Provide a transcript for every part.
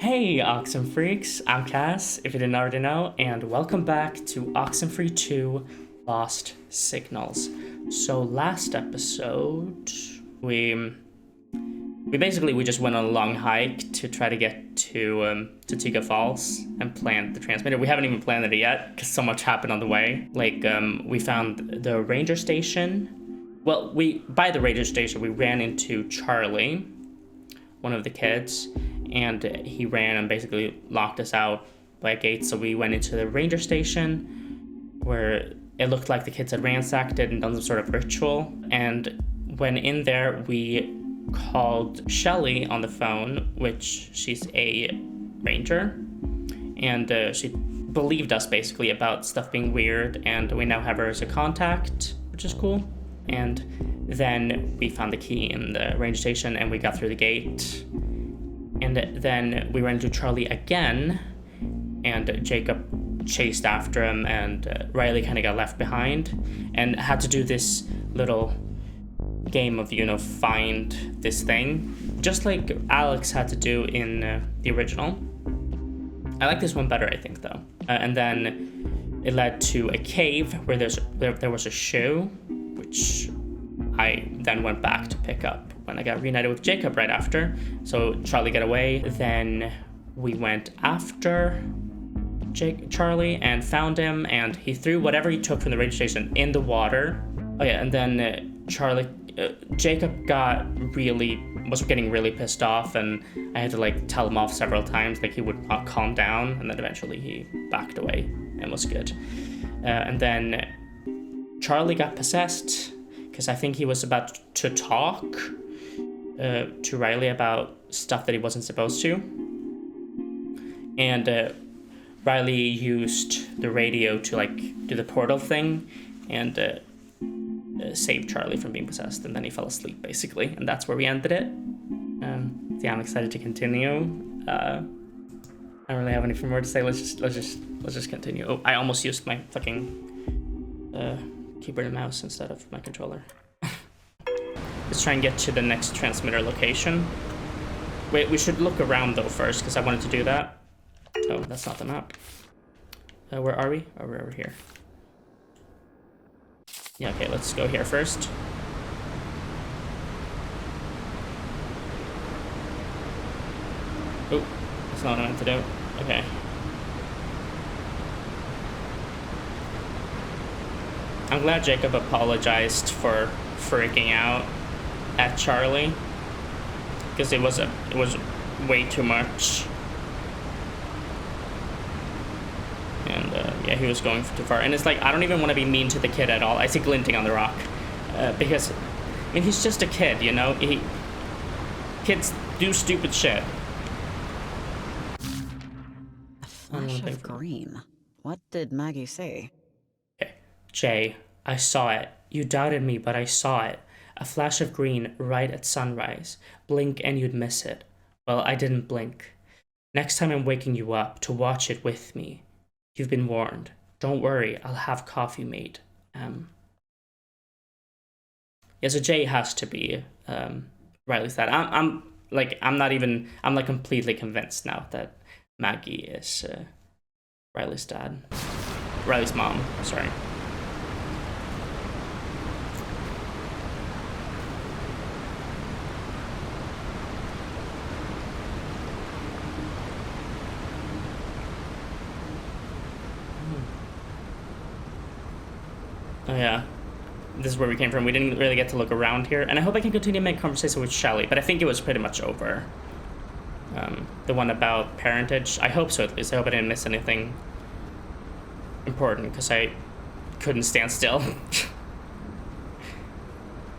Hey Oxenfreaks, I'm Cass, if you didn't already know, and welcome back to Oxenfree II Lost Signals. So last episode, we just went on a long hike to try to get to Tega Falls and plant the transmitter. We haven't even planted it yet because so much happened on the way. We found the ranger station. Well, by the ranger station, we ran into Charlie, one of the kids, and he ran and basically locked us out by a gate. So we went into the ranger station where it looked like the kids had ransacked it and done some sort of ritual. And when in there, we called Shelly on the phone, which she's a ranger, and she believed us basically about stuff being weird, and we now have her as a contact, which is cool. And then we found the key in the ranger station and we got through the gate. And then we ran into Charlie again, and Jacob chased after him, and Riley kind of got left behind and had to do this little game of, find this thing, just like Alex had to do in the original. I like this one better, I think, though. And then it led to a cave where there was a shoe, which I then went back to pick up when I got reunited with Jacob right after. So Charlie got away. Then we went after Charlie and found him, and he threw whatever he took from the radio station in the water. Oh yeah, and then Jacob was getting really pissed off, and I had to tell him off several times, he would not calm down, and then eventually he backed away and was good. And then Charlie got possessed because I think he was about to talk to Riley about stuff that he wasn't supposed to. And Riley used the radio to do the portal thing and save Charlie from being possessed, and then he fell asleep basically, and that's where we ended it. Yeah, I'm excited to continue. I don't really have anything more to say. Let's just continue. Oh, I almost used my fucking keyboard and mouse instead of my controller. Let's try and get to the next transmitter location. Wait, we should look around though first, because I wanted to do that. Oh, that's not the map. Where are we? Oh, we're over here. Yeah, okay, let's go here first. Oh, that's not what I meant to do. Okay. I'm glad Jacob apologized for freaking out at Charlie, because it was way too much. And yeah, he was going too far. And it's I don't even want to be mean to the kid at all. I see glinting on the rock. Because, I mean, he's just a kid, Kids do stupid shit. A flash of green. What did Maggie say? Okay. Jay, I saw it. You doubted me, but I saw it. A flash of green right at sunrise. Blink and you'd miss it. Well, I didn't blink. Next time I'm waking you up to watch it with me. You've been warned. Don't worry, I'll have coffee made. Yeah, so Jay has to be Riley's dad. I'm completely convinced now that Maggie is Riley's dad. Riley's mom, sorry. Oh yeah, this is where we came from. We didn't really get to look around here, and I hope I can continue to make conversation with Shelly, but I think it was pretty much over. The one about parentage, I hope so at least. I hope I didn't miss anything important, because I couldn't stand still. But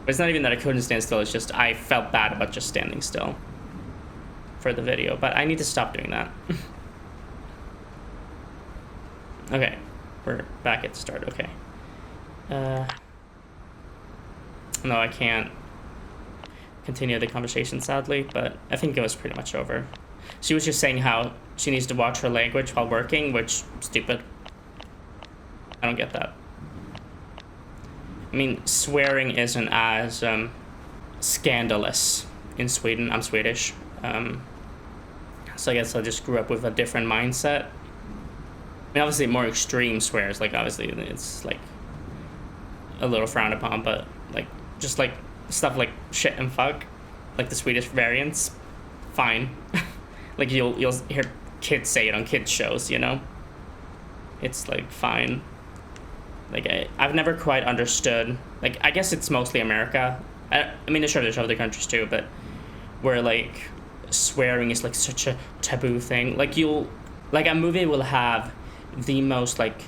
it's not even that I couldn't stand still, it's just I felt bad about just standing still for the video, but I need to stop doing that. Okay, we're back at the start, okay. No, I can't continue the conversation, sadly, but I think it was pretty much over. She was just saying how she needs to watch her language while working, which, stupid. I don't get that. I mean, swearing isn't as scandalous in Sweden. I'm Swedish. So I guess I just grew up with a different mindset. I mean, obviously more extreme swears, like obviously it's like a little frowned upon, but like just like stuff like shit and fuck, like the Swedish variants, fine. Like you'll hear kids say it on kids shows, you know? It's like fine. Like I've never quite understood, like I guess it's mostly America. I mean, sure there's other countries too, but where like swearing is like such a taboo thing. Like like a movie will have the most like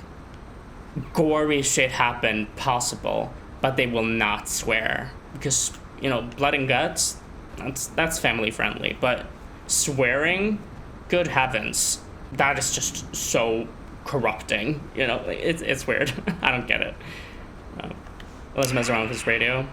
gory shit happen possible, but they will not swear because, you know, blood and guts, that's family friendly. But swearing, good heavens, that is just so corrupting. You know, it's weird. I don't get it. Let's mess around with this radio.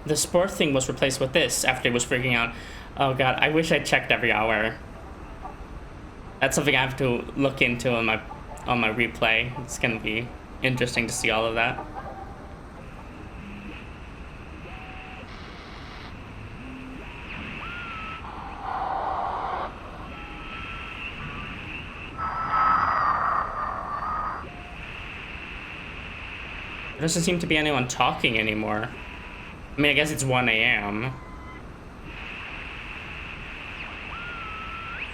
The sport thing was replaced with this after it was freaking out. Oh god, I wish I checked every hour. That's something I have to look into on my replay. It's gonna be interesting to see all of that. There doesn't seem to be anyone talking anymore. I mean, I guess it's 1 a.m.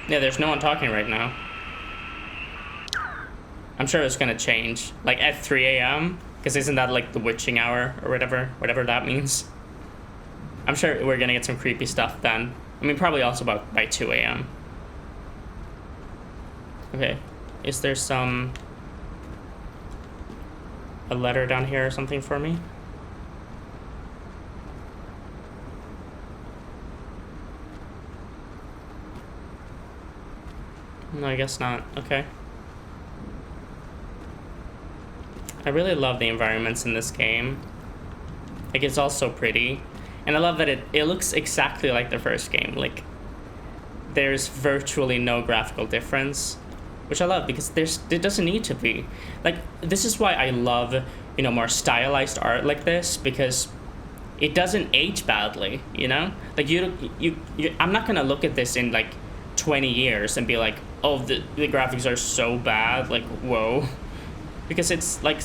Yeah, there's no one talking right now. I'm sure it's gonna change. Like at 3 a.m. Because isn't that like the witching hour or whatever that means? I'm sure we're gonna get some creepy stuff then. I mean, probably also by 2 a.m. Okay, is there a letter down here or something for me? No, I guess not. Okay. I really love the environments in this game. Like, it's all so pretty. And I love that it looks exactly like the first game. Like, there's virtually no graphical difference, which I love because it doesn't need to be. Like, this is why I love, you know, more stylized art like this, because it doesn't age badly, you know? Like, I'm not gonna look at this in, like, 20 years and be like, oh, the graphics are so bad, like, whoa. Because it's like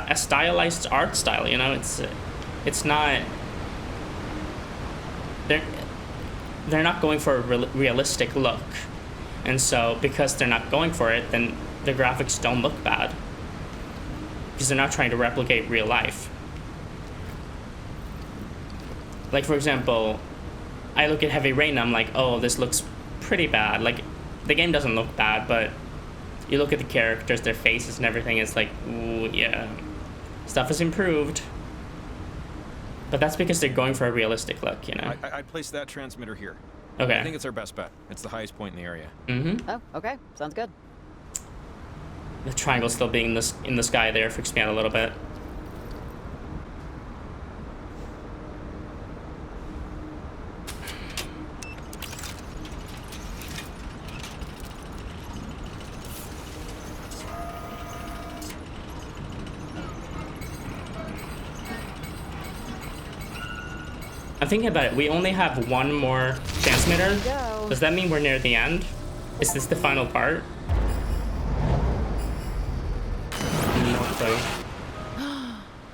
a stylized art style, you know? It's not, they're not going for a realistic look. And so because they're not going for it, then the graphics don't look bad, because they're not trying to replicate real life. Like, for example, I look at Heavy Rain and I'm like, oh, this looks pretty bad. Like, the game doesn't look bad, but you look at the characters, their faces and everything, it's like, ooh, yeah, stuff has improved. But that's because they're going for a realistic look, you know? I'd place that transmitter here. Okay. I think it's our best bet. It's the highest point in the area. Mm-hmm. Oh, okay. Sounds good. The triangle still being in the sky there freaks me out a little bit. I'm thinking about it. We only have one more transmitter. Does that mean we're near the end? Is this the final part? No clue.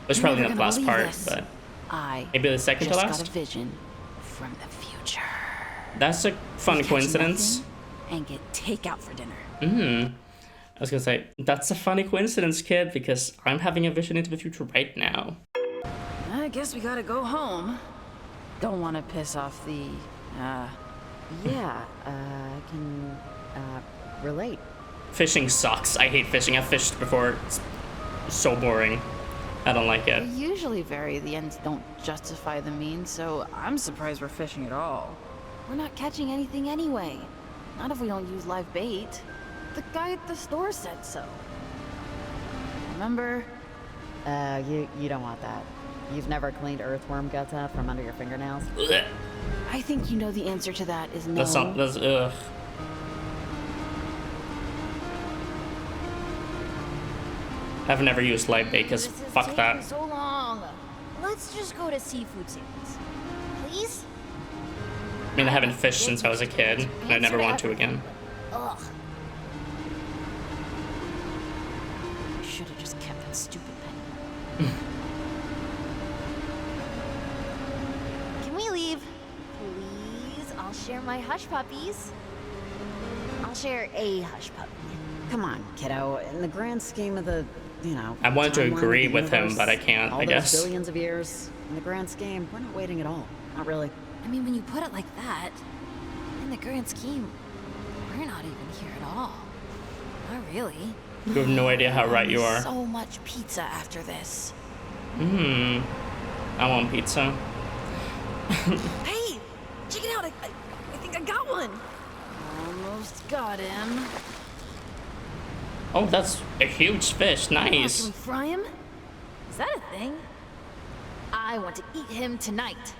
It's probably not the last part, but maybe the second to last. Got a vision from the future. That's a fun coincidence. And get takeout for dinner. I was gonna say, that's a funny coincidence, kid, because I'm having a vision into the future right now. I guess we gotta go home. Don't want to piss off the, Yeah, I can, relate. Fishing sucks. I hate fishing. I've fished before. It's so boring. I don't like it. Usually the ends don't justify the means, so I'm surprised we're fishing at all. We're not catching anything anyway. Not if we don't use live bait. The guy at the store said so. Remember? You don't want that. You've never cleaned earthworm guts out from under your fingernails? Ugh. I think you know the answer to that is no. That's not. That's ugh. I've never used live bait because This is fuck taking that. so long. Let's just go to seafood sales. Please? I mean, I haven't fished since I was a kid, and I never want to again. Ugh. I should have just kept that stupid penny. Can we leave? Please? I'll share my hush puppies. I'll share a hush puppy. Come on, kiddo. In the grand scheme of the, you know, I wanted to timeline of agree the with him, universe, but I can't, all I those guess. billions of years, in the grand scheme, we're not waiting at all. Not really. I mean, when you put it like that, in the grand scheme, we're not even here at all. Not really. You have no idea how right you are. So much pizza after this. I want pizza. Hey, check it out! I think I got one. Almost got him. Oh, that's a huge fish. Can Nice. we fry him? Is that a thing? I want to eat him tonight.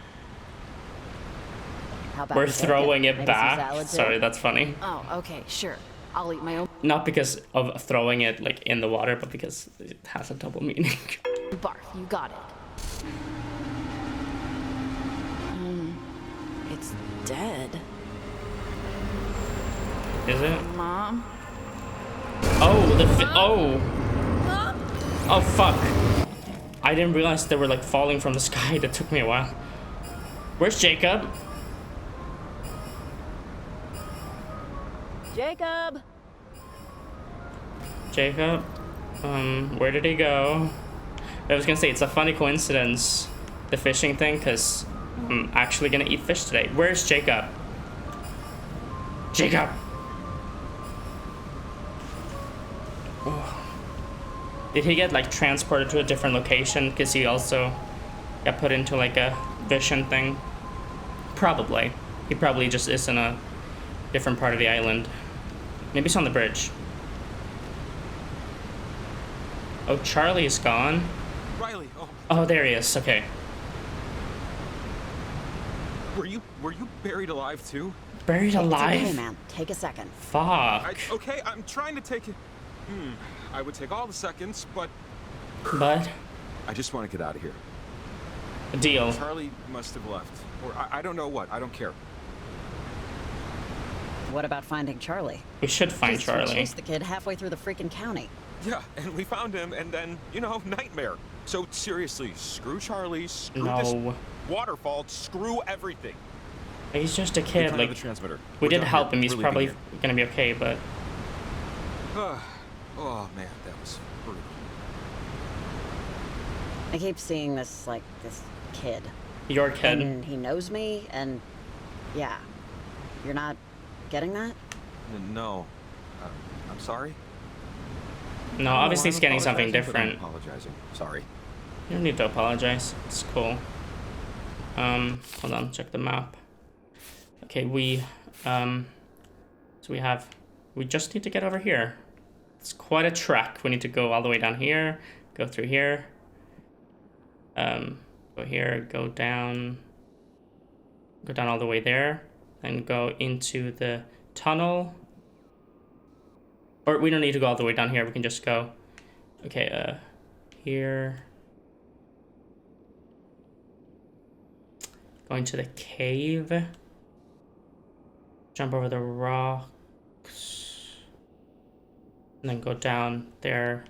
How about We're we take throwing it Maybe some back. salad, too? Sorry, that's funny. Oh, okay, sure. I'll eat my own Not because of throwing it like in the water, but because it has a double meaning. barf. You got it. It's dead. Is it? Mom? Oh, oh fuck. I didn't realize they were like falling from the sky. That took me a while. Where's Jacob? Jacob! Jacob? Where did he go? I was gonna say, it's a funny coincidence, the fishing thing, because I'm actually gonna eat fish today. Where's Jacob? Jacob! Oh. Did he get like transported to a different location because he also got put into like a vision thing? Probably. He probably just is in a different part of the island. Maybe he's on the bridge. Oh, Charlie is gone. Riley, oh, Oh, there he is. Okay. were you buried alive too? Buried It's okay, alive? man. Take a second. Fuck. Okay, I'm trying to take it. I would take all the seconds, but But, I just want to get out of here. deal. Charlie must have left, or I don't know what. I don't care. What about finding Charlie? We should find Just we Charlie. chased the kid halfway through the freaking county. Yeah, and we found him, and then nightmare. So seriously, screw Charlie, screw No. this waterfall, screw everything. He's just a We kid. found Like, the transmitter. we We're did done help here. him. He's We're probably leaving gonna be okay, but here. Oh man, that was brutal. I keep seeing this kid. your kid. And he knows me, and yeah. You're not getting that? No, I'm sorry. No, obviously he's I'm getting something apologizing, but I'm different. apologizing. Sorry. You don't need to apologize. It's cool. Hold on, check the map. Okay, so we just need to get over here. It's quite a trek. We need to go all the way down here, go through here, go here, go down all the way there, and go into the tunnel. Or we don't need to go all the way down here. We can just go, okay, here. Going to the cave. Jump over the rocks. And then go down there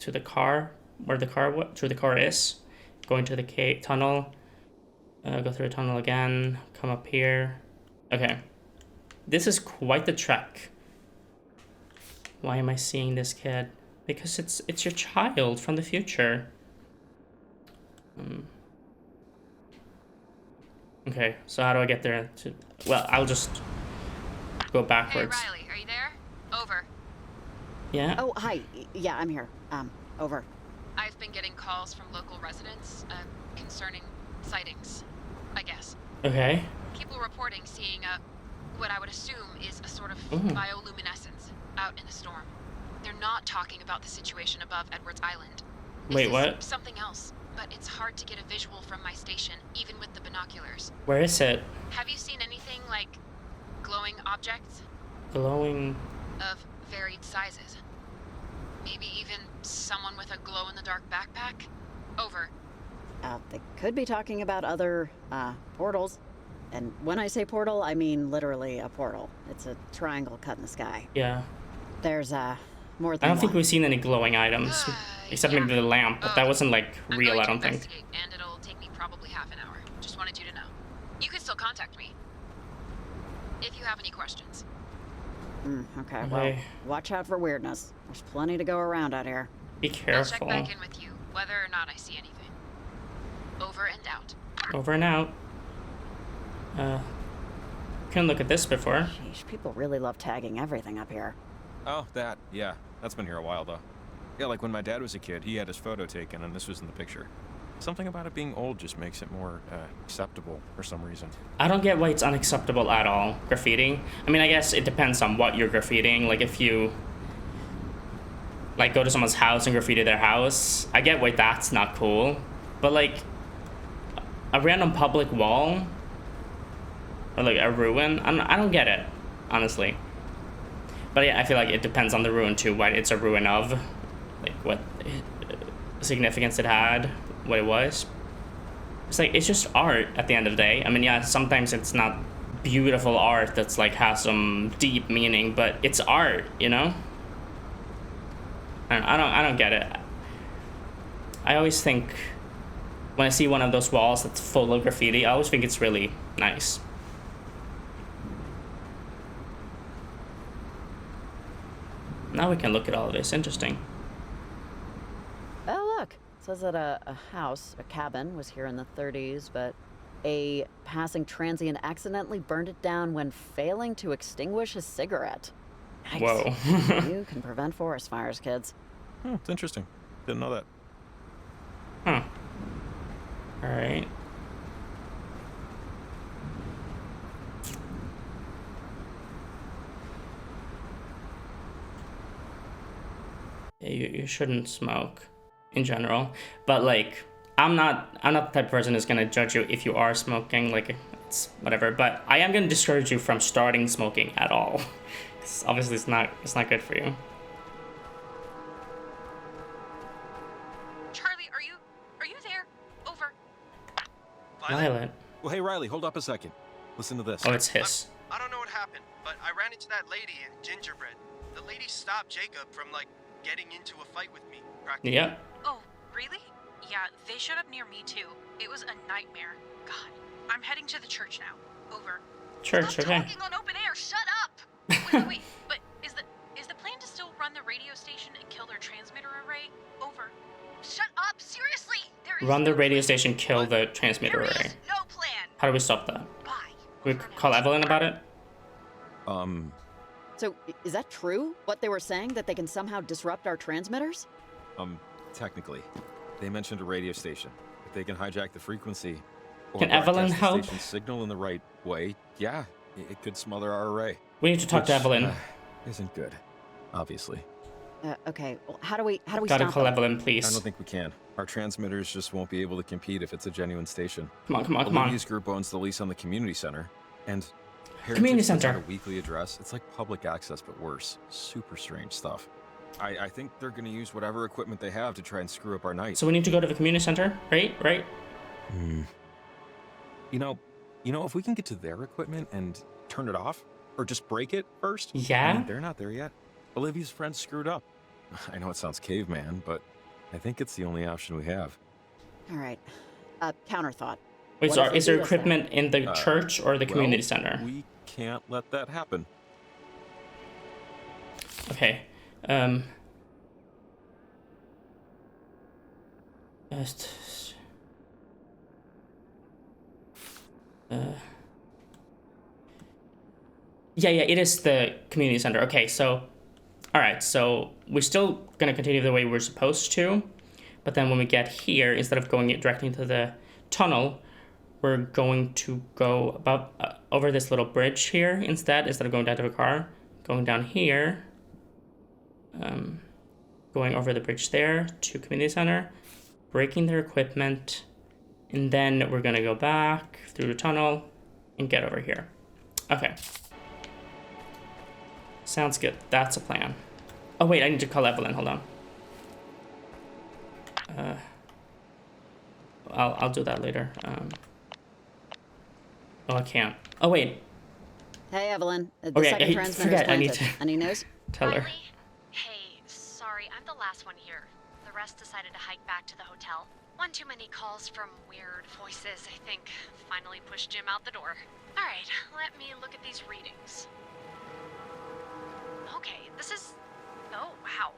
to the car. Where the car is. Going to the cave tunnel. Go through the tunnel again. Come up here. Okay. This is quite the trek. Why am I seeing this kid? Because it's your child from the future. Okay, so how do I get there? Well, I'll just go backwards. Hey, Riley, are you there? Over. Yeah? Oh, hi. Yeah, I'm here. Over. I've been getting calls from local residents concerning sightings, I guess. Okay. People reporting seeing what I would assume is a sort of Ooh. bioluminescence out in the storm. They're not talking about the situation above Edwards Island. This Wait, is what? Something else. but it's hard to get a visual from my station, even with the binoculars. Where is it? Have you seen anything like glowing objects Glowing. of varied sizes? Maybe even someone with a glow-in-the-dark backpack? Over. They could be talking about other, portals. And when I say portal, I mean literally a portal. It's a triangle cut in the sky. Yeah. There's, more than I don't think one. we've seen any glowing items, except maybe the lamp, but that wasn't like I'm real, going I to don't think. investigate, and it'll take me probably half an hour. Just wanted you to know. You can still contact me if you have any questions. Okay, well, Okay. watch out for weirdness. There's plenty to go around out here. Be I'll check careful. back in with you, whether or not I see anything. Over and out. Over and out. Couldn't look at this before. Sheesh, people really love tagging everything up here. Oh, that. Yeah, that's been here a while, though. Yeah, like when my dad was a kid, he had his photo taken, and this was in the picture. Something about it being old just makes it more acceptable for some reason. I don't get why it's unacceptable at all, graffiti. I mean, I guess it depends on what you're graffitiing. Like, if you, like, go to someone's house and graffiti their house, I get why that's not cool. But, like, a random public wall, or, like, a ruin, I don't get it, honestly. But, yeah, I feel like it depends on the ruin, too, what it's a ruin of. Like, what significance it had, what it was. It's like, it's just art at the end of the day. I mean, yeah, sometimes it's not beautiful art that's like has some deep meaning, but it's art, you know? I don't get it. I always think when I see one of those walls that's full of graffiti, I always think it's really nice. Now we can look at all of this. Interesting. Oh, look. It says that a house, a cabin, was here in the 30s, but a passing transient accidentally burned it down when failing to extinguish a cigarette. Yikes. Whoa. You can prevent forest fires, kids. Oh, it's interesting. Didn't know that. Huh. Alright. You shouldn't smoke in general, but like I'm not the type of person who's gonna judge you if you are smoking, like it's whatever, but I am gonna discourage you from starting smoking at all, because obviously it's not good for you. Charlie, are you there? Over. Violet. Well, hey, Riley, hold up a second. Listen to this. Oh, it's hiss. I don't know what happened, but I ran into that lady in Gingerbread. The lady stopped Jacob from, like, getting into a fight with me, practically. Yep. Oh, really? Yeah, they showed up near me too. It was a nightmare. God, I'm heading to the church now. Over. Church, Stop okay. talking on open air. Shut up. Wait. But is the plan to still run the radio station and kill their transmitter array? Over. Shut up! Seriously! There is Run the no radio plan. station, kill the transmitter There array. is no plan. How do we stop that? Bye. We call Evelyn about it? So, is that true? What they were saying? That they can somehow disrupt our transmitters? Technically. They mentioned a radio station. If they can hijack the frequency or Can Evelyn broadcast the help? station's signal in the right way, yeah, it could smother our array. We need to talk to Which, Evelyn. Isn't good, obviously. Okay. Well, how do we Gotta stop call them? Evelyn, I please. don't think we can. Our transmitters just won't be able to compete if it's a genuine station. Come on, come on, come on. Olivia's group owns the lease on the community center, and Community Heritage puts out center. a weekly address. It's like public access, but worse. Super strange stuff. I think they're gonna use whatever equipment they have to try and screw up our night. So we need to go to the community center, right? Right? You know, if we can get to their equipment and turn it off, or just break it first. Yeah? I mean, they're not there yet. Olivia's friends screwed up. I know it sounds caveman, but I think it's the only option we have. All right. Counter thought. Wait, What so if they is there beat us then? equipment in the church or the community Well, center? We can't let that happen. Okay. Yeah, it is the community center. Okay, so, all right, so we're still gonna continue the way we're supposed to, but then when we get here, instead of going directly into the tunnel, we're going to go about over this little bridge here instead of going down to the car, going down here, going over the bridge there to community center, breaking their equipment, and then we're gonna go back through the tunnel and get over here. Okay. Sounds good. That's a plan. Oh wait, I need to call Evelyn. Hold on. I'll do that later. Oh, I can't. Oh wait. Hey, Evelyn. The Okay, second I transmitter's forget. I need planted. to Any news? tell her. Riley? Hey, sorry, I'm the last one here. The rest decided to hike back to the hotel. One too many calls from weird voices, I think. Finally pushed Jim out the door. Alright, let me look at these readings. Okay, this is... Oh, wow.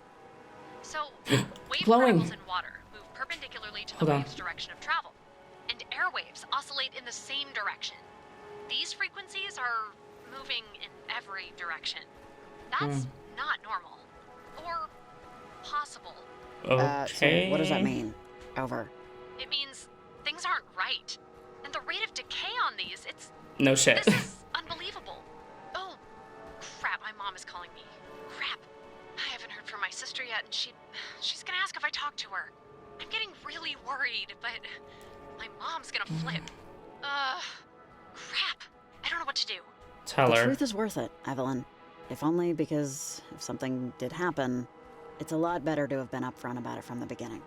So, wave Glowing. particles in water move perpendicularly to the Hold on. wave's direction of travel. And airwaves oscillate in the same direction. These frequencies are moving in every direction. That's not normal. Or possible. Okay. So what does that mean? Over. It means things aren't right. And the rate of decay on these, it's... No shit. This is unbelievable. Oh, crap, my mom is calling me. Crap. I haven't heard from my sister yet, and she's gonna ask if I talk to her. I'm getting really worried, but my mom's gonna flip. Crap. I don't know what to do. Tell The her. truth is worth it, Evelyn. If only because if something did happen, it's a lot better to have been upfront about it from the beginning.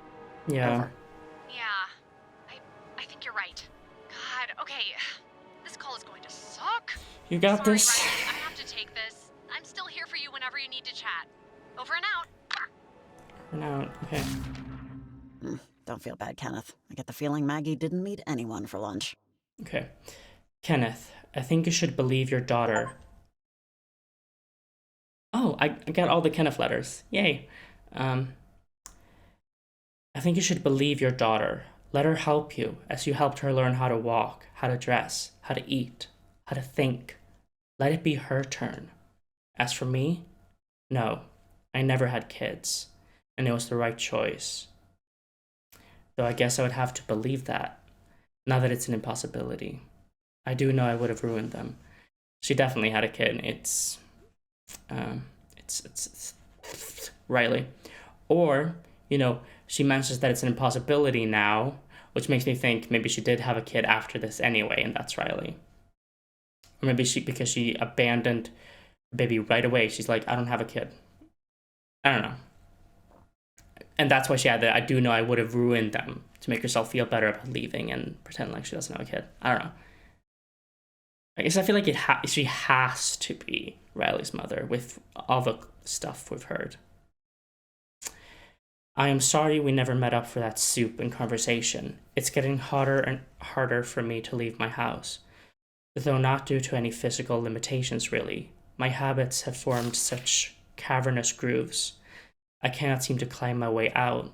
Yeah. Over. Yeah. I think you're right. God, okay. This call is going to suck. You got Sorry, this. Riley, I have to take this. I'm still here for you whenever you need to chat. Over and out. For now. Okay. Don't feel bad, Kenneth. I get the feeling Maggie didn't meet anyone for lunch. Okay. Kenneth, I think you should believe your daughter. Oh, I got all the Kenneth letters. Yay. I think you should believe your daughter. Let her help you as you helped her learn how to walk, how to dress, how to eat, how to think. Let it be her turn. As for me, no, I never had kids, and it was the right choice. Though I guess I would have to believe that, now that it's an impossibility. I do know I would have ruined them. She definitely had a kid. It's Riley. Or, you know, she mentions that it's an impossibility now, which makes me think maybe she did have a kid after this anyway, and that's Riley. Or maybe because she abandoned the baby right away, she's like, I don't have a kid. I don't know. And that's why she had that, I do know I would have ruined them, to make herself feel better about leaving and pretend like she doesn't have a kid. I don't know. I guess I feel like she has to be Riley's mother with all the stuff we've heard. I am sorry we never met up for that soup and conversation. It's getting harder and harder for me to leave my house. Though not due to any physical limitations, really. My habits have formed such cavernous grooves. I cannot seem to climb my way out.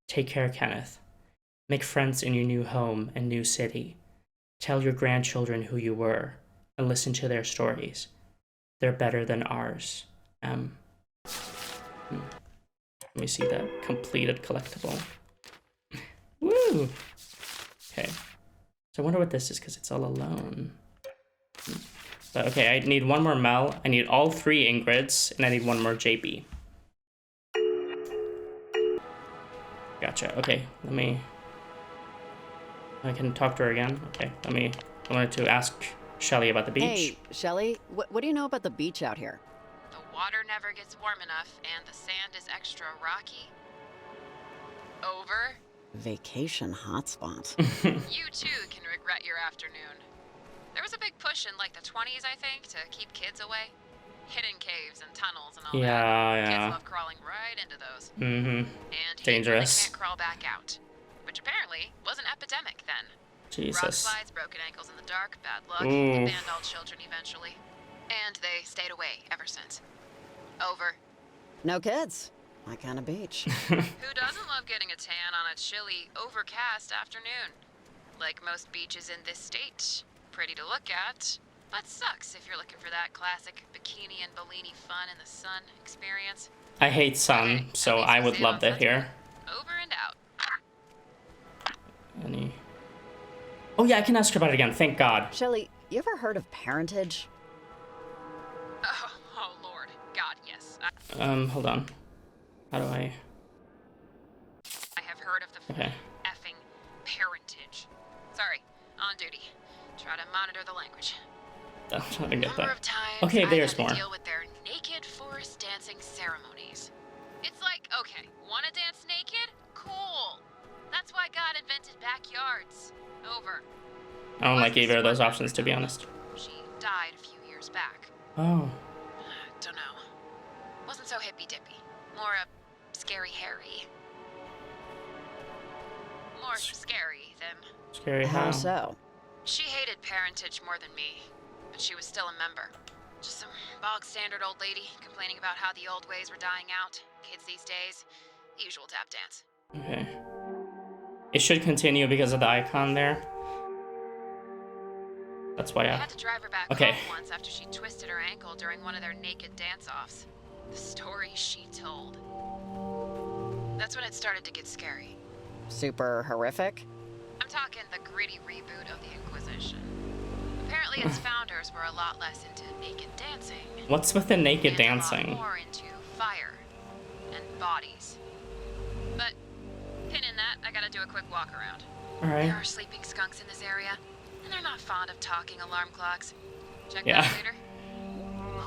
Take care, Kenneth. Make friends in your new home and new city. Tell your grandchildren who you were, and listen to their stories. They're better than ours. Let me see that completed collectible. Woo! Okay. So I wonder what this is, because it's all alone. But okay, I need one more Mel. I need all 3 Ingrids, and I need one more JB. Gotcha. Okay, I can talk to her again. Okay, I wanted to ask Shelly about the beach. Hey, Shelly, what do you know about the beach out here? The water never gets warm enough, and the sand is extra rocky. Over. Vacation hotspot. You too can regret your afternoon. There was a big push in like the 20s, I think, to keep kids away. Hidden caves and tunnels and all that. Yeah. Kids love crawling right into those. Mm-hmm. And Dangerous. they can't crawl back out. Which apparently was an epidemic then. Jesus. Rock slides, broken ankles in the dark, bad luck. Ooh. They banned all children eventually. And they stayed away ever since. Over. No kids. My kind of beach. Who doesn't love getting a tan on a chilly, overcast afternoon? Like most beaches in this state. Pretty to look at, but sucks if you're looking for that classic bikini and Bellini fun in the sun experience. I hate sun, Okay, so at least I we would save love on that sunscreen. here. Over and out. Oh yeah, I can ask her about it again, thank God. Shelly, you ever heard of parentage? Oh Lord. God, yes. Hold on. How do I... I have heard of the Okay. Effing parentage. Sorry, on duty. Try to monitor the language. I'm trying to get Number that. of times Okay, I've there's had to more. deal with their naked forest dancing ceremonies. It's like, okay, wanna dance naked? Cool. That's why God invented backyards. Over. I don't like Plus, either of this those one options, to be honest. She died a few years back. Oh. Don't know. Wasn't so hippy-dippy. More a scary Harry. More scary than... Scary How how? so? She hated parentage more than me, but she was still a member. Just some bog-standard old lady complaining about how the old ways were dying out. Kids these days, the usual tap dance. Okay. It should continue because of the icon there. That's why I I... had to drive her back Okay. home once after she twisted her ankle during one of their naked dance-offs. The story she told. That's when it started to get scary. Super horrific? I'm talking the gritty reboot of the Inquisition. Apparently its founders were a lot less into naked dancing. What's with the naked And dancing? a lot more into fire and bodies. But, pin in that, I gotta do a quick walk around. There Alright. are sleeping skunks in this area, and they're not fond of talking alarm clocks. Check Yeah. back later.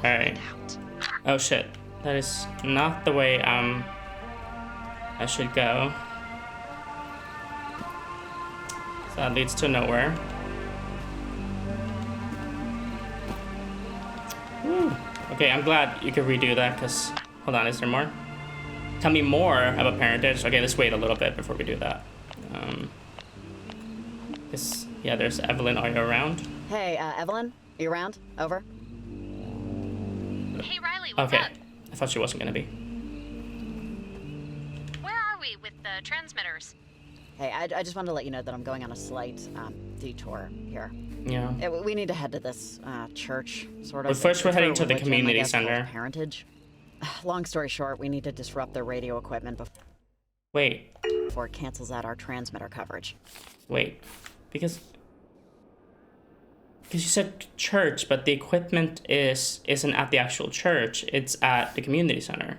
Alright. Out. Oh shit. That is not the way I should go. So that leads to nowhere. Whew. Okay, I'm glad you could redo that, because... Hold on, is there more? Tell me more about parentage. Okay, let's wait a little bit before we do that. Yeah, there's Evelyn. Are you around? Hey, Evelyn? You around? Over? Hey, Riley, what's Okay. up? I thought she wasn't gonna be. Where are we with the transmitters? Hey, I just wanted to let you know that I'm going on a slight detour here. Yeah. We need to head to this church, sort of. But first It's we're for heading to the religion, I community guess, called center. Parentage. Long story short, we need to disrupt their radio equipment Wait. before it cancels out our transmitter coverage. Wait. Because you said church, but the equipment isn't at the actual church. It's at the community center.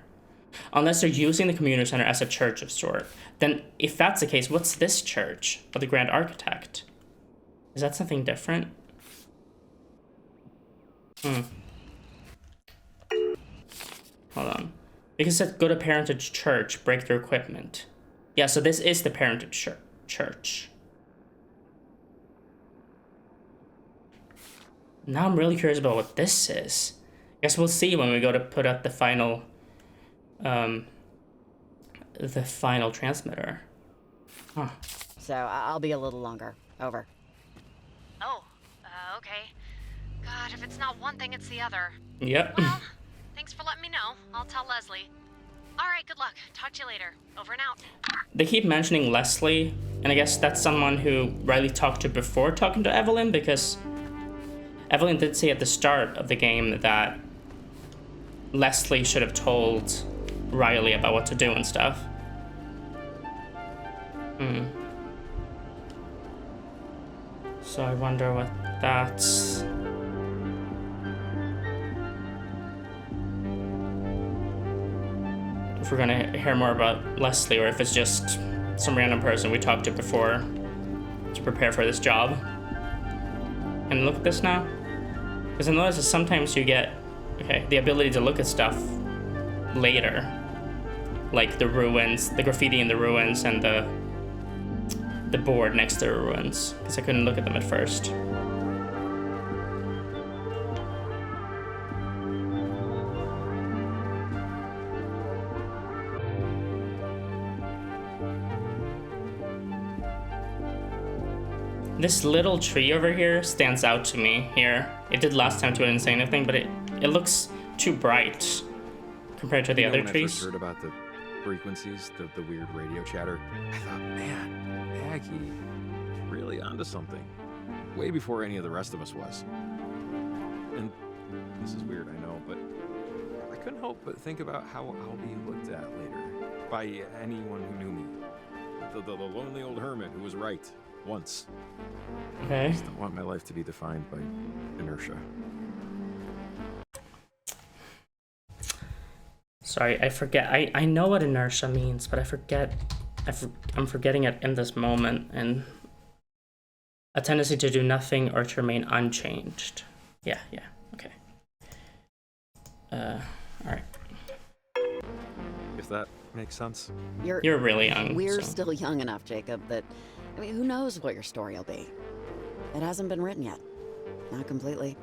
Unless they're using the community center as a church of sort. Then, if that's the case, what's this church of the Grand Architect? Is that something different? Hold on. Because it said go to Parentage Church, break their equipment. Yeah, so this is the Parentage Church. Now I'm really curious about what this is. Guess we'll see when we go to put up the final transmitter. Huh. So I'll be a little longer. Over. Oh, okay. God, if it's not one thing, it's the other. Yep. Well, thanks for letting me know. I'll tell Leslie. All right, good luck. Talk to you later. Over and out. They keep mentioning Leslie, and I guess that's someone who Riley talked to before talking to Evelyn, because Evelyn did say at the start of the game that Leslie should have told Riley about what to do and stuff. So I wonder what that's... If we're gonna hear more about Leslie, or if it's just some random person we talked to before to prepare for this job. And look at this now. Because I noticed that sometimes you get, the ability to look at stuff later. Like the ruins, the graffiti in the ruins, and the board next to the ruins. Because I couldn't look at them at first. This little tree over here stands out to me here. It did last time too, I didn't say anything, but it looks too bright compared to the other when trees. I first heard about the frequencies, the weird radio chatter, I thought, man, Maggie is really onto something. Way before any of the rest of us was. And this is weird, I know, but I couldn't help but think about how I'll be looked at later by anyone who knew me. The lonely old hermit who was right once. Okay. I just don't want my life to be defined by inertia. Sorry, I forget. I know what inertia means, but I forget I'm forgetting it in this moment, and a tendency to do nothing or to remain unchanged. Yeah, okay. All right. If that makes sense. You're really young. We're so. still young enough, Jacob, that, I mean, who knows what your story will be? It hasn't been written yet. Not completely.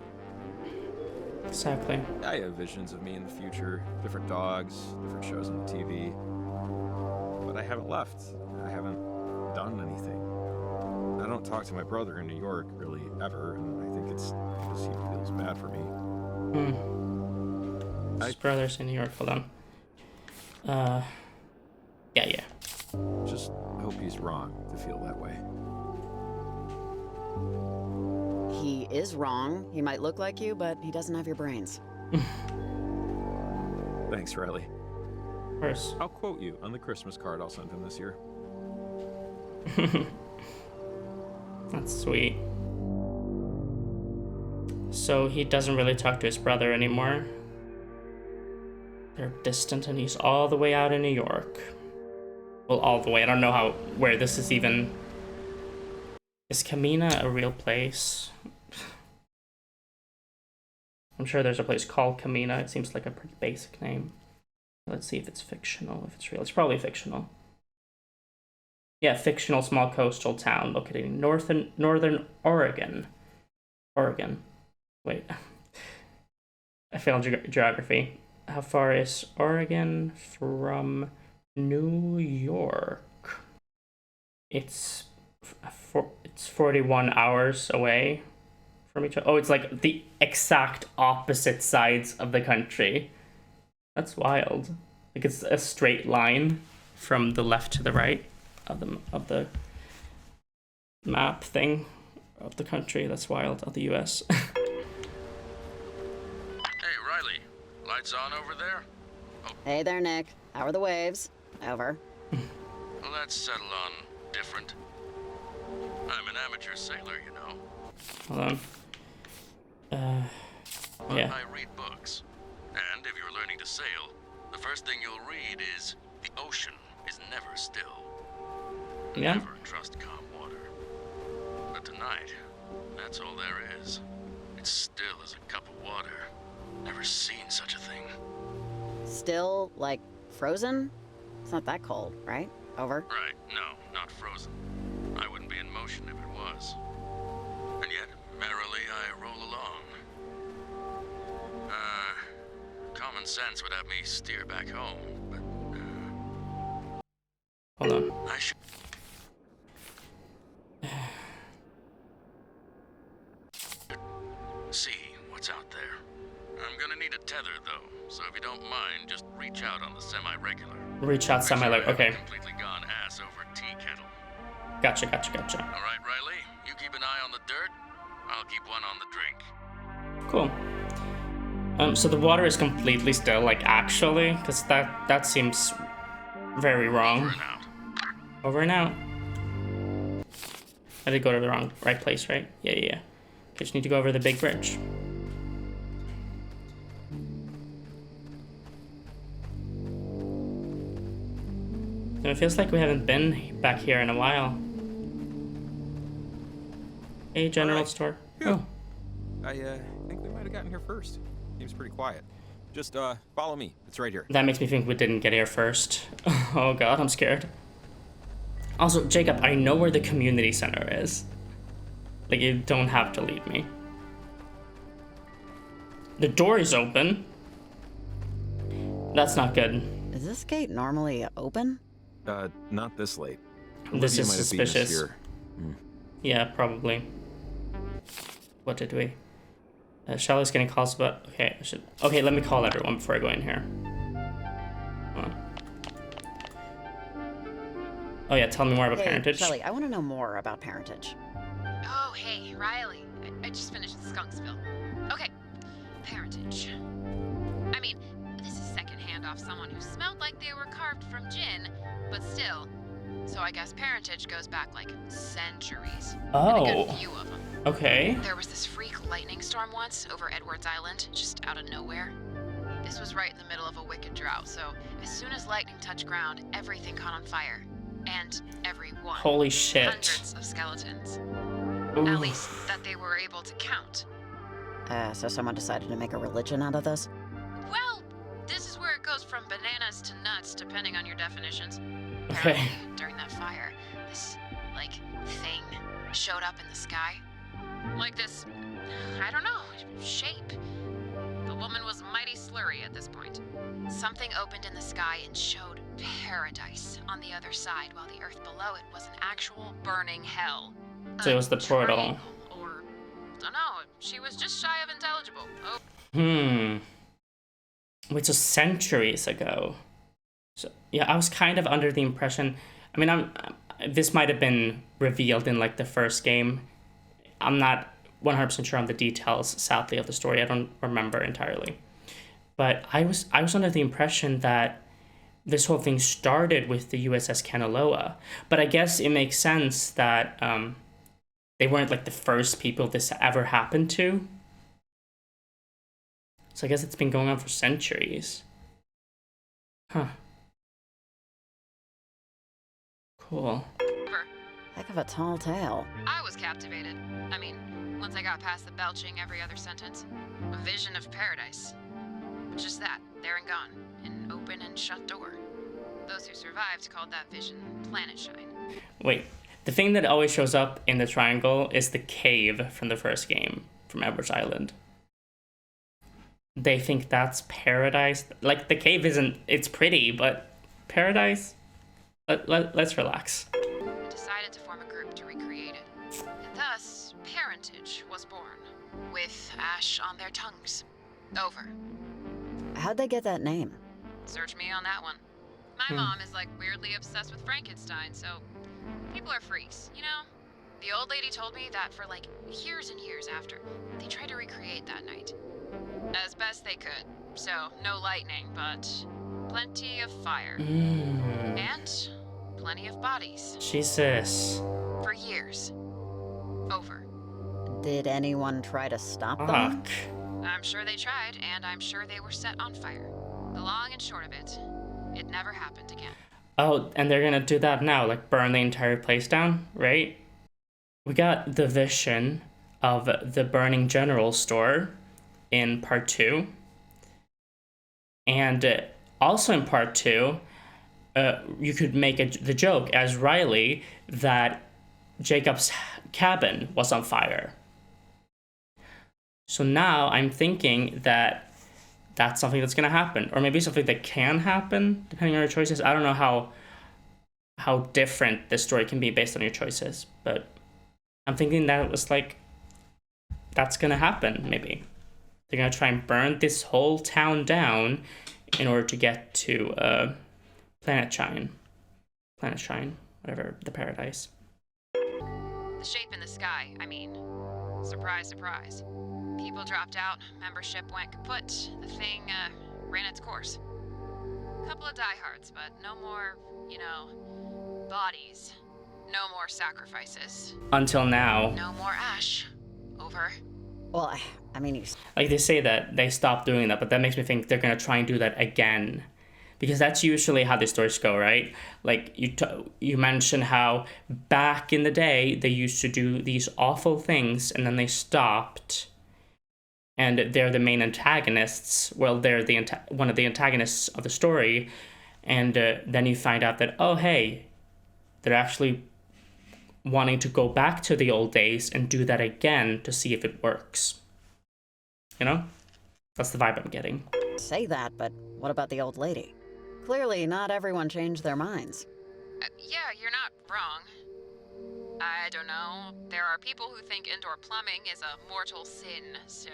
Exactly. I have visions of me in the future, different dogs, different shows on the TV. But I haven't left. I haven't done anything. I don't talk to my brother in New York really ever, and I think it's because he feels bad for me. His brother's in New York. Hold on. Yeah. Just hope he's wrong to feel that way. He is wrong. He might look like you, but he doesn't have your brains. Thanks, Riley. Of course. I'll quote you on the Christmas card I'll send him this year. That's sweet. So he doesn't really talk to his brother anymore. They're distant, and he's all the way out in New York. Well, all the way. I don't know where this is even. Is Kamina a real place? I'm sure there's a place called Kamina. It seems like a pretty basic name. Let's see if it's fictional, if it's real. It's probably fictional. Yeah, fictional small coastal town located in northern Oregon. Wait. I failed geography. How far is Oregon from New York? It's 41 hours away from each other. Oh, it's like the exact opposite sides of the country. That's wild. Like it's a straight line from the left to the right of the map thing of the country. That's wild, of the US. Hey, Riley. Lights on over there? Hey there, Nick. How are the waves? Over. Well, let's settle on different. I'm an amateur sailor, you know. Hold on. But Yeah. I read books. And if you're learning to sail, the first thing you'll read is the ocean is never still. Yeah. Never trust calm water. But tonight, that's all there is. It's still as a cup of water. Never seen such a thing. Still, like, frozen? It's not that cold, right? Over. Right, no, not frozen. I wouldn't be in motion if it was. And yet, merrily I roll along. Common sense would have me steer back home, but, Hold on. I should... see what's out there. I'm gonna need a tether, though, so if you don't mind, just reach out on the semi-regular. Reach out semi-like. Okay. Completely gone ass over tea kettle. Gotcha. All right, Riley, you keep an eye on the dirt. I'll keep one on the drink. Cool. So the water is completely still, like, actually, because that seems very wrong. Over and out. I did go to the right place, right? Yeah. Okay, just need to go over the big bridge. And it feels like we haven't been back here in a while. Hey, general store. Oh. I think we might have gotten here first. Seems pretty quiet. Just follow me. It's right here. That makes me think we didn't get here first. Oh god, I'm scared. Also, Jacob, I know where the community center is. Like, you don't have to lead me. The door is open. That's not good. Is this gate normally open? Not this late. This Olivia is might have beaten us suspicious. here. Yeah, probably. What did we? Charlotte's getting calls about... Okay, Okay, let me call everyone before I go in here. Oh yeah, tell me more about parentage. Shelly, I want to know more about parentage. Oh, hey, Riley. I just finished the skunk spill. Okay, parentage. I mean, this is secondhand off someone who smelled like they were carved from gin, but still. So I guess parentage goes back like centuries. Oh. And a good few of them. Okay. There was this freak lightning storm once over Edwards Island, just out of nowhere. This was right in the middle of a wicked drought, so as soon as lightning touched ground, everything caught on fire. And every one. Holy shit. Hundreds of skeletons. Oof. At least that they were able to count. So someone decided to make a religion out of this? Well, this is where it goes from bananas to nuts, depending on your definitions. Okay. Apparently, during that fire, this, like, thing showed up in the sky. Like this, I don't know, shape. The woman was mighty slurry at this point. Something opened in the sky and showed paradise on the other side, while the earth below it was an actual burning hell. So it was the portal. Triangle, or, don't know, she was just shy of intelligible. Oh. Which was centuries ago. So yeah, I was kind of under the impression. I mean, this might have been revealed in like the first game. I'm not 100% sure on the details, sadly, of the story. I don't remember entirely. But I was under the impression that this whole thing started with the USS Kanaloa. But I guess it makes sense that they weren't like the first people this ever happened to. So I guess it's been going on for centuries. Huh. Cool. Heck of a tall tale. I was captivated. I mean, once I got past the belching every other sentence. A vision of paradise. Just that, there and gone. An open and shut door. Those who survived called that vision Planet Shine. Wait, the thing that always shows up in the triangle is the cave from the first game, from Edwards Island. They think that's paradise. Like, the cave isn't, it's pretty, but paradise? Let's relax. Decided to form a group to recreate it. And thus, parentage was born, with ash on their tongues. Over. How'd they get that name? Search me on that one. My mom is like weirdly obsessed with Frankenstein, so people are freaks, you know? The old lady told me that for like years and years after, they tried to recreate that night. As best they could. So, no lightning, but plenty of fire. And plenty of bodies. Jesus. For years. Over. Did anyone try to stop them? Fuck. I'm sure they tried, and I'm sure they were set on fire. The long and short of it, it never happened again. Oh, and they're gonna do that now, like burn the entire place down, right? We got the vision of the burning general store in part 2. And also in part 2, you could make the joke as Riley that Jacob's cabin was on fire. So now I'm thinking that that's something that's going to happen, or maybe something that can happen depending on your choices. I don't know how different this story can be based on your choices, but I'm thinking that it was like, that's going to happen, maybe. They're going to try and burn this whole town down in order to get to Planet Shine, whatever, the paradise. The shape in the sky, I mean, surprise, surprise. People dropped out, membership went kaput, the thing ran its course. Couple of diehards, but no more, you know, bodies. No more sacrifices. Until now. No more ash. Over. Well, I mean, Like, they say that they stopped doing that, but that makes me think they're going to try and do that again. Because that's usually how the stories go, right? Like, you mentioned how back in the day, they used to do these awful things, and then they stopped. And they're the main antagonists. Well, they're one of the antagonists of the story. And then you find out that, oh, hey, they're actually wanting to go back to the old days and do that again to see if it works. You know? That's the vibe I'm getting. say that, but what about the old lady? Clearly, not everyone changed their minds. Yeah, you're not wrong. I don't know. There are people who think indoor plumbing is a mortal sin, so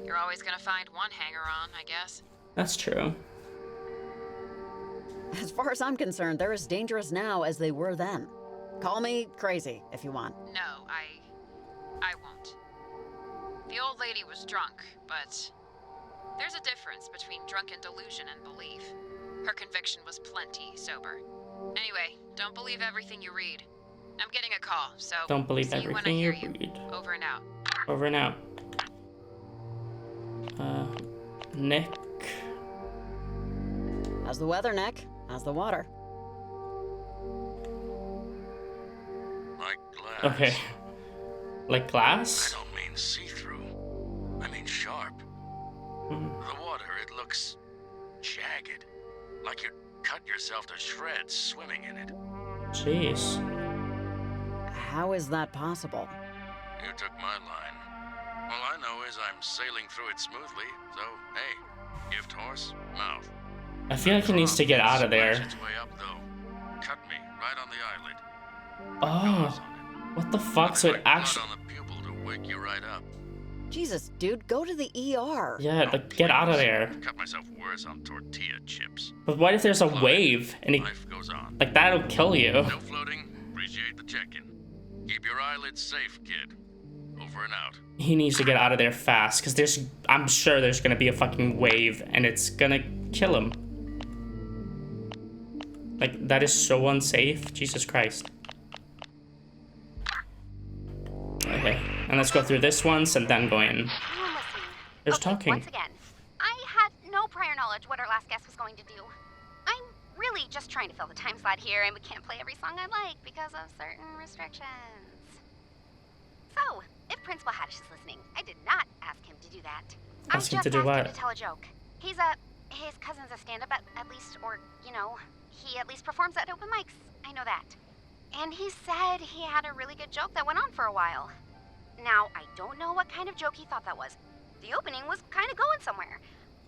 you're always gonna find one hanger-on, I guess. That's true. As far as I'm concerned, they're as dangerous now as they were then. Call me crazy if you want. No, I won't. The old lady was drunk, but there's a difference between drunken delusion and belief. Her conviction was plenty sober. Anyway, don't believe everything you read. I'm getting a call, so Don't believe see you when I everything hear you read. Over and out. Over and out. Nick. How's the weather, Nick? How's the water? Okay. Like glass? I don't mean see-through. I mean sharp. The water, it looks jagged. Like you'd cut yourself to shreds swimming in it. Jeez. How is that possible? You took my line. All I know is I'm sailing through it smoothly, so hey, gift horse, mouth. I feel like he needs to get out of there. Its way up, though. Cut me right on the eyelid. Oh, what the fuck? So it actually... on the pupil to wake you right up. Jesus, dude, go to the ER. Yeah, like, get out of there. Cut myself worse on tortilla chips. But what if there's a wave and it... Life goes on. Like, that'll kill you. No floating. Appreciate the check-in. Keep your eyelids safe, kid. Over and out. He needs to get out of there fast, because there's... I'm sure there's gonna be a fucking wave, and it's gonna kill him. Like, that is so unsafe. Jesus Christ. Okay, and let's go through this once, and then go in. There's Okay, talking. Once again, I had no prior knowledge what our last guest was going to do. I'm really just trying to fill the time slot here, and we can't play every song I like because of certain restrictions. So, if Principal Haddish is listening, I did not ask him to do that. Ask him I to just do asked what? him to tell a joke. His cousin's a stand-up at least, or, you know, he at least performs at open mics. I know that. And he said he had a really good joke that went on for a while. Now, I don't know what kind of joke he thought that was. The opening was kind of going somewhere.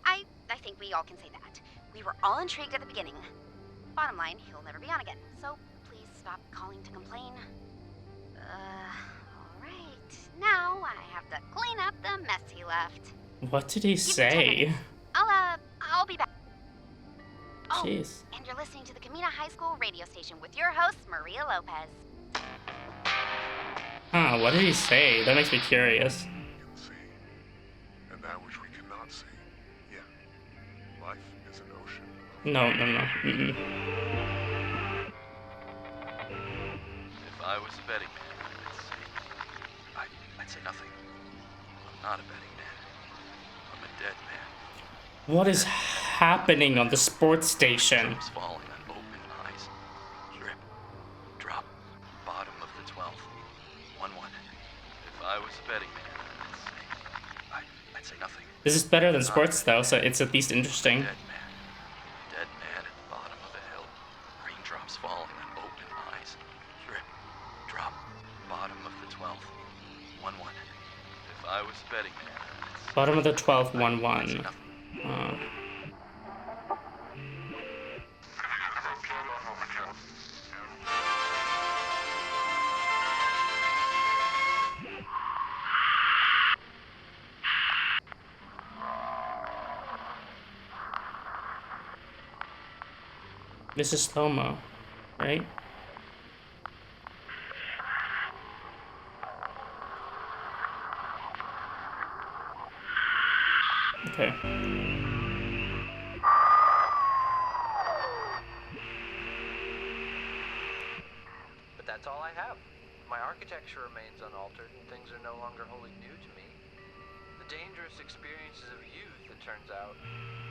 I think we all can say that. We were all intrigued at the beginning. Bottom line, he'll never be on again. So please stop calling to complain. Alright. Now I have to clean up the mess he left. What did he say? I'll be back. Oh, Jeez. and you're listening to the Camina High School radio station with your host, Maria Lopez. Huh, what did he say? That makes me curious. Can see, and that which we cannot see. Yeah, life is an ocean. No. Mm-mm. If I was a betting man, I'd say nothing. I'm not a betting man. I'm a dead man. What is happening on the sports station? Drops falling on open eyes. Drip, drop, bottom of the 12th. 1-1. If I was a betting man, I'd say nothing. This is better than sports though, so it's at least interesting. Dead man at the bottom of a hill. Raindrops falling on open eyes. Drip, drop, bottom of the 12th. 1-1. If I was a betting man, Bottom of the 12th, 1-1. nothing. This is slow-mo, right? Okay. But that's all I have. My architecture remains unaltered and things are no longer wholly new to me. The dangerous experiences of youth, it turns out,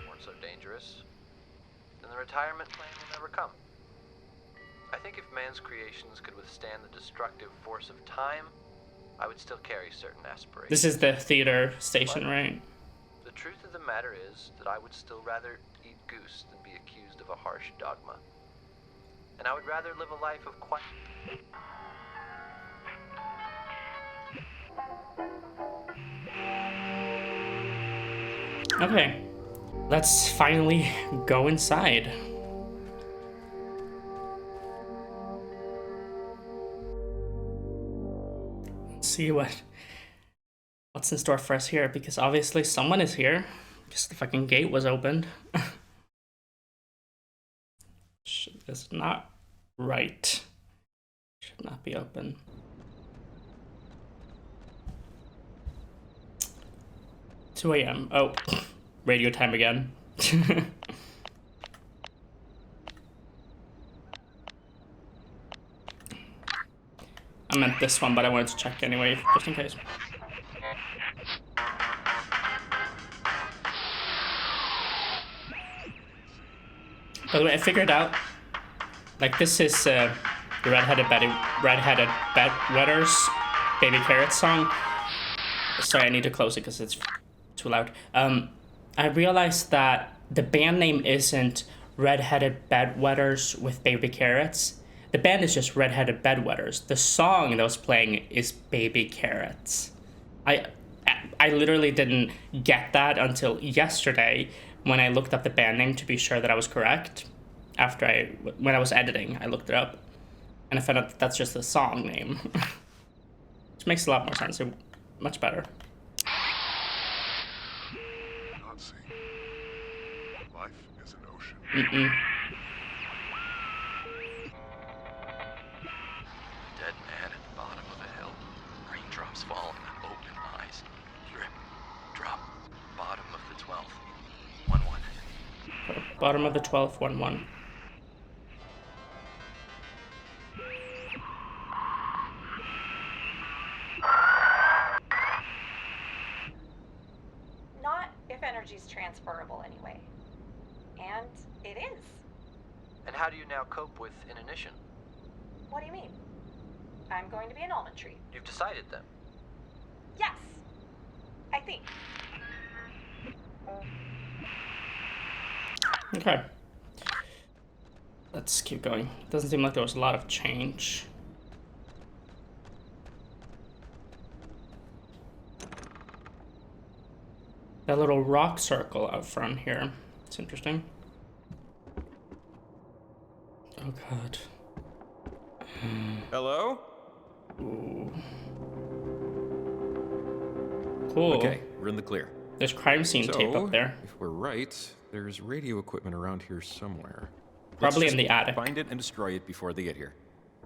weren't so dangerous. And the retirement plan will never come. I think if man's creations could withstand the destructive force of time, I would still carry certain aspirations. This is the theater station, right? The truth of the matter is that I would still rather eat goose than be accused of a harsh dogma. And I would rather live a life of quiet. Okay. Let's finally go inside. Let's see what's in store for us here, because obviously someone is here. Because the fucking gate was opened. Shit, that's not right. Should not be open. Two a.m. Oh, radio time again. I meant this one, but I wanted to check anyway, just in case. By the way, I figured out, like, this is the redheaded bedwetters Baby Carrots song. Sorry, I need to close it because it's too loud. I realized that the band name isn't Redheaded Bedwetters with Baby Carrots. The band is just Redheaded Bedwetters. The song that was playing is Baby Carrots. I literally didn't get that until yesterday when I looked up the band name to be sure that I was correct. When I was editing, I looked it up, and I found out that that's just the song name. Which makes a lot more sense. Much better. Not see. Life is an ocean. Dead man at the bottom of a hill. Raindrops falling on open eyes. Drip, drop, bottom of the 12th. 1-1. Bottom of the 12th, 1-1. Not if energy's transferable anyway. And it is. And how do you now cope with inanition? What do you mean? I'm going to be an almond tree. You've decided then. Yes. I think. Okay. Let's keep going. Doesn't seem like there was a lot of change. That little rock circle out front here. It's interesting. Oh god. Hello? Ooh. Cool. Okay, we're in the clear. There's crime scene tape up there. If we're right, there's radio equipment around here somewhere. Probably Let's in the just attic. Find it and destroy it before they get here.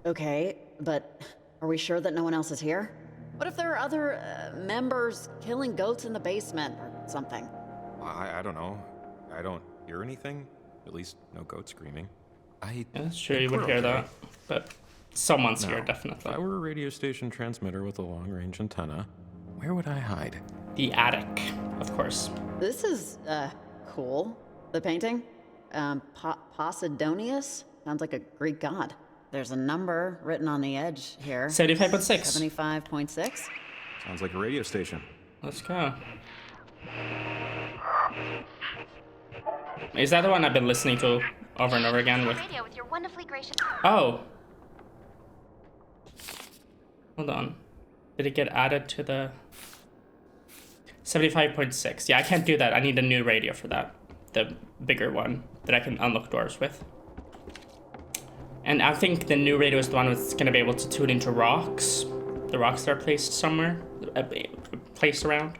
Okay, but are we sure that no one else is here? What if there are other members killing goats in the basement or something? I don't know. I don't hear anything. At least no goat screaming. Yeah, that's true, you think would we're hear okay. that. But someone's here, Now, definitely. If I were a radio station transmitter with a long-range antenna, where would I hide? The attic, of course. This is, cool. The painting? Posidonius? Sounds like a Greek god. There's a number written on the edge here. 75.6. 75.6? Sounds like a radio station. Let's go. Is that the one I've been listening to over and over again with? Radio with your wonderfully gracious. Oh. Hold on. Did it get added to the 75.6? Yeah, I can't do that. I need a new radio for that. The bigger one that I can unlock doors with. And I think the new radio is the one that's going to be able to tune into rocks. The rocks that are placed somewhere. Placed around.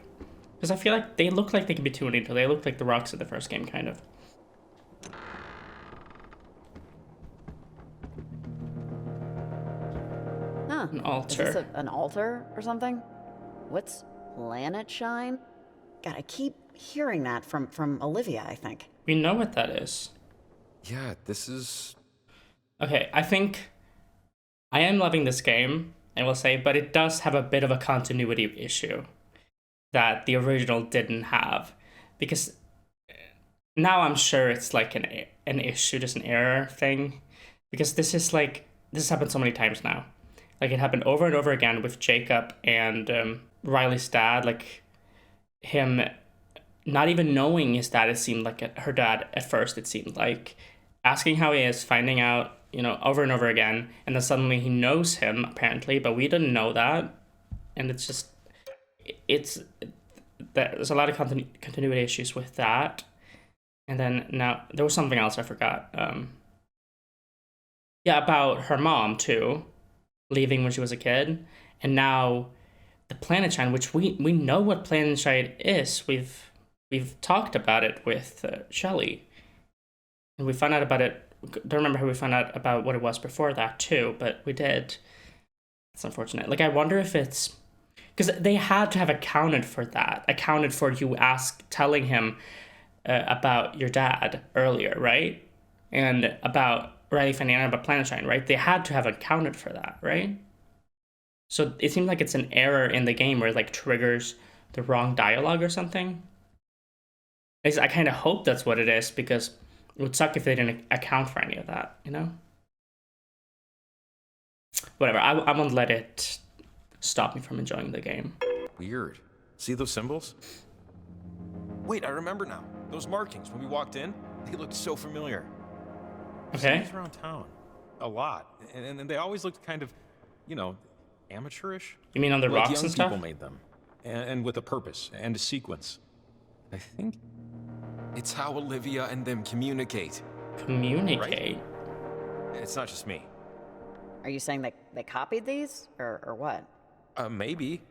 Because I feel like they look like they can be tuned into. They look like the rocks in the first game, kind of. Huh. An altar. Is this an altar or something? What's planet shine? God, I keep hearing that from Olivia, I think. We know what that is. Yeah, this is... Okay, I think I am loving this game, I will say, but it does have a bit of a continuity issue that the original didn't have. Because now I'm sure it's like an issue, just an error thing. Because this is like, this has happened so many times now. Like it happened over and over again with Jacob and Riley's dad, like him not even knowing his dad, it seemed like her dad at first, it seemed like. Asking how he is, finding out, you know, over and over again, and then suddenly he knows him, apparently, but we didn't know that. And it's just, there's a lot of continuity issues with that. And then now, there was something else I forgot. Yeah, about her mom, too, leaving when she was a kid. And now, the planet shine, which we know what planet shine is. We've talked about it with Shelly. And we found out about it. Don't remember how we found out about what it was before that too, but we did. It's unfortunate. Like I wonder if it's because they had to have accounted for that. Accounted for you telling him about your dad earlier, right? And about Riley finding out about Planet Shine, right? They had to have accounted for that, right? So it seems like it's an error in the game where it like triggers the wrong dialogue or something. I kind of hope that's what it is because it would suck if they didn't account for any of that, you know? whatever. I won't let it stop me from enjoying the game. Weird. See those symbols? Wait, I remember now. Those markings, when we walked in, they looked so familiar. I've Okay. seen these around town. A lot. And they always looked kind of, you know, amateurish. You mean on the like rocks young and stuff? people made them. And with a purpose and a sequence. I think it's how Olivia and them communicate. Communicate? Right? It's not just me. Are you saying that they copied these, or what? Maybe.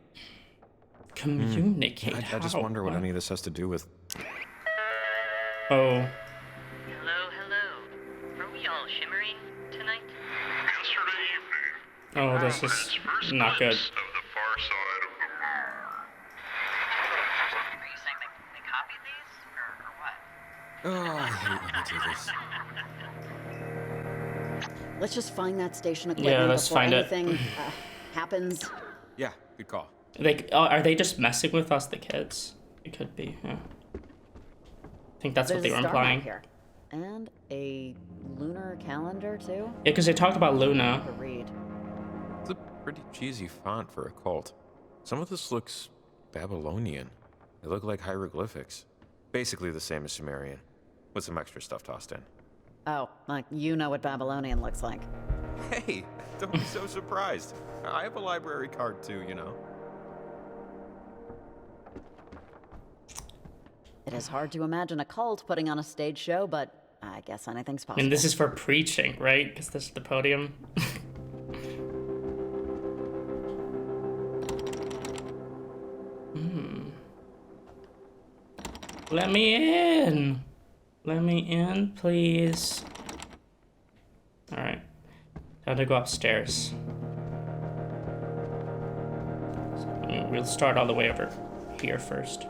Communicate. I just how? wonder what any of this has to do with. Oh. Hello. Are we all shimmering tonight? Oh, this is not good. Are you saying they copied these, or what? Oh, I hate when they do this. Let's just find that station equipment Yeah, let's before find it. anything happens. Yeah, good call. Are they just messing with us, the kids? It could be, yeah. I think that's what There's they a were star map implying. here. And a lunar calendar, too? Yeah, because they talked about Luna. To read. It's a pretty cheesy font for a cult. Some of this looks Babylonian. They look like hieroglyphics. Basically the same as Sumerian, with some extra stuff tossed in. Oh, like you know what Babylonian looks like. Hey, don't be so surprised. I have a library card too, you know. It is hard to imagine a cult putting on a stage show, but I guess anything's I possible. mean, this is for preaching, right? Because this is the podium. Let me in. Let me in, please. Alright. Time to go upstairs. So, we'll start all the way over here first.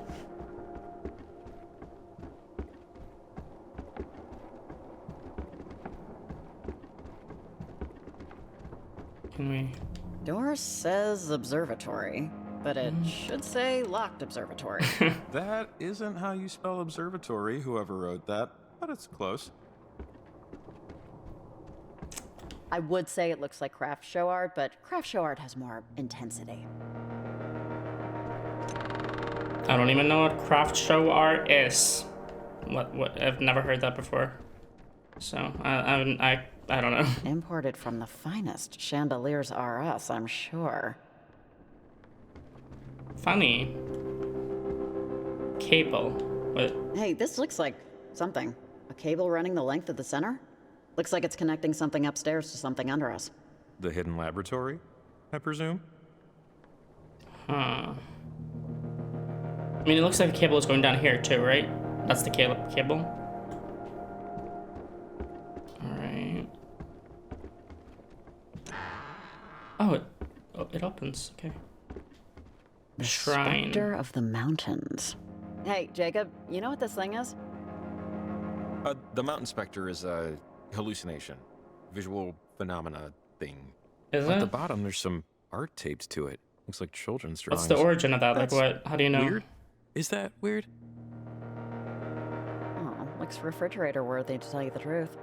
Can we... Door says observatory, but it should say locked observatory. That isn't how you spell observatory, whoever wrote that, but it's close. I would say it looks like craft show art, but craft show art has more intensity. I don't even know what craft show art is. What? I've never heard that before. So, I don't know. Imported from the finest chandeliers are us, I'm sure. Funny. Cable. What? Hey, this looks like something. A cable running the length of the center? Looks like it's connecting something upstairs to something under us. The hidden laboratory, I presume? Huh. I mean, it looks like the cable is going down here too, right? That's the cable. Alright. Oh, it opens. Okay. The Shrine. Spectre of the Mountains. Hey, Jacob, you know what this thing is? The Mountain Spectre is a hallucination, visual phenomena thing. Is At it? the bottom, there's some art taped to it. Looks like children's drawings. What's the origin of that? Like, That's what? How do you know? Weird? Is that weird? Oh, looks refrigerator worthy to tell you the truth.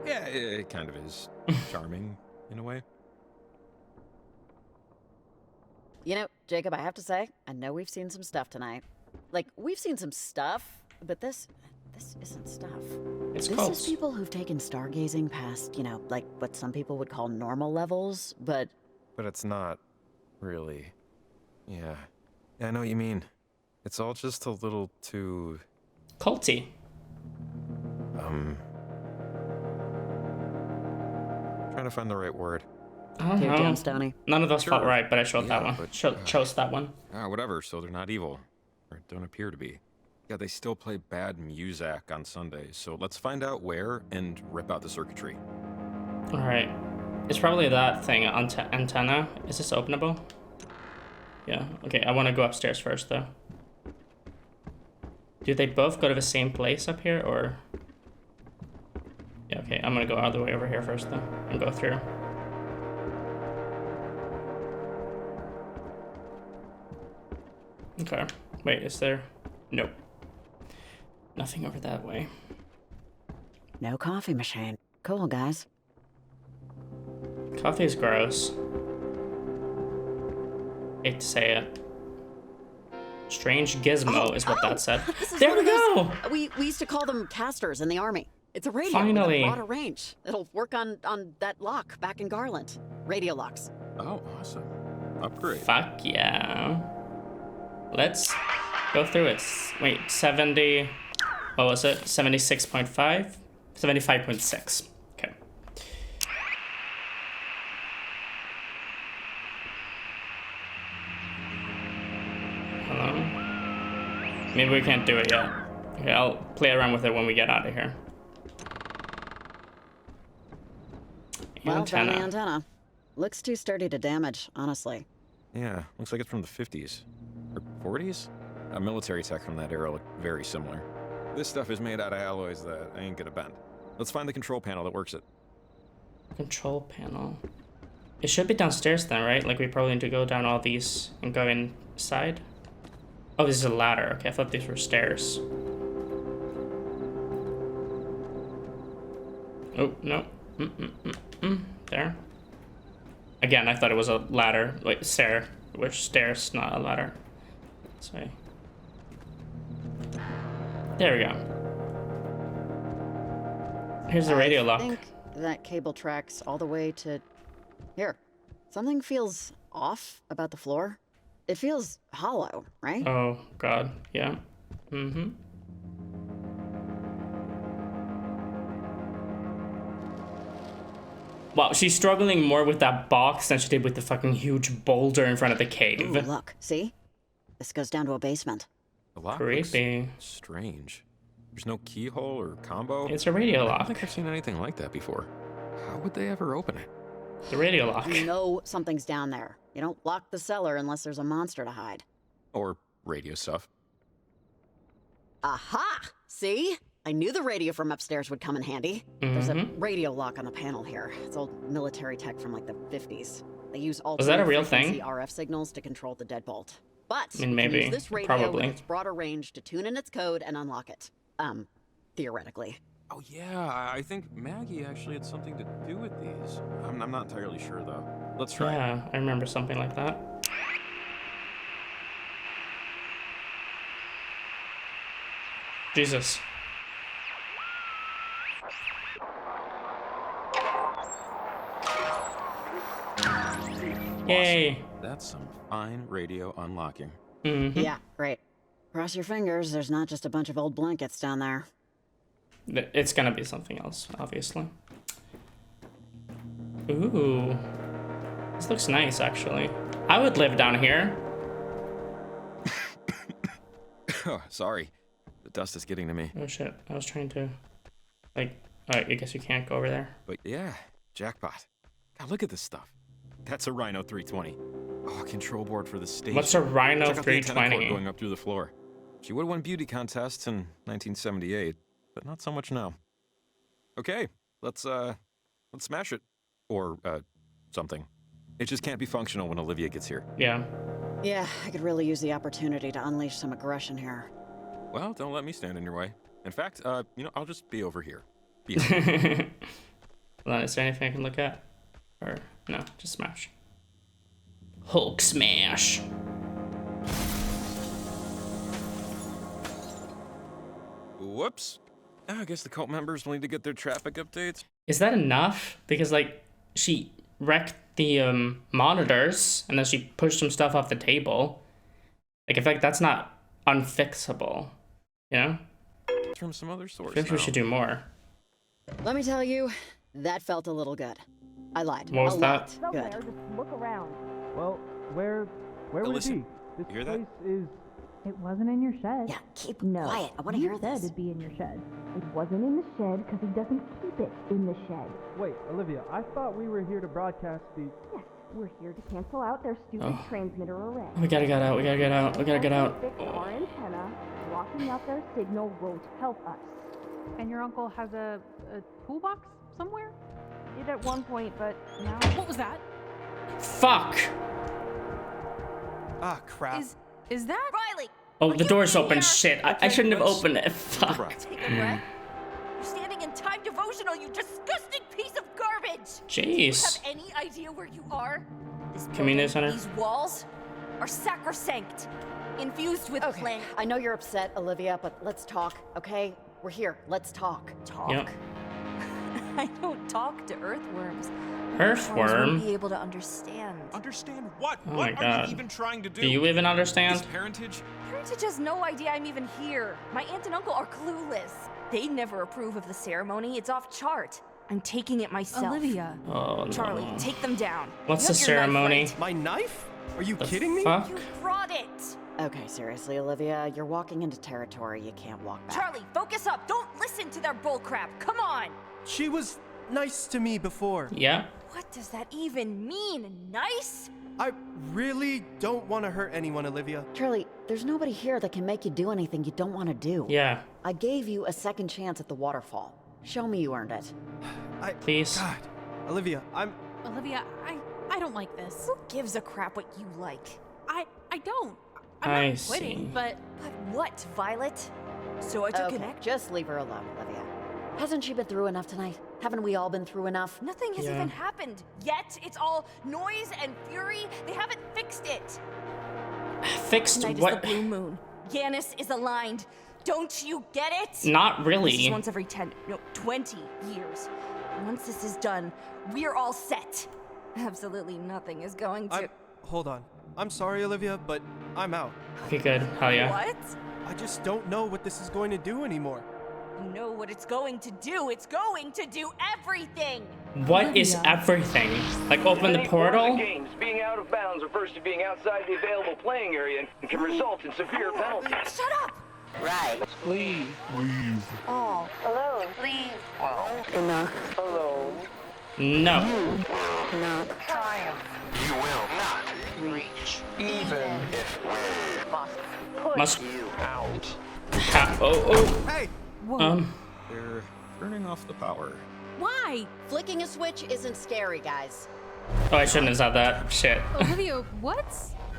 Yeah, it kind of is. Charming, in a way. You know, Jacob, I have to say, I know we've seen some stuff tonight. Like, we've seen some stuff, but this isn't stuff. It's This cults. is people who've taken stargazing past, you know, like what some people would call normal levels, but But it's not really. Yeah. I know what you mean. It's all just a little too. Culty. Trying to find the right word. I don't Here, know. Gemstone. None of those felt Sure. right, but I chose that Yeah, one. but, Chose that one. Whatever, so they're not evil. Or don't appear to be. Yeah, they still play bad music on Sundays, so let's find out where and rip out the circuitry. Alright. It's probably that thing, antenna. Is this openable? Yeah, okay, I want to go upstairs first, though. Do they both go to the same place up here, or...? Yeah, okay, I'm gonna go all the way over here first, though, and go through. Okay, wait, is there... Nope. Nothing over that way. no coffee machine. Cool, guys. Coffee is gross. Hate to say it. Strange gizmo is what that said. There we go! We used to call them casters in the army. It's a radio Finally. with a broader range. It'll work on that lock back in Garland. Radio locks. Oh, awesome. Upgrade. Fuck yeah. Let's go through it. Wait, 70... What was it? 76.5? 75.6. Okay. Hello? Maybe we can't do it yet. Okay, I'll play around with it when we get out of here. Well, found the antenna. Looks too sturdy to damage, honestly. Yeah, looks like it's from the 50s. Or 40s? A military tech from that era looked very similar. This stuff is made out of alloys that ain't gonna bend. Let's find the control panel that works it. Control panel. It should be downstairs then, right? Like we probably need to go down all these and go inside. Oh, this is a ladder. Okay, I thought these were stairs. Oh, no. There. Again, I thought it was a ladder. Wait, stair. Which stairs, not a ladder. Sorry. There we go. Here's the radio lock. I think that cable tracks all the way to... Here. Something feels off about the floor. It feels hollow, right? Oh, God. Yeah. Wow, she's struggling more with that box than she did with the fucking huge boulder in front of the cave. Ooh, look, see? This goes down to a basement. The lock Creepy. looks strange. There's no keyhole or combo. It's a radio I lock. don't think I've seen anything like that before. How would they ever open it? The radio lock. You know something's down there. You don't lock the cellar unless there's a monster to hide. Or radio stuff. Aha! See? I knew the radio from upstairs would come in handy. There's a radio lock on the panel here. It's old military tech from like the 50s. They use that a real alternate-frequency thing? RF signals to control the deadbolt. But I mean, you can maybe. use this radio Probably. with its broader range to tune in its code and unlock it. Theoretically. Oh yeah, I think Maggie actually had something to do with these. I'm not entirely sure though. Let's try. Yeah, I remember something like that. Jesus. Yay. That's some fine radio unlocking. Yeah, great. Cross your fingers, there's not just a bunch of old blankets down there. It's gonna be something else, obviously. Ooh. This looks nice, actually. I would live down here. Oh, sorry. The dust is getting to me. Oh shit, I was trying to... Like, I guess you can't go over there. But yeah, jackpot. God, look at this stuff. That's a Rhino 320. Oh, control board for the station. What's a Rhino Check out the antenna cord 320? going up through the floor. She would have won beauty contests in 1978, but not so much now. Okay, let's smash it. Or, something. It just can't be functional when Olivia gets here. Yeah. Yeah, I could really use the opportunity to unleash some aggression here. Well, don't let me stand in your way. In fact, I'll just be over here. Be Hold on, is there anything I can look at? Or, no, just smash. Hulk smash. Whoops. I guess the cult members will need to get their traffic updates. Is that enough? Because, like, she wrecked the monitors, and then she pushed some stuff off the table. Like, I feel like that's not unfixable, you know? From some other source. I think we should do more. Let me tell you, that felt a little good. I lied. What was a that? lot good. Just look around. Well, where would listen, it be? This you hear that? place is... It wasn't in your shed. Yeah, keep No. quiet. I want to hear You said this. it'd be in your shed. It wasn't in the shed because he doesn't keep it in the shed. Wait, Olivia, I thought we were here to broadcast the... Yes, we're here to cancel out their stupid transmitter array. We gotta get out, we gotta get out, we gotta get out. Fix our antenna. Blocking out their signal won't help us. And your uncle has a toolbox somewhere? Did at one point, but now... What was that? Fuck! Ah, crap. Is that... Riley! Oh, the door's open. Shit, I shouldn't have opened it. Fuck. Take a breath. You're standing in time devotion delusional, you disgusting piece of garbage! Jeez. Do you have any idea where you are? This Community building, center. these walls are sacrosanct, infused with planet. I know you're upset, Olivia, but let's talk, okay? We're here. Let's talk. Talk? Yep. I don't talk to earthworms. Earthworm? Earthworms won't be able to understand. Understand what? Oh What my are God. you even trying to do? Do you even understand? Is parentage? Parentage has no idea I'm even here. My aunt and uncle are clueless. They never approve of the ceremony. It's off chart. I'm taking it myself. Olivia. Oh, Charlie, no. take them down. What's You the have your knife, ceremony? right? My knife? Are you The kidding me? fuck? You brought it. Okay, seriously, Olivia, you're walking into territory you can't walk back. Charlie, focus up. Don't listen to their bullcrap. Come on. She was nice to me before. Yeah. What does that even mean? Nice? I really don't want to hurt anyone, Olivia. Charlie, there's nobody here that can make you do anything you don't want to do. Yeah. I gave you a second chance at the waterfall. Show me you earned it. Please. God, Olivia, Olivia, I don't like this. Who gives a crap what you like? I don't. I'm I not quitting, see. but what, Violet? So I took Okay, an act. just leave her alone, Olivia. Hasn't she been through enough tonight? Haven't we all been through enough? Nothing has Yeah. even happened yet. It's all noise and fury. They haven't fixed it. Fixed Tonight what? is the blue moon. Yanis is aligned. Don't you get it? Not really. This is once every 20 years. Once this is done, we're all set. Absolutely nothing is going to. hold on. I'm sorry, Olivia, but I'm out. Okay, good. Hell yeah. What? I just don't know what this is going to do anymore. You know what it's going to do. It's going to do everything. What is everything? Like open the portal? Games being out of bounds refers to being outside the available playing area and can result in severe penalties. Shut up! Right. Leave. Oh, alone. Leave. Enough. Alone. No. Not triumph. You will not reach, even if we must put you out. Oh. Hey! They're turning off the power. why? Flicking a switch isn't scary, guys. Oh, I shouldn't have said that. Shit. Olivia, what?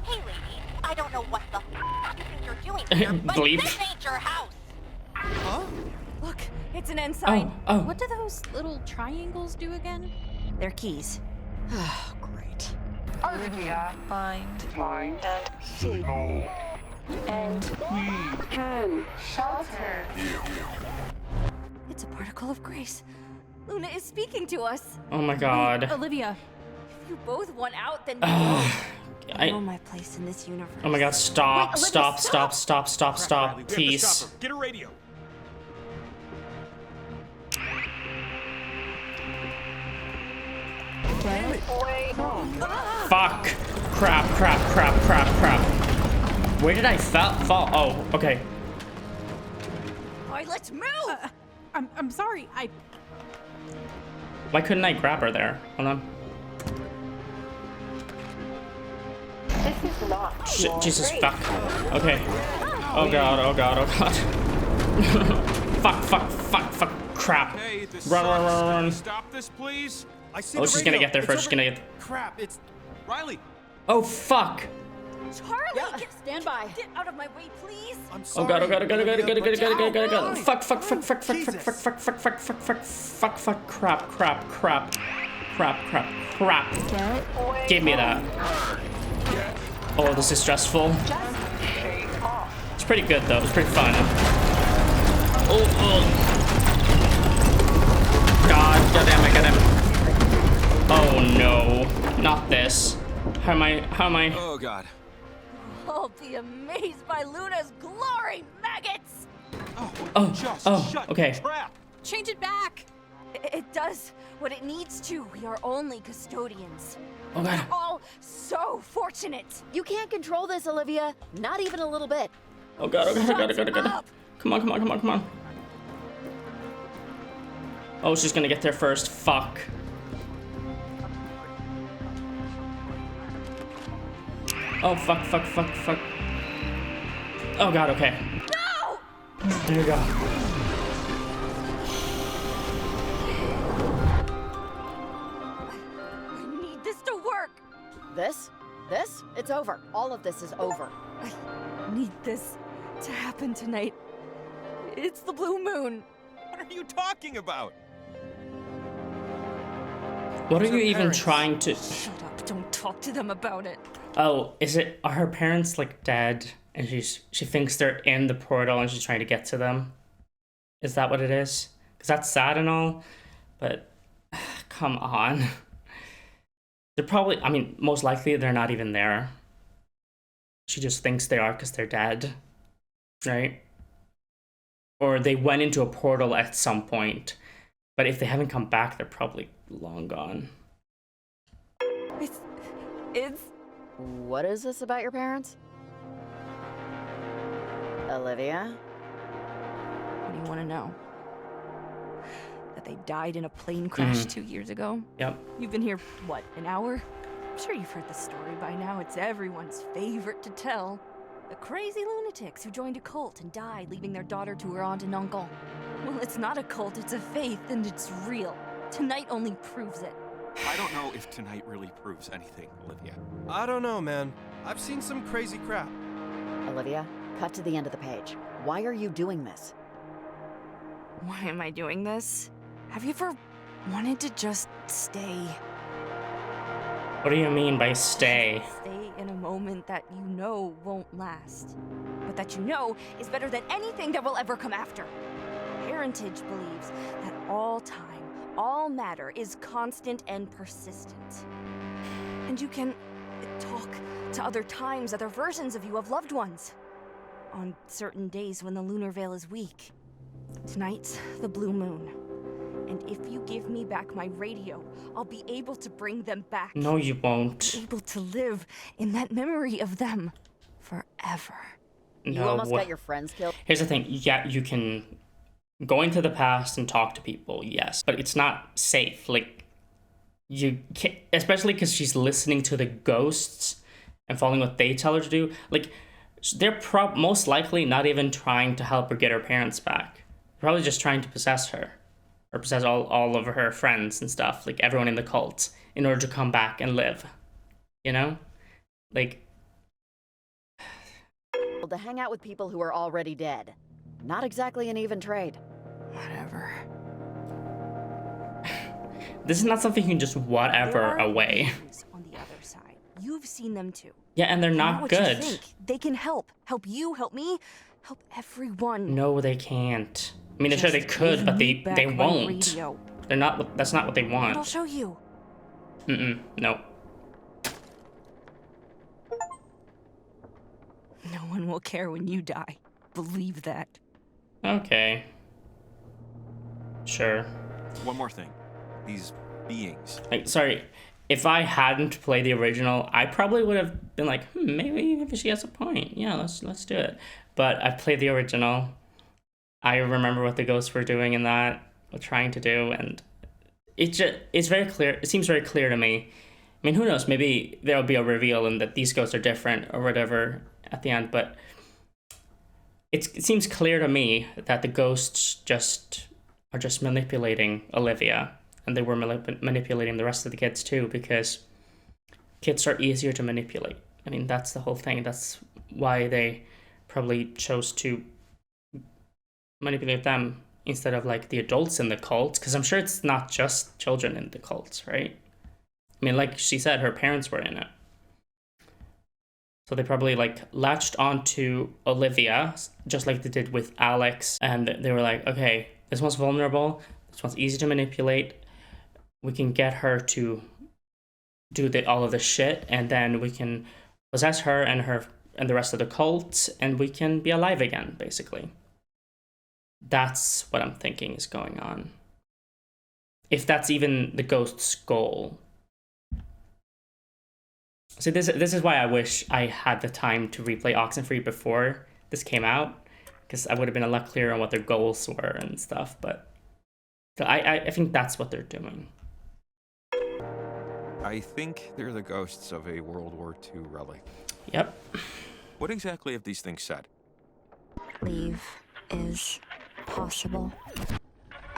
Hey, lady, I don't know what the f you think you're doing here, but Bleep. this ain't your house. Huh? Look, it's an end sign. Oh. What do those little triangles do again? They're keys. Great. Olivia, find and signal. And we can shelter you. It's a particle of grace. Luna is speaking to us. Oh my god. Olivia. If you both want out, then I know my place in this universe. Oh my god, stop, Wait, Olivia, stop, stop. stop, stop, stop, stop, Riley, we have to please. stop her. Get a radio. Fuck. Crap, crap, crap, crap, crap. Where did I fall? Oh, okay. All right, let's move. I'm sorry. Why couldn't I grab her there? Hold on. This is not Shit, Jesus, fuck. Okay. Oh god, oh god, oh god. Fuck, fuck, fuck, fuck, crap. Hey, this Run, run, sucks. run, Can run. you stop this, please? I see Oh, the she's gonna radio. get there It's first. She's over- gonna get. Crap, it's... Riley. Oh, fuck. Charlie, stand by. Get out of my way, please. I'm Oh sorry. god, oh god, oh god, oh god, oh god, oh god, oh god, oh god, oh god. Fine. Fuck, fuck, fuck, fuck, fuck, fuck, fuck, fuck, fuck, fuck, fuck, fuck, fuck, fuck, crap, crap, crap. Crap, crap, crap. Give me that. Oh, this is stressful. It's pretty good though. It's pretty fun. Oh, God damn it, God damn it. Oh no, not this. How am I? Oh god. I'll be amazed by Luna's glory, maggots. Okay. Change it back. It does what it needs to. We are only custodians. Oh god. We're all so fortunate. You can't control this, Olivia. Not even a little bit. Oh god, oh god, oh god, oh god, oh god. Up. Come on, come on, come on, come on. Oh, she's gonna get there first. Fuck. Oh, fuck, fuck, fuck, fuck. Oh god, okay. No! There you go. I need this to work. This? It's over. All of this is over. I need this to happen tonight. It's the blue moon. What are you talking about? What are you even trying to... Shut up, don't talk to them about it. Oh, are her parents like dead and she thinks they're in the portal and she's trying to get to them? Is that what it is? Because that's sad and all, but come on. They're probably, I mean, most likely they're not even there. She just thinks they are because they're dead, right? Or they went into a portal at some point, but if they haven't come back, they're probably long gone. It's... What is this about your parents? Olivia? What do you want to know? That they died in a plane crash 2 years ago? Yep. You've been here, what, an hour? I'm sure you've heard the story by now. It's everyone's favorite to tell. The crazy lunatics who joined a cult and died, leaving their daughter to her aunt and uncle. Well, it's not a cult, it's a faith, and it's real. Tonight only proves it. I don't know if tonight really proves anything, Olivia. I don't know, man. I've seen some crazy crap. Olivia, cut to the end of the page. Why are you doing this? Why am I doing this? Have you ever wanted to just stay? What do you mean by stay? Stay in a moment that you know won't last, but that you know is better than anything that will ever come after. Parentage believes that all time, all matter is constant and persistent. And you can talk to other times, other versions of you, of loved ones. On certain days when the lunar veil is weak. Tonight's the blue moon. And if you give me back my radio, I'll be able to bring them back. No, you won't. Be able to live in that memory of them forever. You almost got your friends killed? Here's the thing. Yeah, you can go into the past and talk to people, yes. But it's not safe. Like, you can't, especially because she's listening to the ghosts and following what they tell her to do. Like, they're most likely not even trying to help her get her parents back. They're probably just trying to possess her. Or possess all of her friends and stuff, like everyone in the cult, in order to come back and live. You know? Like... To hang out with people who are already dead. Not exactly an even trade. Whatever. This is not something you can just whatever away. On the other side. You've seen them too. Yeah, and they're I know not what good. You think. They can help. Help you, help me, help everyone. No, they can't. I mean, I'm sure they could, but they won't. They're not. That's not what they want. I'll show you. No. No one will care when you die. Believe that. Okay. Sure. One more thing. These beings. Like, sorry. If I hadn't played the original, I probably would have been like, maybe she has a point. Yeah, let's do it. But I played the original. I remember what the ghosts were doing in that, or trying to do, and it's very clear. It seems very clear to me. I mean, who knows? Maybe there'll be a reveal and that these ghosts are different or whatever at the end. But it seems clear to me that the ghosts are just manipulating Olivia, and they were manipulating the rest of the kids too, because kids are easier to manipulate. I mean, that's the whole thing. That's why they probably chose to manipulate them instead of like the adults in the cult, because I'm sure it's not just children in the cults, right? I mean, like she said, her parents were in it, so they probably like latched onto Olivia just like they did with Alex, and they were like, okay, this one's vulnerable, this one's easy to manipulate, we can get her to do all of the shit, and then we can possess her and the rest of the cult, and we can be alive again, basically. That's what I'm thinking is going on. If that's even the ghost's goal. So this is why I wish I had the time to replay Oxenfree before this came out, because I would have been a lot clearer on what their goals were and stuff, but I think that's what they're doing. I think they're the ghosts of a World War II relic. Yep. What exactly have these things said? Leave is possible.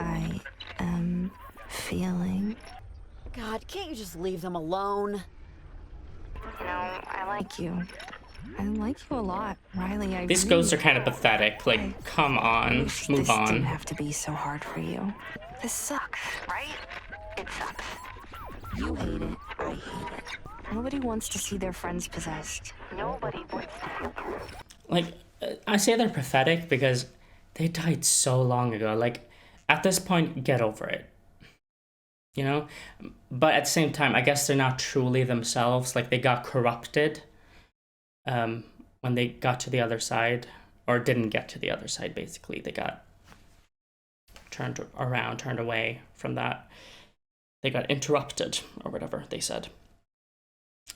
I am feeling. God, can't you just leave them alone? No, I like you. I like you a lot, Riley. These ghosts are kind of pathetic. Like, come on, move on. This didn't have to be so hard for you. This sucks, right? It sucks. You hate it. I hate it. Nobody wants to see their friends possessed. Nobody wants to. Like, I say they're pathetic because they died so long ago. Like, at this point, get over it. You know? But at the same time, I guess they're not truly themselves. Like, they got corrupted when they got to the other side. Or didn't get to the other side, basically. They got turned around, turned away from that. They got interrupted, or whatever they said.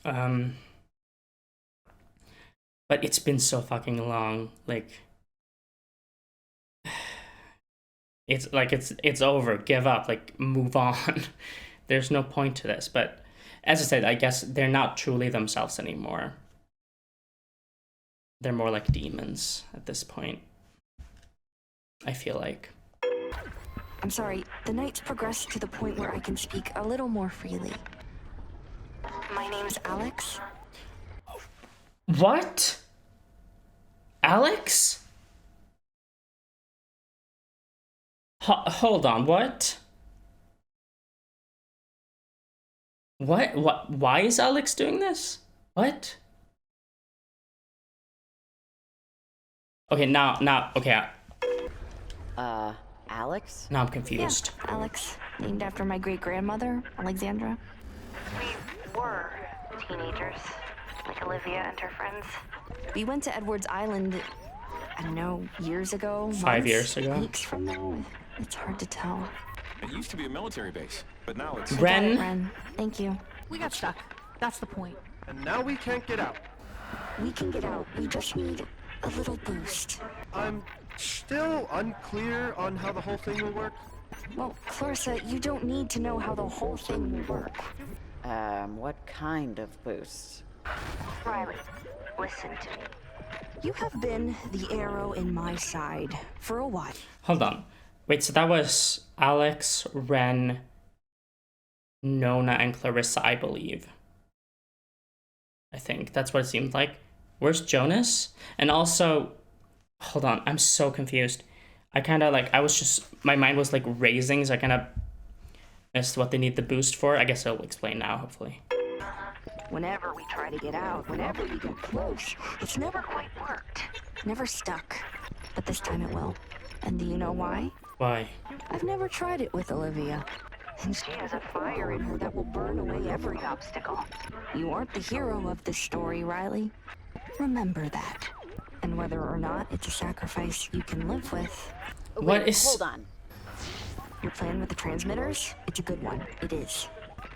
But it's been so fucking long. Like, it's over. Give up. Like, move on. There's no point to this. But as I said, I guess they're not truly themselves anymore. They're more like demons at this point, I feel like. I'm sorry, the night's progressed to the point where I can speak a little more freely. My name's Alex. What? Alex? Hold on, what? What? Why is Alex doing this? What? Okay, now, okay. Alex? Now I'm confused. Yeah, Alex, named after my great-grandmother, Alexandra. We were teenagers, like Olivia and her friends. We went to Edwards Island, I don't know, years ago? 5 years ago? Weeks from now? It's hard to tell. It used to be a military base, but now it's... Ren? Thank you. We got stuck. That's the point. And now we can't get out. We can get out. We just need a little boost. I'm still unclear on how the whole thing will work. Well, Clarissa, you don't need to know how the whole thing will work. What kind of boost? Riley, listen to me. You have been the arrow in my side for a while. Hold on. Wait, so that was Alex, Ren, Nona, and Clarissa, I believe. I think that's what it seemed like. Where's Jonas? And also, hold on, I'm so confused. I kind of like, my mind was like raising, so I kind of missed what they need the boost for. I guess I'll explain now, hopefully. Whenever we try to get out, whenever we get close, it's never quite worked. Never stuck. But this time it will. And do you know why? Why? I've never tried it with Olivia. And she has a fire in her that will burn away every obstacle. You aren't the hero of this story, Riley. Remember that. And whether or not it's a sacrifice you can live with. Hold on. Your plan with the transmitters? It's a good one. It is.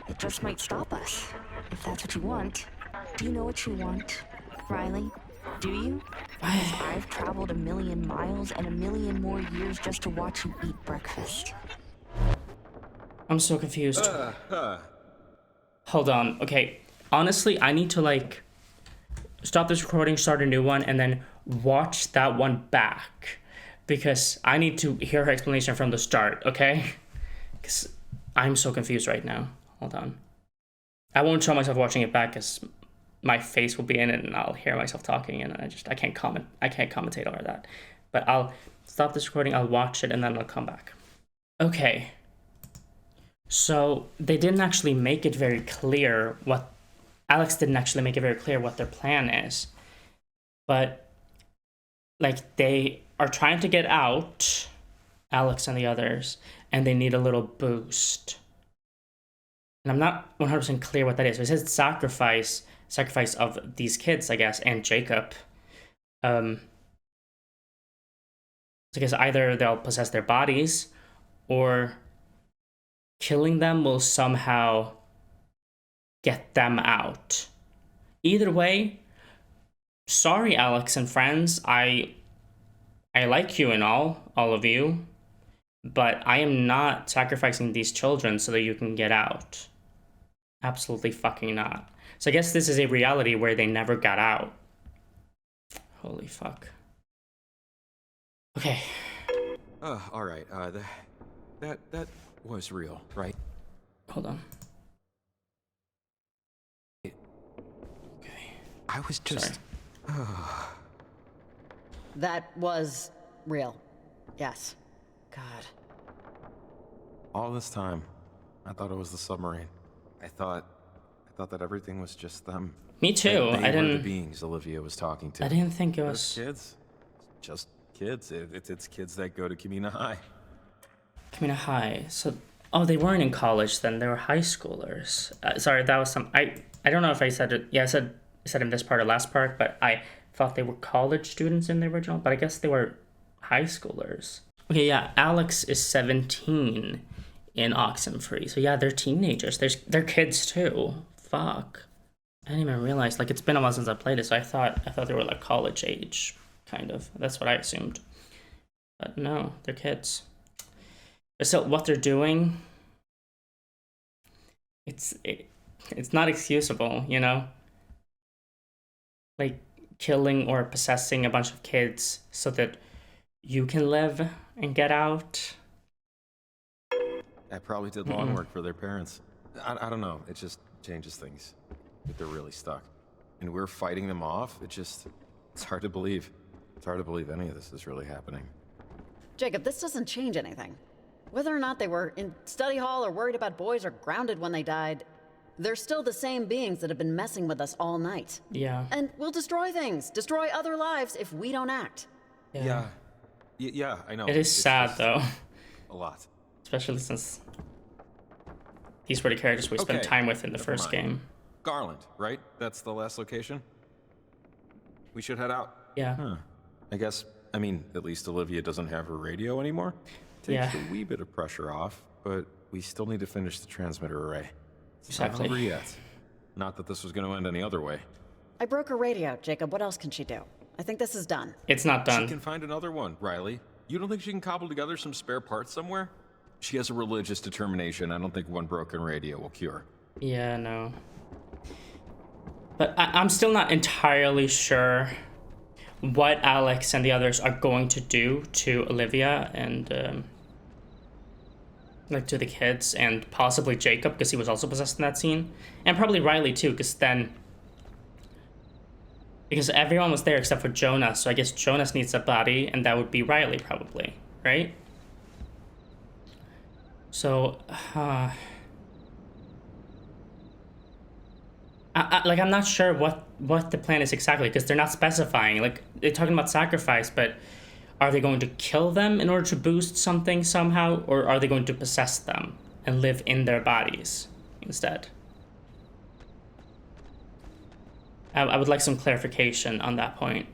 It just might stop us. If that's what you want. Do you know what you want, Riley? Do you? Because I've traveled 1,000,000 miles and 1,000,000 more years just to watch you eat breakfast. I'm so confused. Hold on. Okay. Honestly, I need to like stop this recording, start a new one, and then watch that one back. Because I need to hear her explanation from the start, okay? Because I'm so confused right now. Hold on. I won't show myself watching it back because my face will be in it and I'll hear myself talking and I can't commentate over that. But I'll stop this recording, I'll watch it, and then I'll come back. Okay. So they didn't actually make it very clear what Alex didn't actually make it very clear what their plan is. But like they are trying to get out, Alex and the others, and they need a little boost. And I'm not 100% clear what that is. It says sacrifice of these kids, I guess, and Jacob. So I guess either they'll possess their bodies, or killing them will somehow get them out. Either way, sorry, Alex and friends. I like you and all of you, but I am not sacrificing these children so that you can get out. Absolutely fucking not. So I guess this is a reality where they never got out. Holy fuck. Okay. All right. That was real, right? Hold on. Okay. I was just... That was real. Yes. God. All this time, I thought it was the submarine. I thought that everything was just them. Me too. That they I were the didn't. beings Olivia was talking to. I didn't think it But was kids. It's just kids. It's kids that go to Kamina High. Kamina High. So, oh, they weren't in college then. They were high schoolers. Sorry, that was some. I don't know if I said it. Yeah, I said in this part or last part, but I thought they were college students in the original. But I guess they were high schoolers. Okay, yeah. Alex is 17 in Oxenfree. So yeah, they're teenagers. They're kids too. Fuck. I didn't even realize. Like, it's been a while since I played it, so I thought they were like college age, kind of. That's what I assumed. But no, they're kids. So what they're doing, it's not excusable, you know? Like, killing or possessing a bunch of kids so that you can live and get out. I probably did lawn work for their parents. I don't know. It just changes things. If they're really stuck. And we're fighting them off. It's hard to believe. It's hard to believe any of this is really happening. Jacob, this doesn't change anything. Whether or not they were in study hall or worried about boys or grounded when they died, they're still the same beings that have been messing with us all night. Yeah. And we'll destroy things, destroy other lives if we don't act. Yeah, I know. It is sad, though. A lot. Especially since these were the characters we spent time with in the first game. Garland, right? That's the last location? We should head out. Yeah. Huh. I guess, at least Olivia doesn't have her radio anymore. Takes a wee bit of pressure off, but we still need to finish the transmitter array. It's not over yet. Not that this was going to end any other way. I broke her radio, Jacob. What else can she do? I think this is done. It's not done. She can find another one, Riley. You don't think she can cobble together some spare parts somewhere? She has a religious determination. I don't think one broken radio will cure. Yeah, no. But I'm still not entirely sure what Alex and the others are going to do to Olivia and like to the kids and possibly Jacob, because he was also possessed in that scene, and probably Riley too, because everyone was there except for Jonas, so I guess Jonas needs a body, and that would be Riley probably, right? So I'm not sure what the plan is exactly, because they're not specifying. Like, they're talking about sacrifice, but are they going to kill them in order to boost something somehow, or are they going to possess them and live in their bodies instead? I would like some clarification on that point.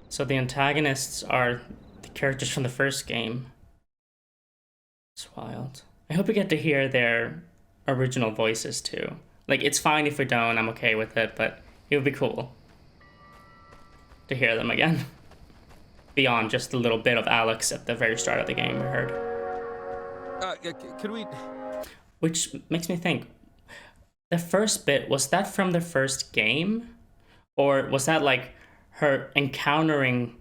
So the antagonists are the characters from the first game. It's wild. I hope we get to hear their original voices too. Like, it's fine if we don't, I'm okay with it, but it would be cool to hear them again. Beyond just a little bit of Alex at the very start of the game we heard. Could we... Which makes me think, the first bit, was that from the first game? Or was that like her encountering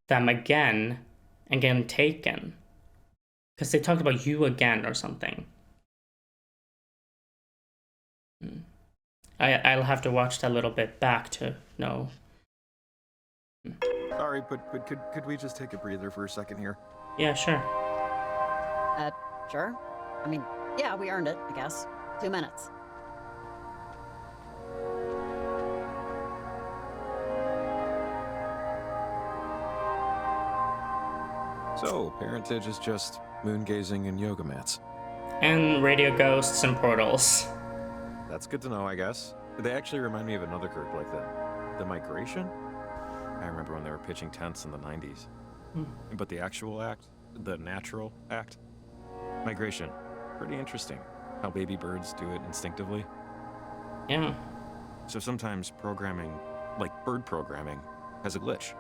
them again and getting taken? Because they talked about you again or something. I'll have to watch that little bit back to know. Sorry, but could we just take a breather for a second here? Yeah, sure. Sure. Yeah, we earned it, I guess. 2 minutes. So, parentage is just moon gazing and yoga mats. And radio ghosts and portals. That's good to know, I guess. They actually remind me of another group, like the Migration. I remember when they were pitching tents in the 90s. But the actual act, the natural act, Migration, pretty interesting. How baby birds do it instinctively. Yeah. So sometimes programming, like bird programming, has a glitch.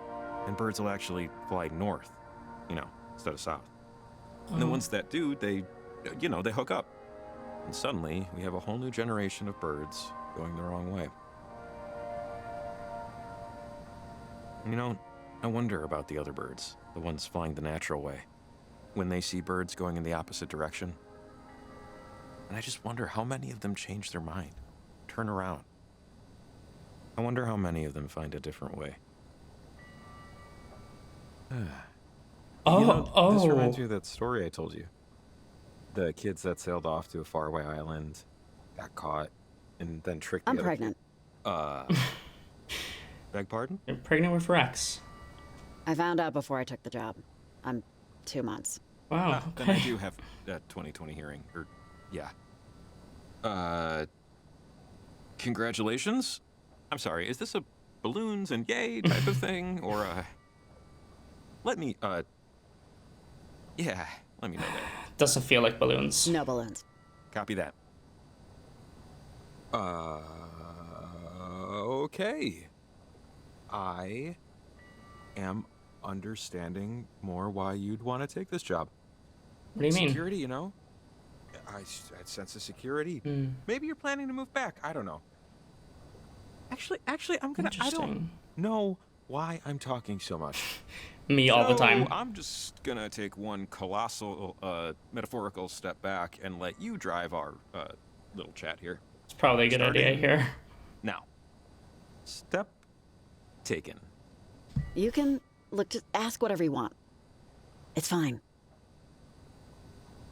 And birds will actually fly north, instead of south. And the ones that do, they hook up. And suddenly, we have a whole new generation of birds going the wrong way. I wonder about the other birds, the ones flying the natural way, when they see birds going in the opposite direction. And I just wonder how many of them change their mind, turn around. I wonder how many of them find a different way. This reminds me of that story I told you. The kids that sailed off to a faraway island, got caught, and then tricked the I'm other pregnant. Beg pardon? You're pregnant with Rex. I found out before I took the job. I'm 2 months. Wow. Then I do have a 2020 hearing. Or, yeah. Congratulations? I'm sorry, is this a balloons and yay type of thing? Or, let me know there. Doesn't feel like balloons. No balloons. Copy that. Okay. I am understanding more why you'd want to take this job. What do you mean? Security, you know? I sense of security. Maybe you're planning to move back. I don't know. Actually, I don't know why I'm talking so much. Me all the time. I'm just gonna take one colossal, metaphorical step back and let you drive our, little chat here. It's probably a good idea here. Now, step taken. You can, look, just ask whatever you want. It's fine.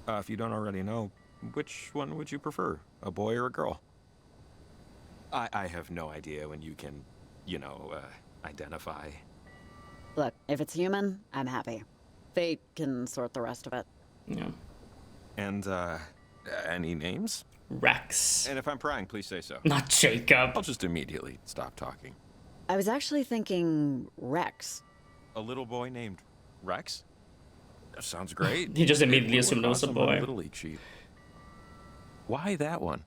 If you don't already know, which one would you prefer, a boy or a girl? I have no idea when you can, identify. Look, if it's human, I'm happy. Fate can sort the rest of it. Yeah. And, any names? Rex. And if I'm prying, please say so. Not Jacob. I'll just immediately stop talking. I was actually thinking Rex. A little boy named Rex? That sounds great. He just immediately assumed it was a boy. Little league sheet. Why that one?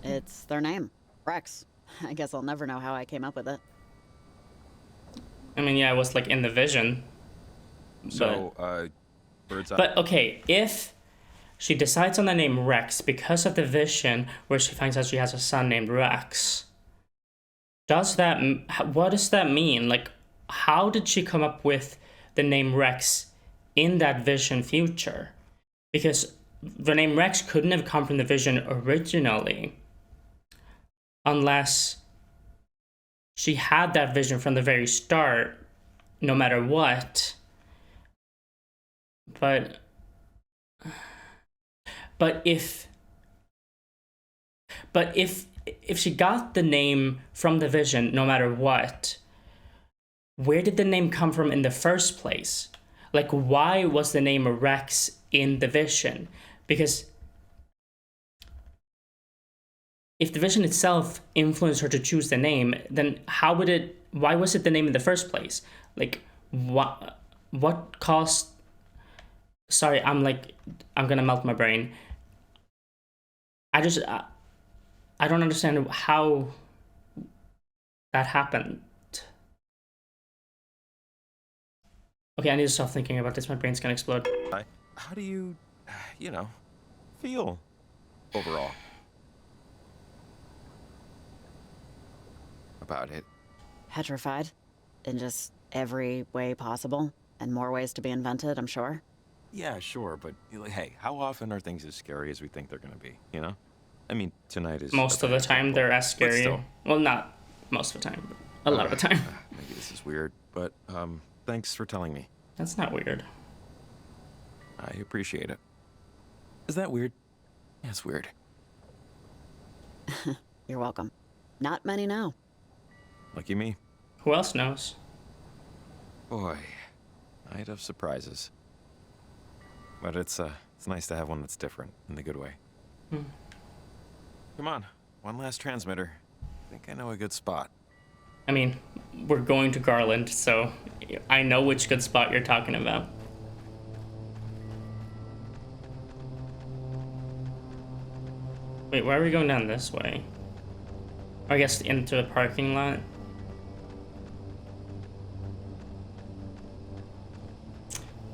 It's their name. Rex. I guess I'll never know how I came up with it. I mean, yeah, it was like in the vision. So, bird's eye. But okay, if she decides on the name Rex because of the vision where she finds out she has a son named Rex, what does that mean? Like, how did she come up with the name Rex in that vision future? Because the name Rex couldn't have come from the vision originally unless she had that vision from the very start, no matter what. But if she got the name from the vision, no matter what, where did the name come from in the first place? Like, why was the name Rex in the vision? Because if the vision itself influenced her to choose the name, then why was it the name in the first place? Like, what caused... Sorry, I'm gonna melt my brain. I don't understand how that happened. Okay, I need to stop thinking about this. My brain's gonna explode. How do you, feel overall about it? Petrified. In just every way possible. And more ways to be invented, I'm sure. Yeah, sure, but hey, how often are things as scary as we think they're gonna be, I mean, tonight is... Most of the time, they're as scary. Well, not most of the time, but a lot of the time. Maybe this is weird, but, thanks for telling me. That's not weird. I appreciate it. Is that weird? Yeah, it's weird. You're welcome. Not many know. Lucky me. Who else knows? Boy, night of surprises. But it's nice to have one that's different, in the good way. Come on, one last transmitter. I think I know a good spot. I mean, we're going to Garland, so I know which good spot you're talking about. Wait, why are we going down this way? Or I guess into the parking lot?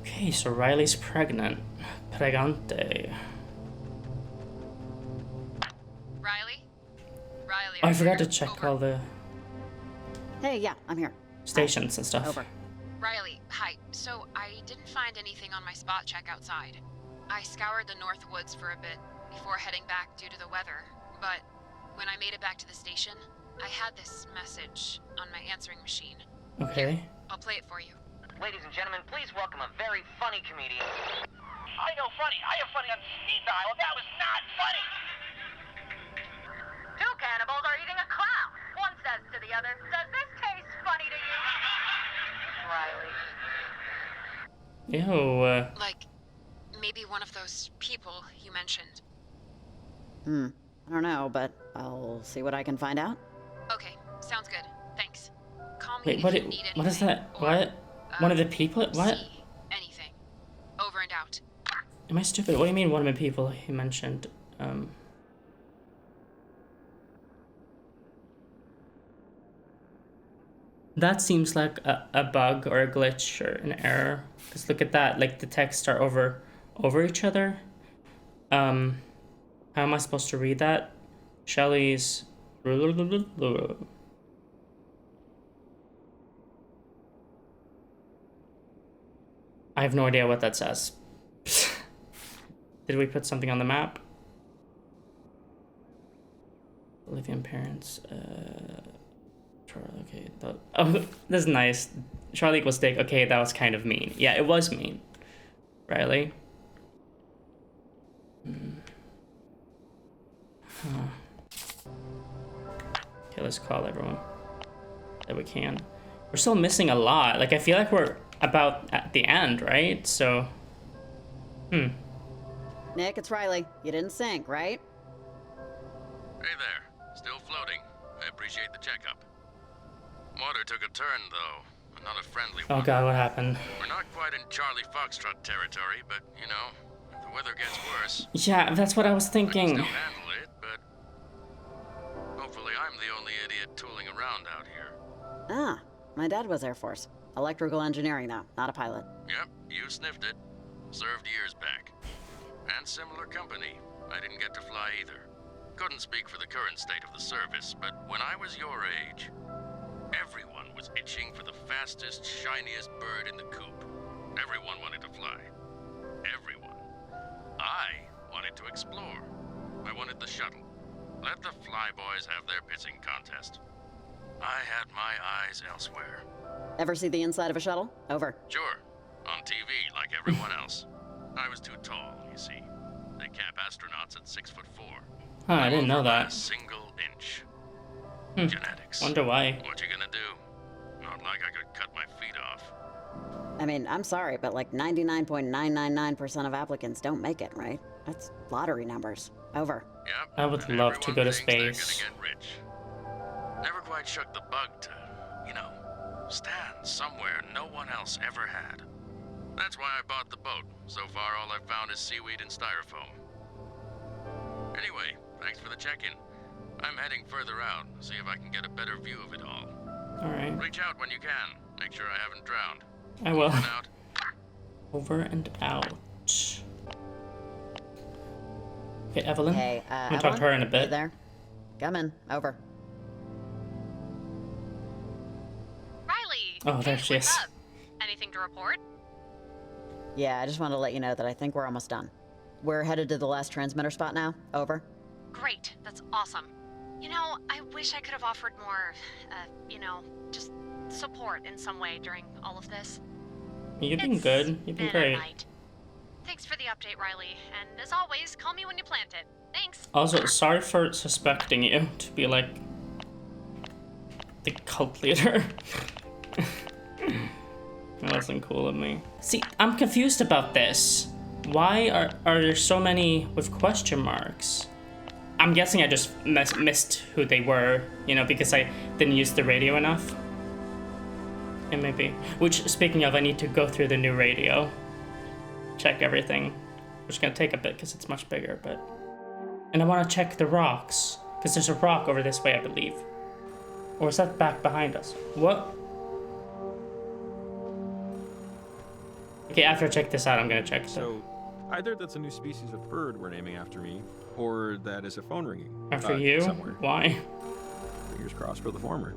Okay, so Riley's pregnant. Pregante. Riley? Oh, I forgot to check all the Hey, yeah, I'm here. stations and stuff. Over. Riley, hi. So, I didn't find anything on my spot check outside. I scoured the North Woods for a bit before heading back due to the weather, but when I made it back to the station, I had this message on my answering machine. Okay. I'll play it for you. Ladies and gentlemen, please welcome a very funny comedian. I know funny. I have funny on speed dial. That was not funny. Two cannibals are eating a clown. One says to the other, "Does this taste funny to you?" Riley. Ew. Like, maybe one of those people you mentioned. I don't know, but I'll see what I can find out. Okay, sounds good. Thanks. Call me Wait, if what? you need anything. What is that? What? One of the people? What? Anything. Over and out. Am I stupid? What do you mean one of the people he mentioned? That seems like a bug or a glitch or an error. Because look at that, like the texts are over each other. How am I supposed to read that? Shelley's... I have no idea what that says. Did we put something on the map? Bolivian parents. Okay. Oh, that's nice. Charlie was dick. Okay, that was kind of mean. Yeah, it was mean. Riley. Okay, let's call everyone that we can. We're still missing a lot. Like, I feel like we're about at the end, right? So, Nick, it's Riley. You didn't sink, right? Hey there. Still floating. I appreciate the checkup. Water took a turn, though. Not a friendly one. Oh god, what happened? We're not quite in Charlie Foxtrot territory, but, you know, if the weather gets worse... Yeah, that's what I was thinking. I can still handle it, but... hopefully I'm the only idiot tooling around out here. Ah, my dad was Air Force. Electrical engineering, though, not a pilot. Yep, you sniffed it. Served years back. And similar company. I didn't get to fly either. Couldn't speak for the current state of the service, but when I was your age, everyone was itching for the fastest, shiniest bird in the coop. Everyone wanted to fly. Everyone. I wanted to explore. I wanted the shuttle. Let the flyboys have their pitching contest. I had my eyes elsewhere. Ever see the inside of a shuttle? Over. Sure. On TV, like everyone else. I was too tall, you see. They cap astronauts at 6'4". Huh, I didn't know that. A single inch. Genetics. Wonder why. What you gonna do? Not like I could cut my feet off. I mean, I'm sorry, but like 99.999% of applicants don't make it, right? That's lottery numbers. Over. Yep. I would love to go to space. Get rich. Never quite shook the bug to, you know, stand somewhere no one else ever had. That's why I bought the boat. So far, all I've found is seaweed and styrofoam. Anyway, thanks for the check-in. I'm heading further out, see if I can get a better view of it all. Alright. Reach out when you can. Make sure I haven't drowned. I will. Over and out. Over and out. Okay, Evelyn. Hey, I'm gonna talk to her in a bit. You there? Come in. Over. Riley! Oh, there hey, she is. what's up? Anything to report? Yeah, I just wanted to let you know that I think we're almost done. We're headed to the last transmitter spot now. Over. Great, that's awesome. You know, I wish I could have offered more, you know, just support in some way during all of this. You've been good. You've been great. Thanks for the update, Riley. And as always, call me when you plant it. Thanks. Also, sorry for suspecting you to be like the cult leader. That wasn't cool of me. See, I'm confused about this. Why are there so many with question marks? I'm guessing I just missed who they were, you know, because I didn't use the radio enough. And maybe. Which, speaking of, I need to go through the new radio. Check everything. Which is gonna take a bit because it's much bigger, but... And I want to check the rocks. Because there's a rock over this way, I believe. Or is that back behind us? What? Okay, after I check this out, I'm gonna check the... So, either that's a new species of bird we're naming after me, or that is a phone ringing. After you? Somewhere. Why? Fingers crossed for the former.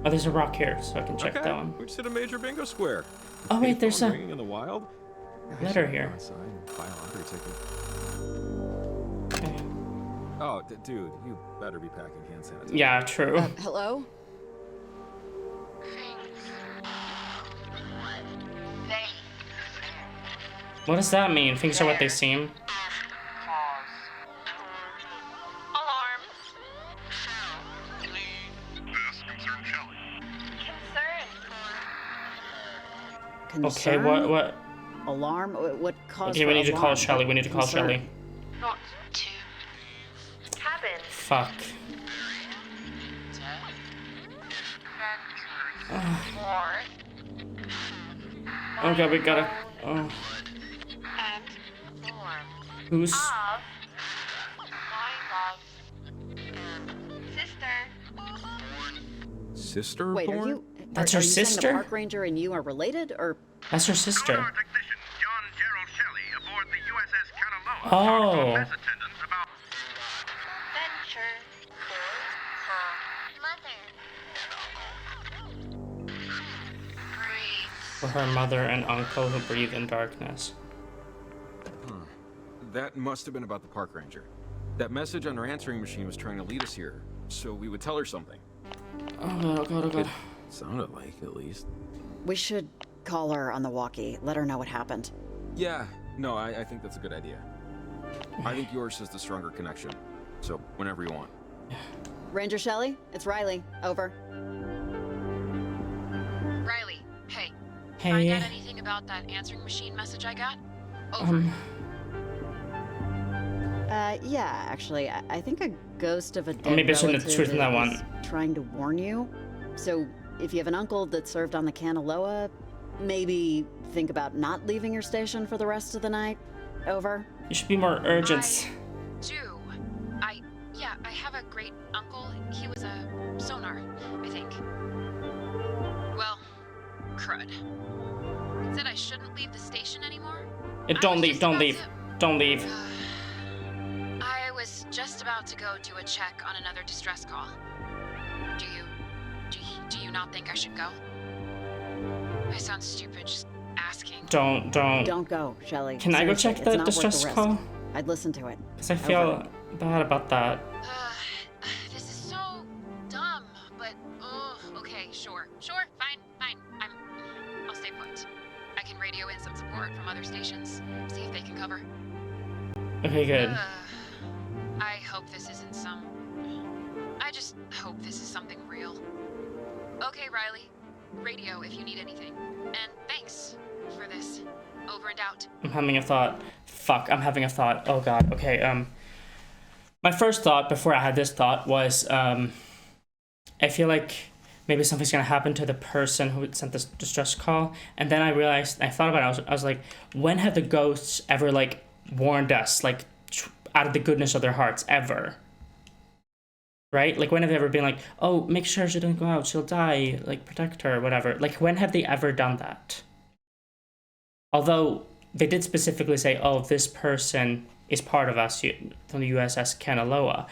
Oh, there's a rock here, so I can check that one. We just hit a major bingo square. Oh wait, there's a ringing in the wild. letter here. Outside and buy a lottery ticket. Okay. Oh, dude, you better be packing hand sanitizer. Yeah, true. Hello? What does that mean? Things are what they seem. Alarm. Okay, what? Alarm? What caused Okay, we need to call alarm? Shelly. We need to call Concern. Shelly. Not to. Cabin. Fuck. Oh god, we gotta. Oh. Who's? Sister Wait, born? are you? That's are her you saying sister? the park ranger and you are related, or? That's her sister. Oh. For her mother and uncle who breathe in darkness. That must have been about the park ranger. That message on her answering machine was trying to lead us here, so we would tell her something. Oh god, oh god, oh god. It sounded like, at least. We should call her on the walkie. Let her know what happened. Yeah, no, I think that's a good idea. I think yours is the stronger connection, so whenever you want. Ranger Shelley, it's Riley. Over. Riley, hey. Hey. Find out anything about that answering machine message I got? Over. Yeah, actually, I think a ghost of a dead maybe I shouldn't have relative chosen that is one. trying to warn you. So, if you have an uncle that served on the Kanaloa, maybe think about not leaving your station for the rest of the night. Over. You should be more urgent. I have a great uncle. He was a sonar, I think. Well, crud. It said I shouldn't leave the station anymore? Don't leave, don't leave. Don't leave. I was just about to go do a check on another distress call. Do you not think I should go? I sound stupid just asking. Don't. Don't go, Shelley. Can I go check the it's not worth distress risk. call? I'd listen to it. Because I feel bad about that. This is so dumb, but okay, sure, fine. I'll stay put. I can radio in some support from other stations, see if they can cover. Okay, good. I hope this isn't I just hope this is something real. Okay, Riley. Radio if you need anything. And thanks for this. Over and out. I'm having a thought. Fuck, I'm having a thought. Oh god, okay, my first thought before I had this thought was, I feel like maybe something's gonna happen to the person who sent this distress call, and then I realized, I thought about it, I was like, when have the ghosts ever, like, warned us, like, out of the goodness of their hearts, ever? Right? Like, when have they ever been like, oh, make sure she doesn't go out, she'll die, like, protect her, whatever. Like, when have they ever done that? Although, they did specifically say, oh, this person is part of us from the USS Kanaloa.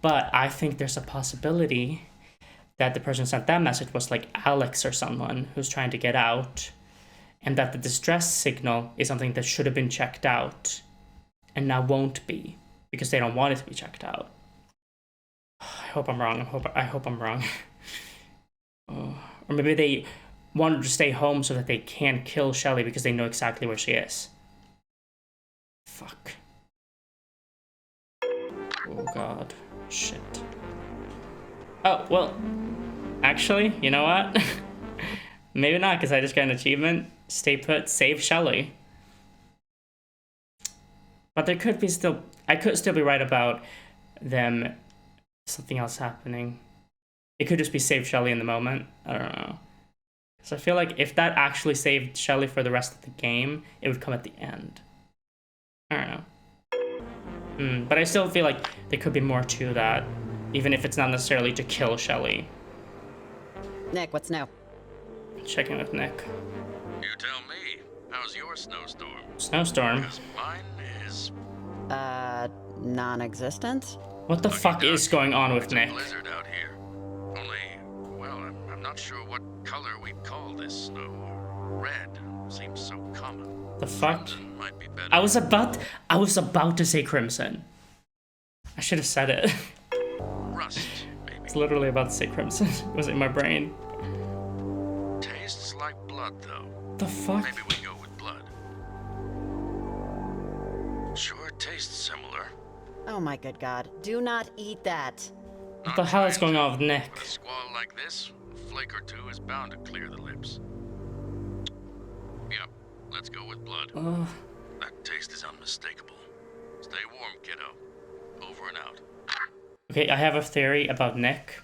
But I think there's a possibility that the person who sent that message was like Alex or someone who's trying to get out, and that the distress signal is something that should have been checked out and now won't be because they don't want it to be checked out. I hope I'm wrong. I hope I'm wrong. Or maybe they wanted to stay home so that they can't kill Shelly because they know exactly where she is. Fuck. Oh god. Shit. Oh, well, actually, you know what? Maybe not, because I just got an achievement. Stay put, save Shelly. But there could be I could still be right about them, something else happening. It could just be save Shelly in the moment. I don't know. So I feel like if that actually saved Shelly for the rest of the game, it would come at the end. I don't know. But I still feel like there could be more to that, even if it's not necessarily to kill Shelly. Nick, what's new? Checking with Nick. You tell me, how's your snowstorm? Snowstorm? Because mine is... non-existent? What the fuck is going on with Nick? Blizzard out here. Only, well, I'm not sure what color we'd call this snow. Red seems so common. The fuck? Might be better. I was about to say crimson. I should have said it. Rust, maybe. It's literally about to say crimson. It was in my brain. Tastes like blood, though. The fuck? Maybe we go with blood. Sure tastes similar. Oh my good god. Do not eat that. What the hell is going on with Nick? But a squall like this, a flake or two is bound to clear the lips. Yep, let's go with blood. That taste is unmistakable. Stay warm, kiddo. Over and out. Okay, I have a theory about Nick.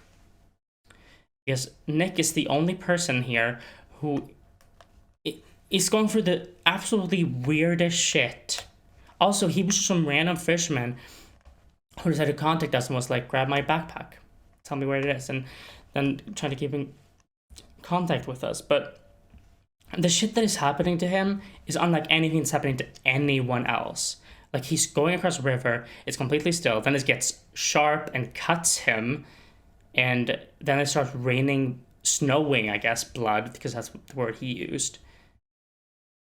Because Nick is the only person here who is going through the absolutely weirdest shit. Also, he was some random fisherman who decided to contact us and was like, grab my backpack. Tell me where it is. And then trying to keep in contact with us. But the shit that is happening to him is unlike anything that's happening to anyone else. Like, he's going across a river, it's completely still, then it gets sharp and cuts him, and then it starts snowing, I guess, blood, because that's the word he used.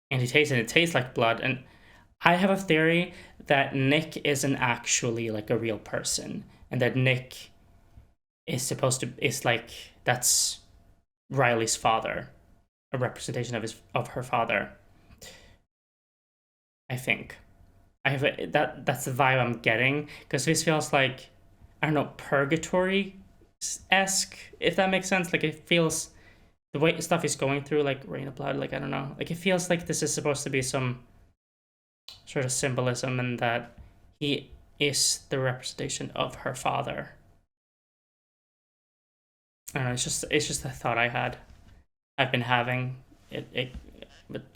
And he tastes it, it tastes like blood, and I have a theory that Nick isn't actually, like, a real person, and that Nick is that's Riley's father, a representation of her father, I think. That's the vibe I'm getting, because this feels like, I don't know, purgatory-esque, if that makes sense. Like, it feels, the way stuff is going through, like Rain of Blood, like, I don't know, like, it feels like this is supposed to be some sort of symbolism, and that he is the representation of her father. I don't know, it's just a thought I've been having. It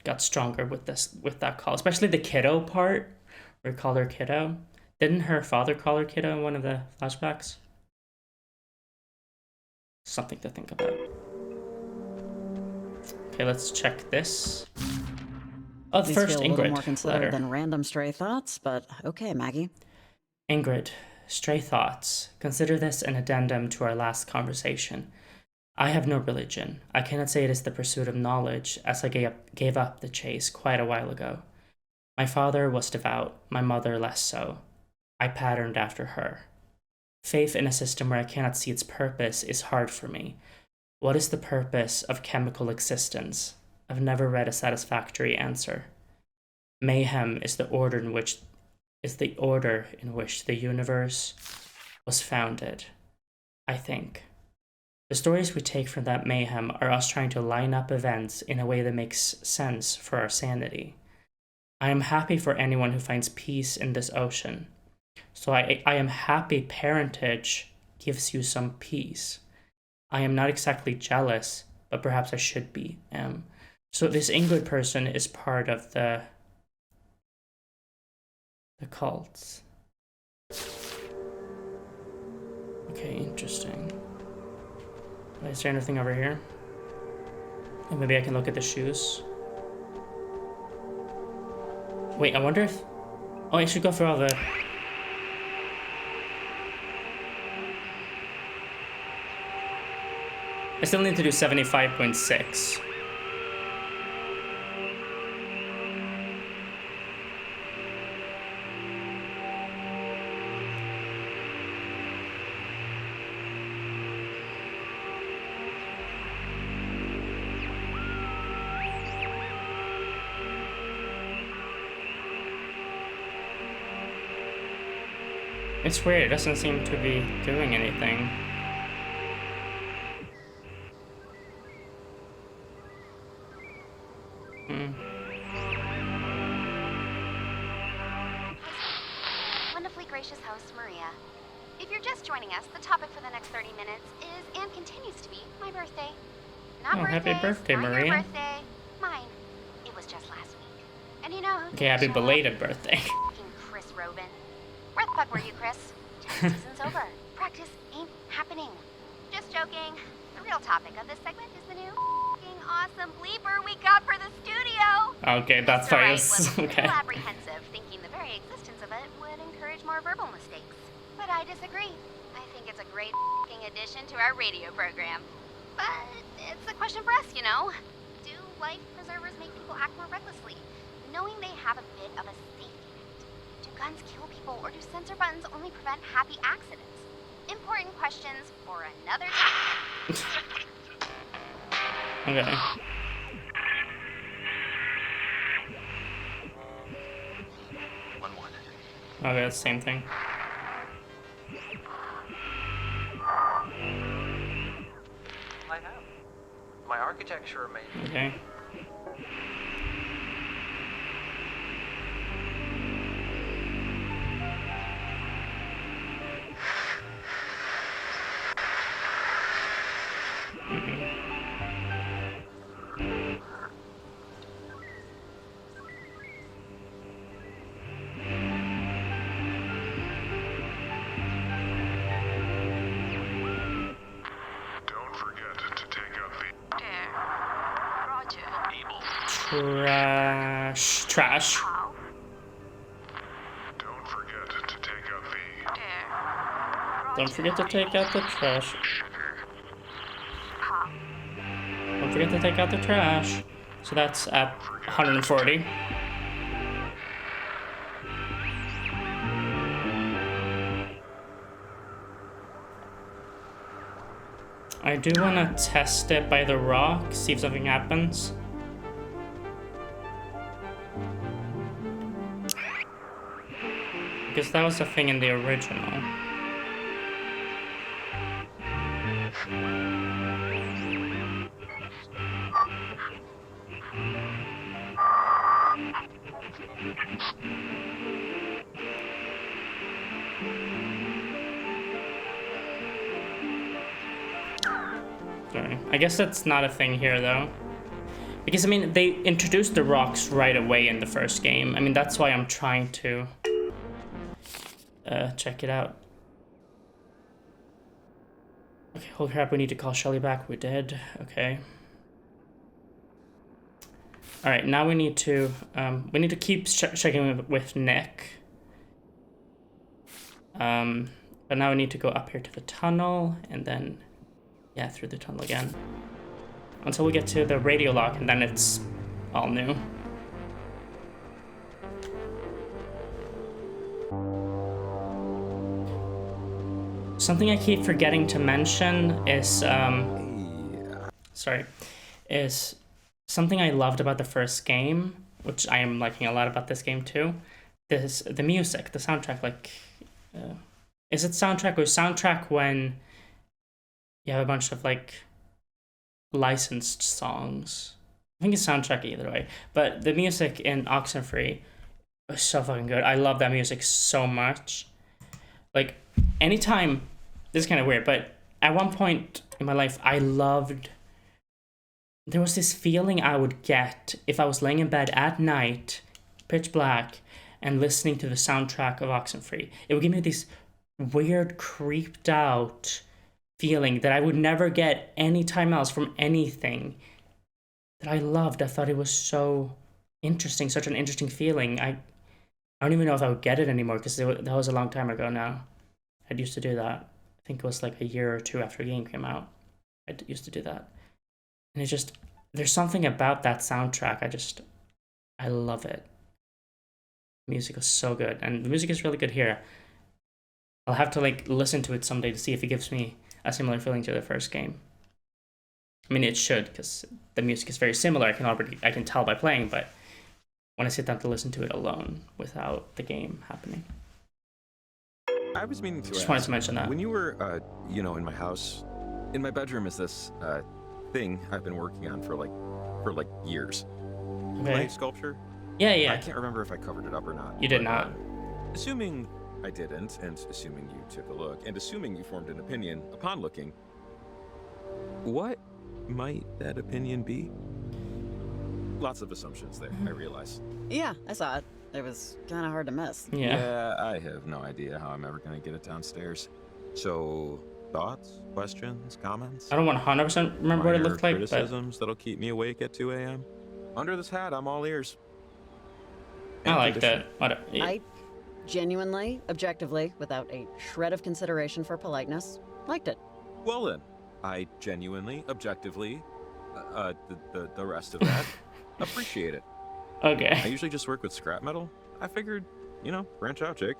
got stronger with that call, especially the kiddo part. We call her kiddo. Didn't her father call her kiddo in one of the flashbacks? Something to think about. Okay, let's check this. Oh, the These first feel a little more Ingrid considered letter. than random stray thoughts, but okay, Maggie. Ingrid, stray thoughts. Consider this an addendum to our last conversation. I have no religion. I cannot say it is the pursuit of knowledge, as I gave up the chase quite a while ago. My father was devout, my mother less so. I patterned after her. Faith in a system where I cannot see its purpose is hard for me. What is the purpose of chemical existence? I've never read a satisfactory answer. Mayhem is the order in which the universe was founded, I think. The stories we take from that mayhem are us trying to line up events in a way that makes sense for our sanity. I am happy for anyone who finds peace in this ocean. So I am happy parentage gives you some peace. I am not exactly jealous, but perhaps I should be. So this Ingrid person is part of the cults. Okay, interesting. Is there anything over here? And maybe I can look at the shoes. Wait, I wonder if... Oh, I should go for all the... I still need to do 75.6. It's weird, it doesn't seem to be doing anything. Wonderfully gracious host, Maria. If you're just joining us, the topic for the next 30 minutes is, and continues to be, my birthday. Not Oh, happy birthday, not Maria. Your birthday, mine. It was just last week. And you know who Okay, happy belated birthday. Fucking Chris Robin. Where the fuck were you, Chris? 10 seasons over. Practice ain't happening. Just joking. The real topic of this segment is the new fucking awesome bleeper we got for the studio. Okay, that's Mr. why Wright it's... was a Okay. little apprehensive, thinking the very existence of it would encourage more verbal mistakes. But I disagree. I think it's a great fucking addition to our radio program. But it's a question for us, you know. Do life preservers make people act more recklessly, knowing they have a bit of a safety net? Do guns kill people, or do sensor buttons only prevent happy accidents? Important questions for another time. Okay. Okay, that's the same thing. I have. My architecture remains. Okay. Don't forget to take out the Trash. Don't forget to take out the Don't forget to take out the trash. Don't forget to take out the trash. So that's at 140. I do want to test it by the rock, see if something happens. Because that was a thing in the original. Sorry. I guess that's not a thing here though. Because I mean, they introduced the rocks right away in the first game. I mean, that's why I'm trying to check it out. Okay, holy crap, we need to call Shelly back. We did. Okay. Alright, now we need to keep checking with Nick. But now we need to go up here to the tunnel and then, yeah, through the tunnel again. Until we get to the radio lock and then it's all new. Something I keep forgetting to mention is, is something I loved about the first game, which I am liking a lot about this game too. The music, the soundtrack, like, is it soundtrack or soundtrack when you have a bunch of like licensed songs? I think it's soundtrack either way, but the music in Oxenfree was so fucking good. I love that music so much. Like, anytime, this is kind of weird, but at one point in my life, there was this feeling I would get if I was laying in bed at night, pitch black, and listening to the soundtrack of Oxenfree. It would give me this weird, creeped out feeling that I would never get anytime else from anything that I loved. I thought it was so interesting, such an interesting feeling. I don't even know if I would get it anymore because that was a long time ago now. I used to do that. I think it was like a year or two after the game came out. I used to do that. And it's just, there's something about that soundtrack. I love it. The music is so good. And the music is really good here. I'll have to like listen to it someday to see if it gives me a similar feeling to the first game. I mean, it should, because the music is very similar. I can tell by playing, but when I sit down to listen to it alone without the game happening. I was meaning to Just wanted to mention that. When you were, in my house, in my bedroom is this thing I've been working on for years. Okay. Clay sculpture? Yeah. I can't remember if I covered it up or not. You did not. Assuming I didn't, and assuming you took a look, and assuming you formed an opinion upon looking, what might that opinion be? Lots of assumptions there, I realize. Yeah, I saw it. It was kind of hard to miss. Yeah, I have no idea how I'm ever going to get it downstairs. So, thoughts, questions, comments? I don't 100% remember what it looked like, criticisms that'll keep me awake at 2 a.m. Under this hat, I'm all ears. I like that. I genuinely, objectively, without a shred of consideration for politeness, liked it. Well then, I genuinely, objectively, the rest of that, appreciate it. Okay. I usually just work with scrap metal. I figured, branch out, Jake.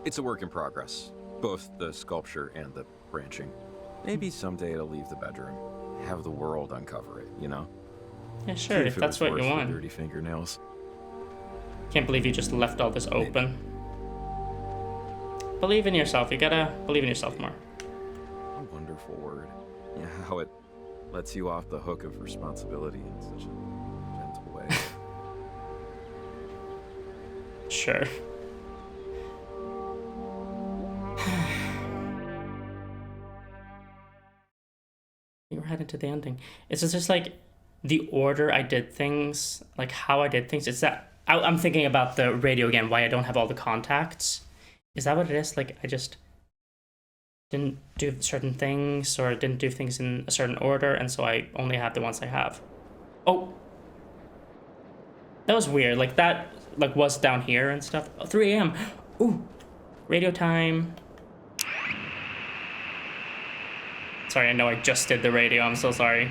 It's a work in progress, both the sculpture and the branching. Maybe someday it'll leave the bedroom, have the world uncover it, Yeah, sure, if that's what you want. Dirty fingernails. Can't believe you just left all this open. believe in yourself. You gotta believe in yourself more. A wonderful word. Yeah, how it lets you off the hook of responsibility in such a gentle way. Sure. We're heading to the ending. It's just like the order I did things, like how I did things. It's that I'm thinking about the radio again, why I don't have all the contacts. Is that what it is? Like I just didn't do certain things or didn't do things in a certain order, and so I only have the ones I have. Oh, that was weird. Like that, like was down here and stuff. Oh, 3 a.m. Ooh, radio time. Sorry, I know I just did the radio. I'm so sorry.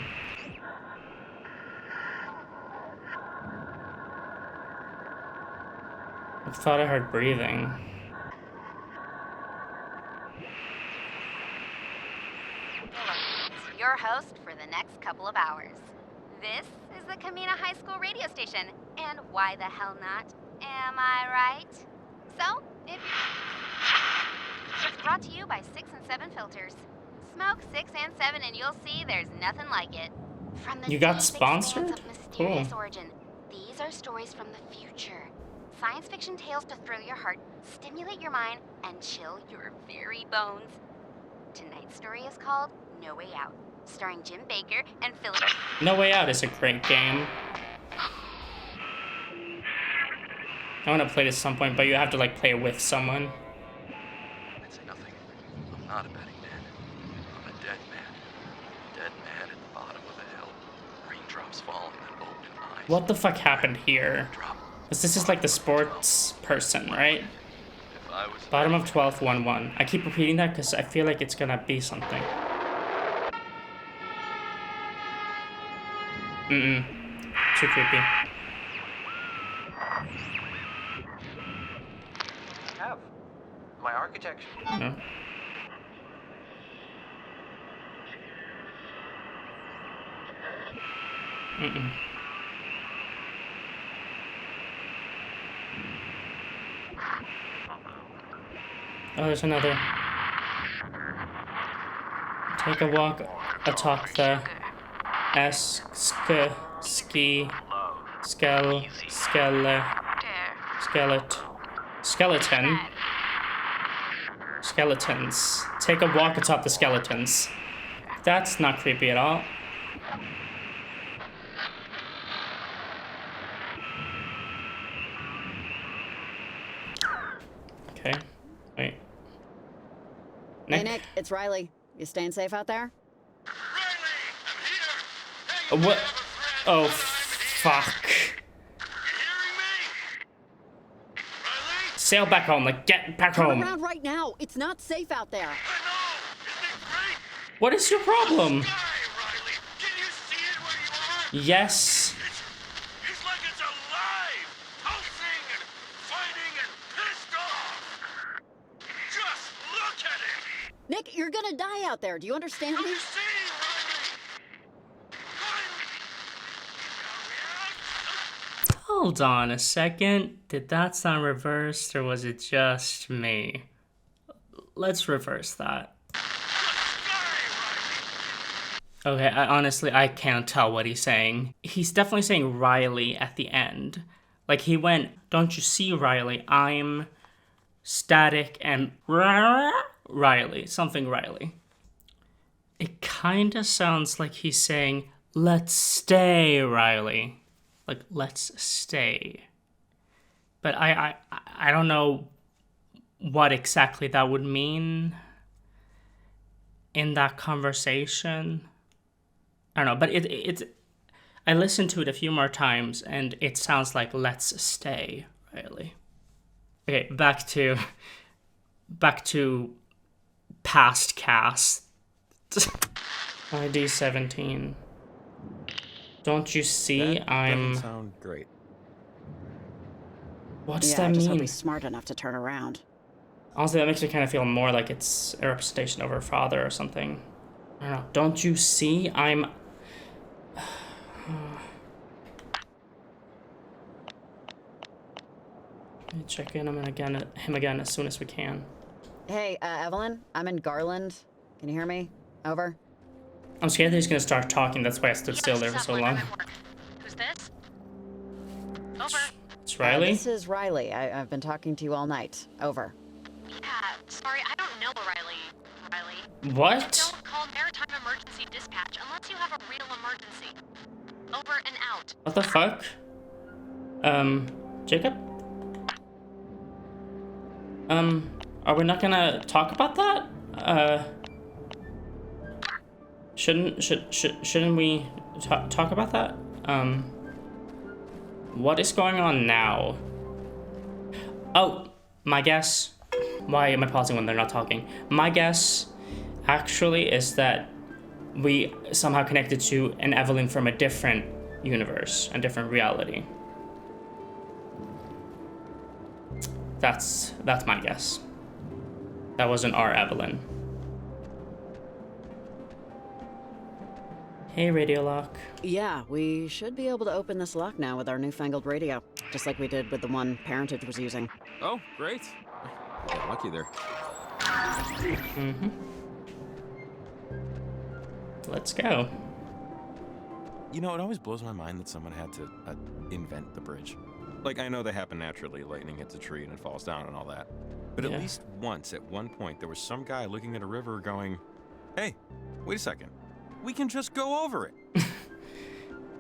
I thought I heard breathing. It's your host for the next couple of hours. This is the Kamina High School radio station, and why the hell not? Am I right? So, it's brought to you by 6 and 7 Filters. Smoke 6 and 7 and you'll see there's nothing like it. From the You got deep sponsored? expanse of mysterious Cool. origin, these are stories from the future. Science fiction tales to thrill your heart, stimulate your mind, and chill your very bones. Tonight's story is called No Way Out, starring Jim Baker and Philip. No Way Out is a great game. I want to play it at some point, but you have to like play it with someone. I'd say nothing. I'm not a betting man. I'm a dead man. Dead man at the bottom of a hill. Raindrops falling on open eyes. What the fuck happened here? Because this is like the sports person, right? Bottom of 12th, 1-1. I keep repeating that because I feel like it's gonna be something. Mm-mm. Too creepy. Have. My architecture. No. Mm-mm. Oh, there's another. Take a walk atop the skeletons. Take a walk atop the skeletons. That's not creepy at all. Okay, wait. Hey Nick, it's Riley. You staying safe out there? What? Oh, fuck. Sail back home, like get back Turn home. around right now. It's not safe out there. What is your problem? Yes. It's like it's alive, pulsing and fighting and pissed off. Just look at it. Nick, you're gonna die out there. Do you understand me? Hold on a second. Did that sound reversed or was it just me? Let's reverse that. Okay, honestly, I can't tell what he's saying. He's definitely saying Riley at the end. Like he went, don't you see, Riley? I'm static and Riley. Something Riley. It kind of sounds like he's saying, let's stay, Riley. Like, let's stay. But I don't know what exactly that would mean in that conversation. I don't know, but I listened to it a few more times and it sounds like let's stay, Riley. Okay, back to past cast. ID 17. Don't you see That I'm... doesn't sound great. What's Yeah, that I just mean? hope he's smart enough to turn around. Honestly, that makes me kind of feel more like it's a representation of her father or something. I don't know. Don't you see I'm... Let me check in him again as soon as we can. Hey, Evelyn, I'm in Garland. Can you hear me? Over. I'm scared that he's gonna start talking. That's why I stood still there for so long. Who's this? Over. It's Riley? This is Riley. I've been talking to you all night. Over. Yeah, sorry, I don't know Riley. What? Don't call Maritime Emergency Dispatch unless you have a real emergency. Over and out. What the fuck? Jacob? Are we not gonna talk about that? Shouldn't we talk about that? What is going on now? Oh, my guess. Why am I pausing when they're not talking? My guess, actually, is that we somehow connected to an Evelyn from a different universe, a different reality. That's my guess. That wasn't our Evelyn. Hey, radio lock. Yeah, we should be able to open this lock now with our newfangled radio, just like we did with the one Parentage was using. Oh, great. Yeah, lucky there. Mm-hmm. Let's go. You know, it always blows my mind that someone had to invent the bridge. Like, I know they happen naturally, lightning hits a tree and it falls down and all that. But at least once, at one point, there was some guy looking at a river going, hey, wait a second. We can just go over it.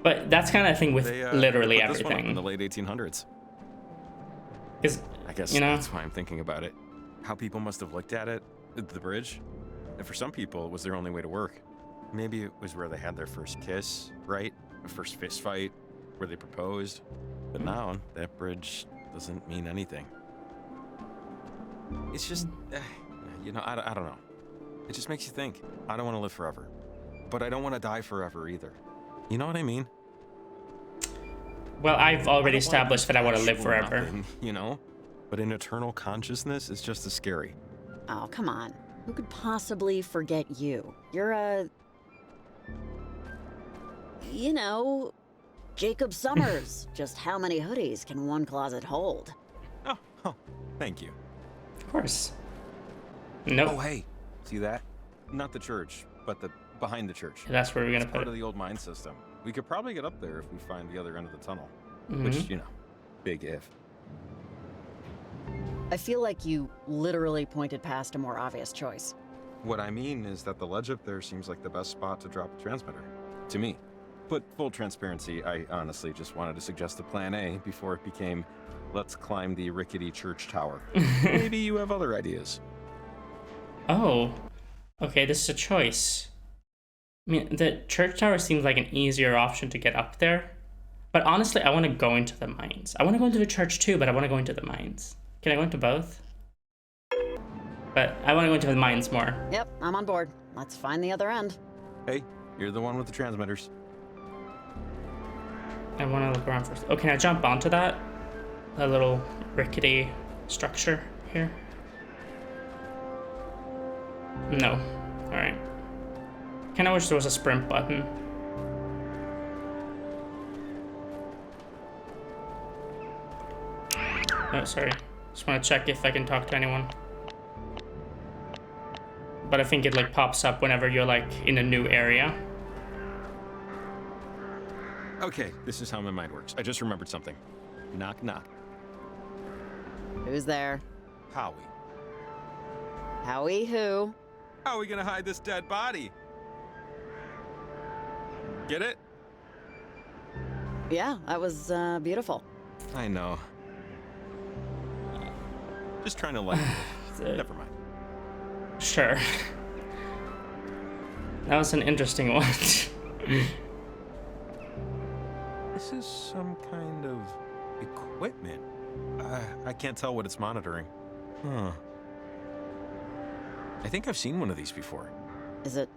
But that's kind of thing with literally they put this one up everything. in the late 1800s. Because, I guess you know, that's why I'm thinking about it. How people must have looked at it, the bridge. And for some people, it was their only way to work. Maybe it was where they had their first kiss, right? A first fist fight, where they proposed. But now, that bridge doesn't mean anything. It's just, you know, I don't know. It just makes you think. I don't want to live forever. But I don't want to die forever either. You know what I mean? well, I've already established that I want to live forever. Nothing, you know? But an eternal consciousness is just as scary. Oh, come on. Who could possibly forget you? You're a... You know, Jacob Summers. Just how many hoodies can one closet hold? Oh, thank you. Of course. Nope. Oh, hey, see that? Not the church, but the behind the church. That's where we're gonna It's put part it. of the old mine system. We could probably get up there if we find the other end of the tunnel. Mhm. Which, you know, big if. I feel like you literally pointed past a more obvious choice. What I mean is that the ledge up there seems like the best spot to drop a transmitter. To me. But full transparency, I honestly just wanted to suggest a plan A before it became, let's climb the rickety church tower. Maybe you have other ideas. Oh, okay, this is a choice. I mean, the church tower seems like an easier option to get up there. But honestly, I want to go into the mines. I want to go into the church too, but I want to go into the mines. Can I go into both? But I want to go into the mines more. Yep, I'm on board. Let's find the other end. Hey, you're the one with the transmitters. I want to look around first. Oh, can I jump onto that? A little rickety structure here? No. Alright. Kinda wish there was a sprint button. Oh, sorry. Just want to check if I can talk to anyone. But I think it like pops up whenever you're like in a new area. Okay, this is how my mind works. I just remembered something. Knock, knock. Who's there? Howie. Howie who? How are we gonna hide this dead body? Get it? Yeah, that was beautiful. I know. Just trying to like. Never mind. Sure. That was an interesting one. This is some kind of equipment. I can't tell what it's monitoring. Huh. I think I've seen one of these before. Is it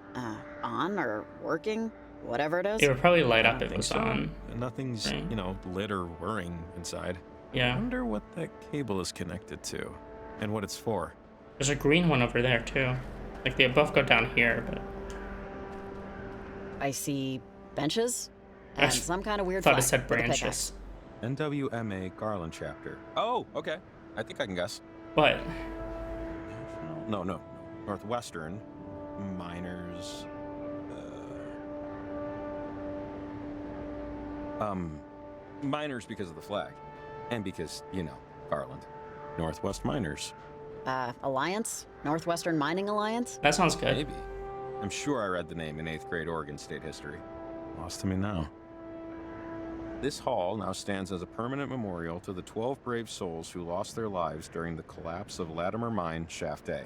on or working? Whatever it is? It would probably light up if it think was so. on. Nothing's, Right. you know, lit or whirring inside. Yeah. I wonder what that cable is connected to and what it's for. There's a green one over there too. Like they both go down here, but I see benches and some kind of weird thought it flag said with a pickaxe. branches. NWMA Garland chapter. Oh, okay. I think I can guess. What? National No. Northwestern miners. Miners because of the flag. And because, Garland. Northwest Miners. Alliance? Northwestern Mining Alliance? That sounds good. Maybe. I'm sure I read the name in 8th grade Oregon State history. Lost to me now. This hall now stands as a permanent memorial to the 12 brave souls who lost their lives during the collapse of Latimer Mine Shaft A.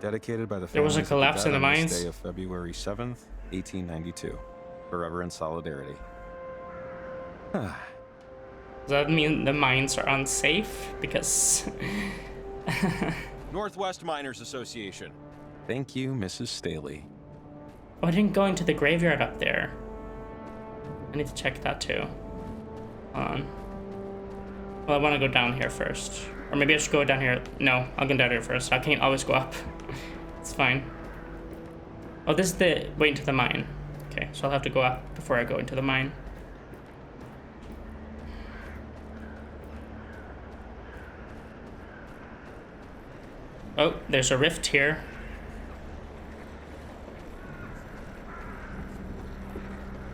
Dedicated by the There was a families of the collapse in dead the on this mines? day of February 7th, 1892. Forever in solidarity. Does that mean the mines are unsafe? Because... Northwest Miners Association. Thank you, Mrs. Staley. Oh, I didn't go into the graveyard up there. I need to check that too. Hold on. Well, I want to go down here first. Or maybe I should go down here. No, I'll go down here first. I can't always go up. It's fine. Oh, this is the way into the mine. Okay, so I'll have to go up before I go into the mine. Oh, there's a rift here.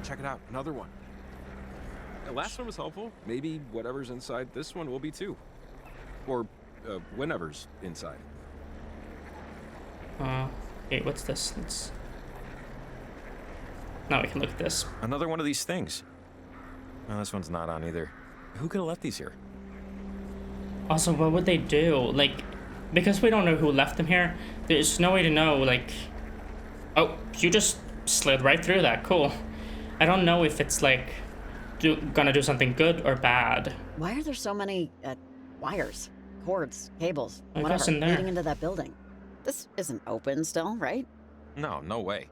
Check it out, another one. The last one was helpful. Maybe whatever's inside this one will be too. Or whenever's inside. Okay, what's this? Now we can look at this. Another one of these things. No, this one's not on either. Who could have left these here? Also, what would they do? Like, because we don't know who left them here, there's no way to know, like... Oh, you just slid right through that. Cool. I don't know if it's, like, gonna do something good or bad. Why are there so many wires, cords, cables, What whatever, goes in there? leading into that building? This isn't open still, right? No way.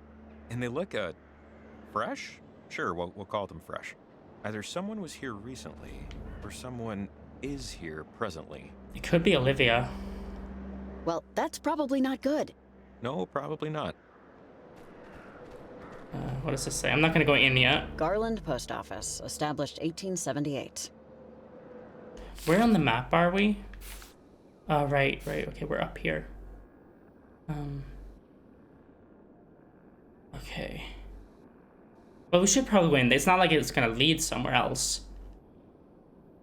And they look, fresh? Sure, we'll call them fresh. Either someone was here recently, or someone is here presently. It could be Olivia. Well, that's probably not good. No, probably not. What does this say? I'm not gonna go in yet. Garland Post Office, established 1878. Where on the map are we? Right. Okay, we're up here. Okay. Well, we should probably win. It's not like it's gonna lead somewhere else.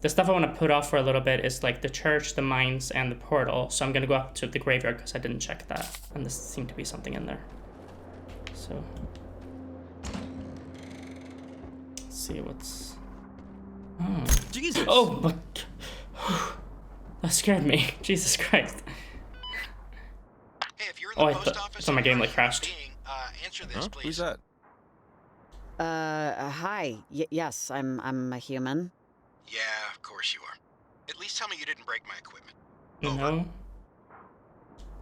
The stuff I want to put off for a little bit is like the church, the mines, and the portal. So I'm gonna go up to the graveyard because I didn't check that. And there seemed to be something in there. So... let's see what's... Oh. Jesus! Oh, but... that scared me. Jesus Christ. Hey, if you're in the post office, I thought my game like crashed. Answer this, please. Who's that? Hi. Yes, I'm a human. Yeah, of course you are. At least tell me you didn't break my equipment. No.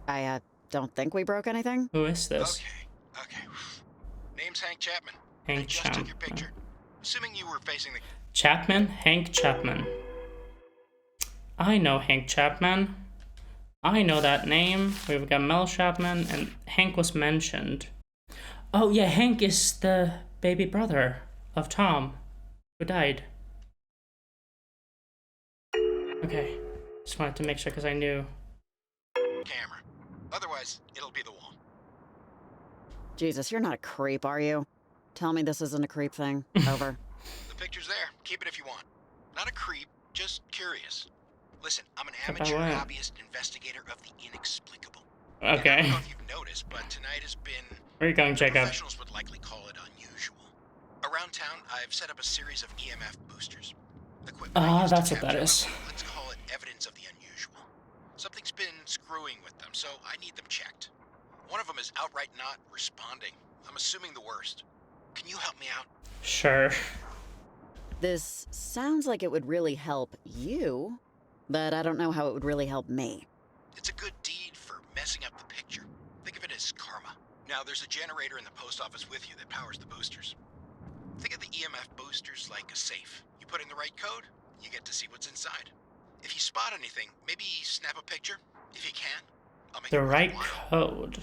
I don't think we broke anything. Who is this? Okay. Name's Hank Chapman. Hank I just Chapman. took your picture. Assuming you were facing the... Chapman? Hank Chapman. I know Hank Chapman. I know that name. We've got Mel Chapman, and Hank was mentioned. Oh yeah, Hank is the baby brother of Tom, who died. Okay, just wanted to make sure because I knew. camera. Otherwise, it'll be the wall. Jesus, you're not a creep, are you? Tell me this isn't a creep thing. Over. The picture's there. Keep it if you want. Not a creep, just curious. Listen, I'm an About amateur what? hobbyist investigator of the inexplicable. Okay. And I don't know if you've noticed, but tonight has been... Where are you going, Jacob? Professionals would likely call it unusual. Around town, I've set up a series of EMF boosters. That's what that is. Let's call it evidence of the unusual. Something's been screwing with them, so I need them checked. One of them is outright not responding. I'm assuming the worst. Can you help me out? Sure. This sounds like it would really help you, but I don't know how it would really help me. It's a good deed for messing up the picture. Think of it as karma. Now, there's a generator in the post office with you that powers the boosters. Think of the EMF boosters like a safe. You put in the right code, you get to see what's inside. If you spot anything, maybe snap a picture, if you can. I'll make The it right worthwhile. code.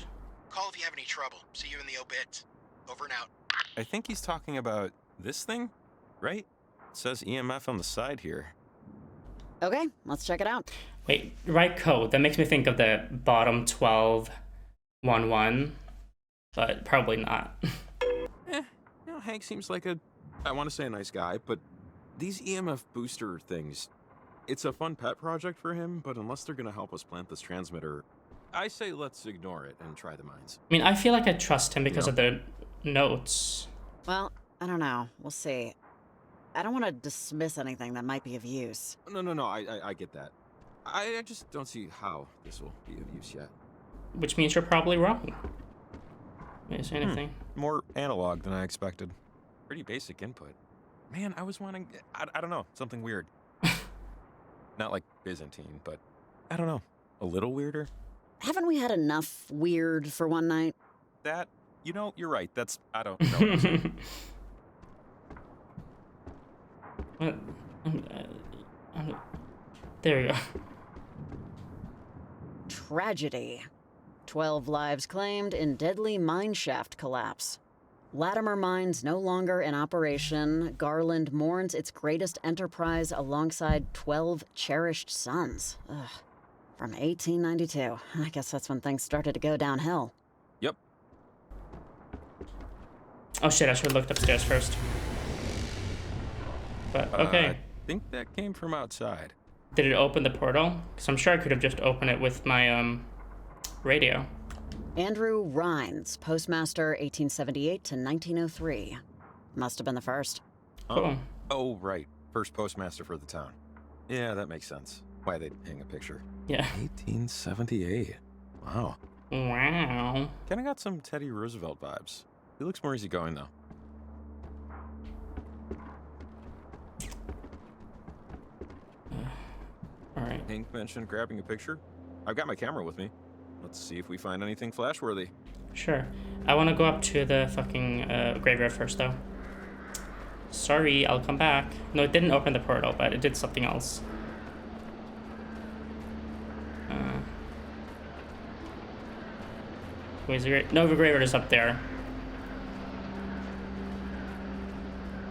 Call if you have any trouble. See you in the obit. Over and out. I think he's talking about this thing, right? It says EMF on the side here. Okay, let's check it out. Wait, right code. That makes me think of the bottom 1211, but probably not. Hank seems like I want to say a nice guy, but these EMF booster things, it's a fun pet project for him, but unless they're going to help us plant this transmitter, I say let's ignore it and try the mines. I mean, I feel like I trust him because of the notes. Well, I don't know. We'll see. I don't want to dismiss anything that might be of use. No, I get that. I just don't see how this will be of use yet. Which means you're probably wrong. May I say anything? More analog than I expected. Pretty basic input. Man, I was wanting, I don't know, something weird. Not like Byzantine, but I don't know, a little weirder. Haven't we had enough weird for one night? That, you're right. That's, I don't know. What? There you go. Tragedy. 12 lives claimed in deadly mine shaft collapse. Latimer Mines no longer in operation. Garland mourns its greatest enterprise alongside 12 cherished sons. Ugh. From 1892. I guess that's when things started to go downhill. Yep. Oh shit, I should have looked upstairs first. But, okay. I think that came from outside. Did it open the portal? Because I'm sure I could have just opened it with my, radio. Andrew Rhines, postmaster 1878 to 1903. Must have been the first. Cool. Oh, right. First postmaster for the town. Yeah, that makes sense. Why they'd hang a picture. Yeah. 1878. Wow. Wow. Kinda got some Teddy Roosevelt vibes. He looks more easygoing, though. Alright. Hank mentioned grabbing a picture. I've got my camera with me. Let's see if we find anything flashworthy. Sure. I want to go up to the fucking graveyard first, though. Sorry, I'll come back. No, it didn't open the portal, but it did something else. Where's the graveyard? No, the graveyard is up there.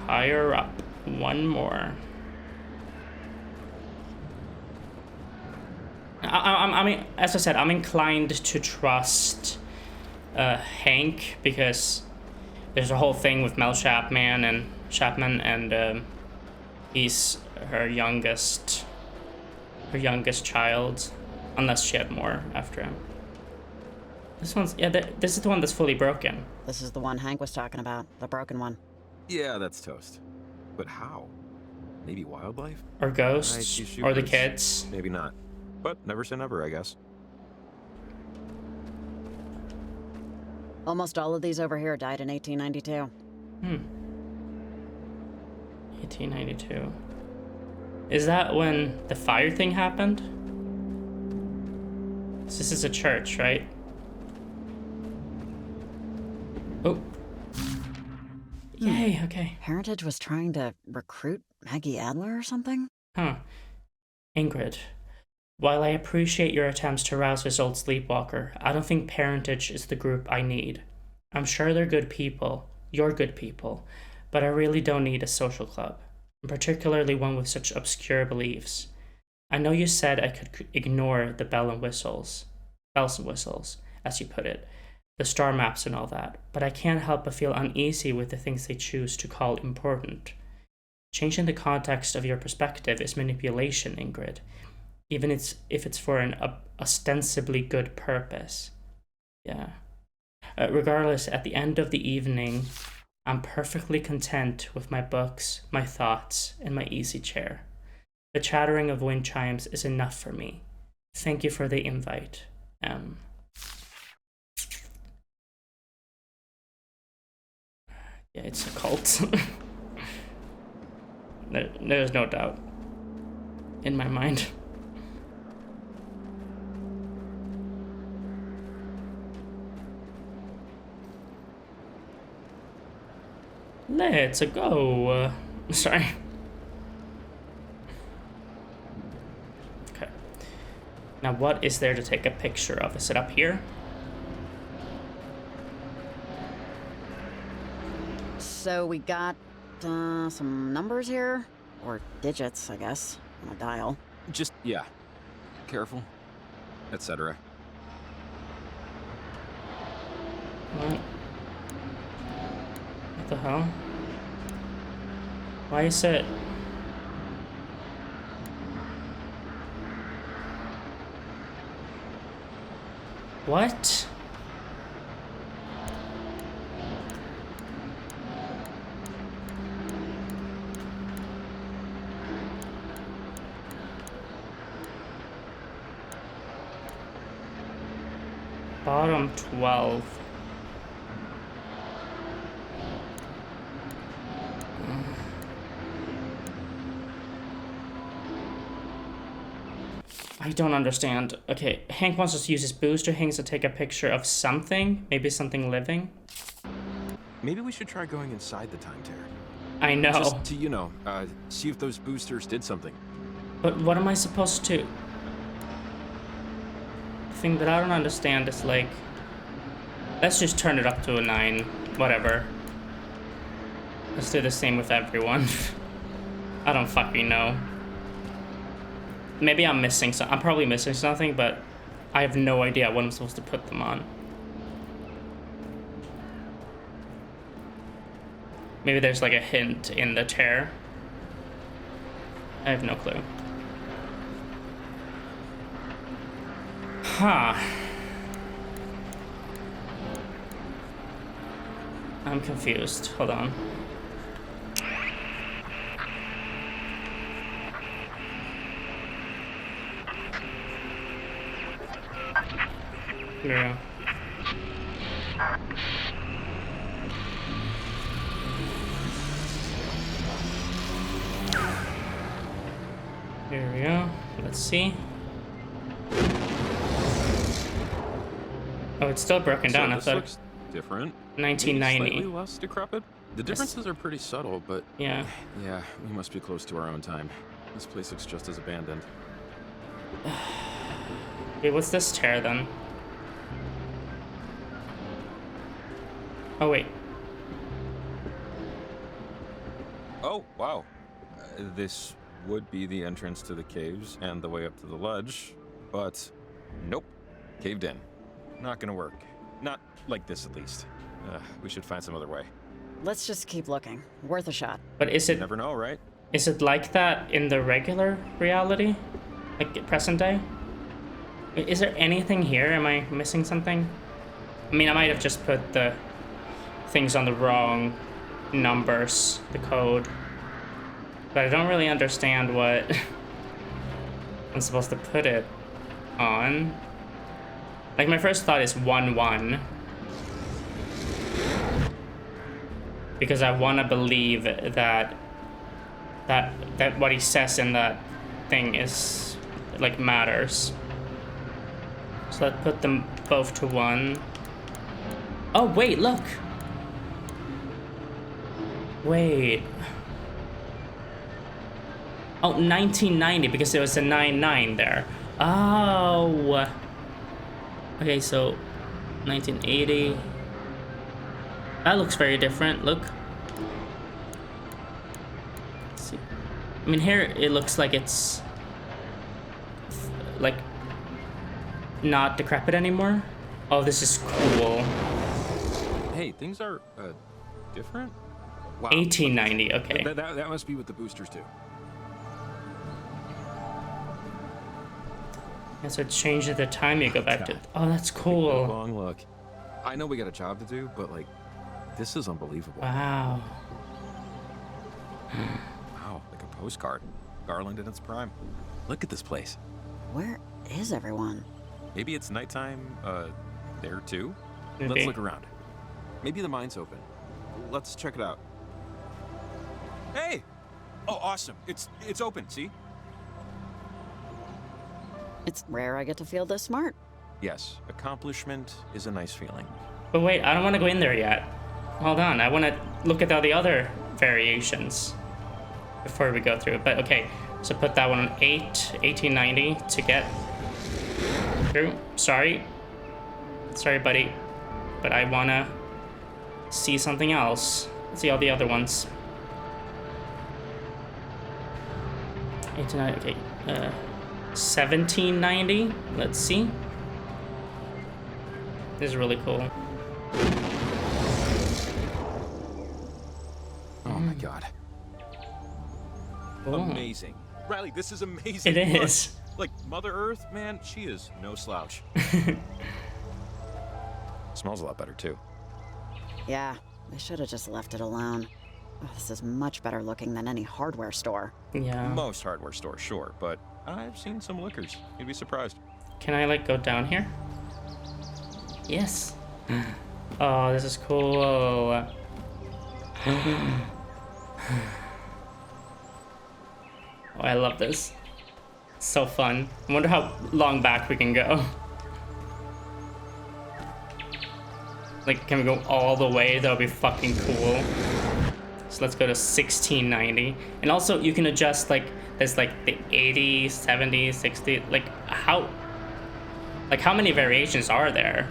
Higher up. One more. I mean, as I said, I'm inclined to trust Hank because there's a whole thing with Mel Chapman and he's her youngest child, unless she had more after him. This one's this is the one that's fully broken. This is the one Hank was talking about, the broken one. Yeah, that's toast. But how? Maybe wildlife? Or ghosts? Or the kids? Maybe not. But never say never, I guess. Almost all of these over here died in 1892. 1892. Is that when the fire thing happened? So this is a church, right? Oh. Yay, okay. Heritage was trying to recruit Maggie Adler or something? Huh. Ingrid. While I appreciate your attempts to rouse this old sleepwalker, I don't think Parentage is the group I need. I'm sure they're good people, you're good people, but I really don't need a social club, particularly one with such obscure beliefs. I know you said I could ignore the bells and whistles, as you put it, the star maps and all that, but I can't help but feel uneasy with the things they choose to call important. Changing the context of your perspective is manipulation, Ingrid. Even if it's for an ostensibly good purpose. Yeah. Regardless, at the end of the evening, I'm perfectly content with my books, my thoughts, and my easy chair. The chattering of wind chimes is enough for me. Thank you for the invite. Yeah, it's a cult. There's no doubt in my mind. Let's go. Sorry. Okay. Now, what is there to take a picture of? Is it up here? So we got some numbers here, or digits, I guess, on a dial. Just, yeah. careful, etc. What the hell? Why is it? What? Bottom 12. I don't understand. Okay, Hank wants us to use his booster hangs to take a picture of something. Maybe something living. Maybe we should try going inside the time tear. I know. Just to, you know, see if those boosters did something. But what am I supposed to? The thing that I don't understand is like, let's just turn it up to a 9, whatever. Let's do the same with everyone. I don't fucking know. Maybe I'm missing some. I'm probably missing something, but I have no idea what I'm supposed to put them on. Maybe there's like a hint in the tear. I have no clue. Huh. I'm confused. Hold on. Yeah. Here we go. Let's see. Oh, it's still broken down. I This thought looks different. 1990. Maybe slightly less decrepit. The differences are pretty subtle, but yeah, we must be close to our own time. This place looks just as abandoned. Wait, what's this tear then? Oh wait. Oh, wow. This would be the entrance to the caves and the way up to the ledge, but nope. Caved in. Not gonna work. Not like this, at least. We should find some other way. Let's just keep looking. Worth a shot. But is it? You never know, right? Is it like that in the regular reality, like present day? Is there anything here? Am I missing something? I mean, I might have just put the things on the wrong numbers, the code, but I don't really understand what I'm supposed to put it on. Like, my first thought is 1-1. Because I want to believe that what he says in that thing is, like, matters. So let's put them both to 1. Oh, wait, look! Wait. Oh, 1990, because there was a 9-9 there. Oh! Okay, so 1980. That looks very different. Look. Let's see. I mean, here it looks like it's like not decrepit anymore. Oh, this is cool. Hey, things are different. Wow. 1890. Okay. That must be what the boosters do. Yeah, so it changes the time you go back to. Oh, that's cool. Take a long look. I know we got a job to do, but like, this is unbelievable. Wow. Wow, like a postcard. Garland in its prime. Look at this place. Where is everyone? Maybe it's nighttime, there too? Maybe. Let's look around. Maybe the mine's open. Let's check it out. Hey! Oh, awesome. It's open, see? It's rare I get to feel this smart. Yes, accomplishment is a nice feeling. But wait, I don't want to go in there yet. Hold on, I want to look at all the other variations before we go through. But okay, so put that one on 1890 to get through. Sorry, buddy, but I want to see something else. See all the other ones. 1890, okay. 1790. Let's see. This is really cool. Oh my god. Cool. Amazing. Riley, this is amazing. It Look, is. like, Mother Earth, man, she is no slouch. Smells a lot better, too. Yeah, they should have just left it alone. Oh, this is much better looking than any hardware store. Yeah. Most hardware stores, sure, but I've seen some liquors. You'd be surprised. Can I, like, go down here? Yes. Oh, this is cool. Oh, I love this. So fun. I wonder how long back we can go. Like, can we go all the way? That would be fucking cool. So let's go to 1690. And also, you can adjust, like, there's, like, the 80, 70, 60. Like, how many variations are there?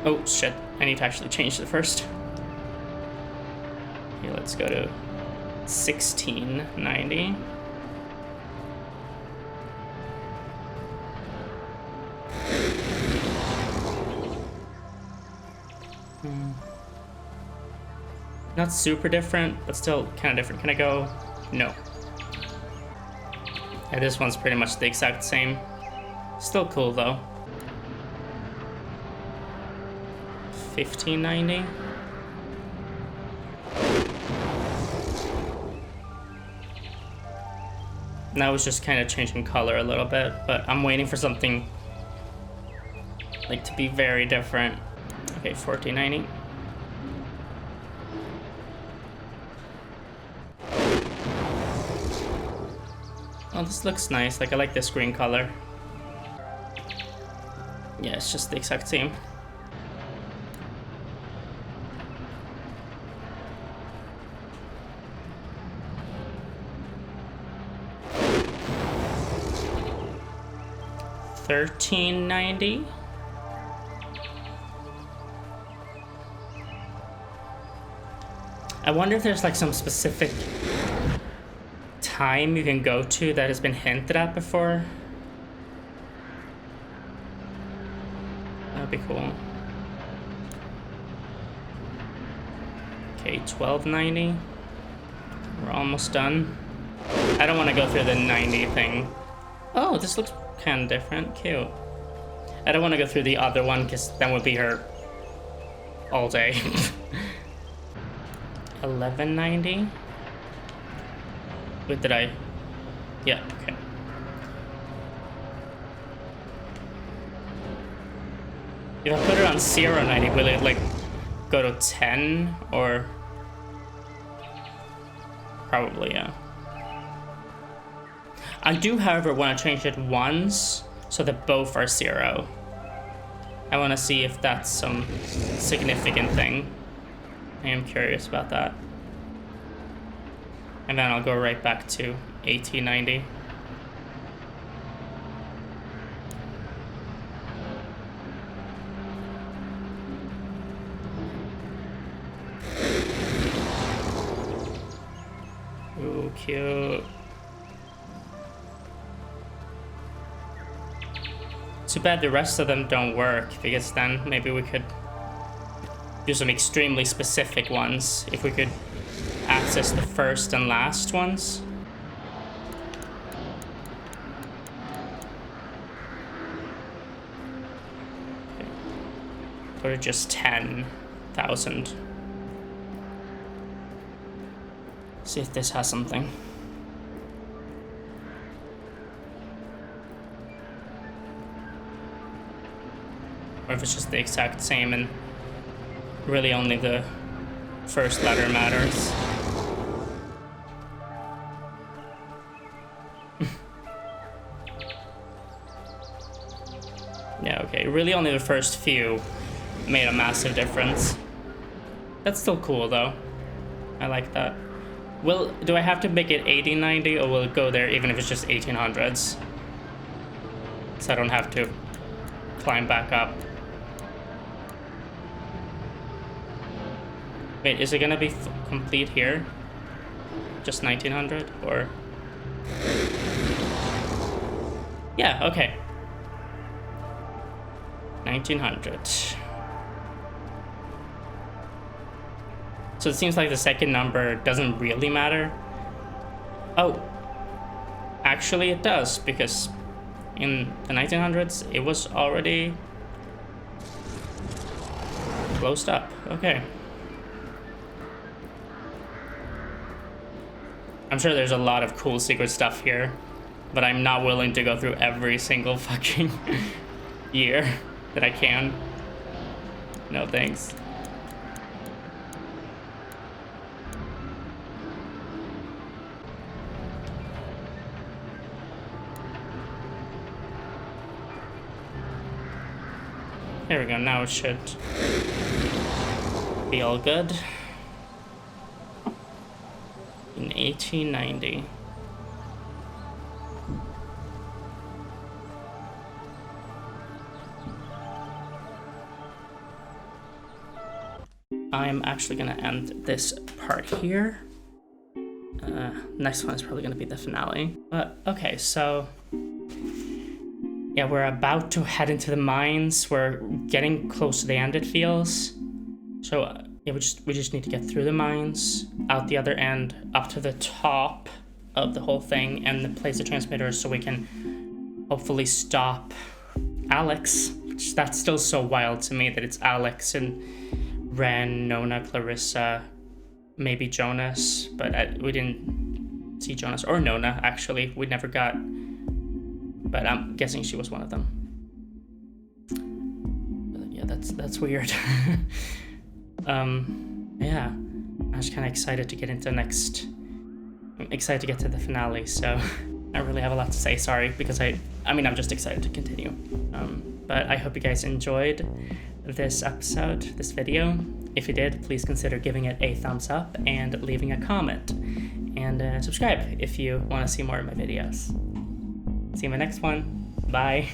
Oh, shit. I need to actually change it first. Okay, let's go to 1690. Not super different, but still kind of different. Can I go? No. Yeah, this one's pretty much the exact same. Still cool though. 1590. Now it's just kind of changing color a little bit, but I'm waiting for something like to be very different. Okay, 1490. Oh, this looks nice. Like, I like this green color. Yeah, it's just the exact same. $13.90. I wonder if there's like some specific time you can go to that has been hinted at before. That'd be cool. Okay, $12.90. We're almost done. I don't want to go through the 90 thing. Oh, this looks kind of different. Cute. I don't want to go through the other one because that would be her all day. $11.90. Wait, did I? Yeah, okay. If I put it on 0.90, will it like go to 10 or? Probably, yeah. I do, however, want to change it once so that both are 0. I want to see if that's some significant thing. I am curious about that. And then I'll go right back to 1890. Ooh, cute. Too bad the rest of them don't work, because then maybe we could do some extremely specific ones if we could access the first and last ones. Okay. Go to just 10,000. See if this has something. Or if it's just the exact same and really only the first letter matters. Yeah, okay, really only the first few made a massive difference. That's still cool though. I like that. Do I have to make it 1890 or will it go there even if it's just 1800s? So I don't have to climb back up. Wait, is it gonna be complete here? Just 1900 or? Yeah, okay. 1900. So it seems like the second number doesn't really matter. Oh, actually it does, because in the 1900s it was already closed up. Okay. I'm sure there's a lot of cool secret stuff here, but I'm not willing to go through every single fucking year that I can. No thanks. There we go, now it should be all good. In 1890. I'm actually gonna end this part here. Next one is probably gonna be the finale. But okay, so yeah, we're about to head into the mines. We're getting close to the end, it feels. So yeah, we just need to get through the mines, out the other end, up to the top of the whole thing, and place the transmitters so we can hopefully stop Alex. Which, that's still so wild to me that it's Alex and Ren, Nona, Clarissa, maybe Jonas, but we didn't see Jonas or Nona, actually. We never got, but I'm guessing she was one of them. But yeah, that's weird. Yeah, I'm just kind of excited to get into I'm excited to get to the finale, so I don't really have a lot to say, sorry, because I'm just excited to continue. But I hope you guys enjoyed this episode, this video. If you did, please consider giving it a thumbs up and leaving a comment. And subscribe if you want to see more of my videos. See you in my next one. Bye.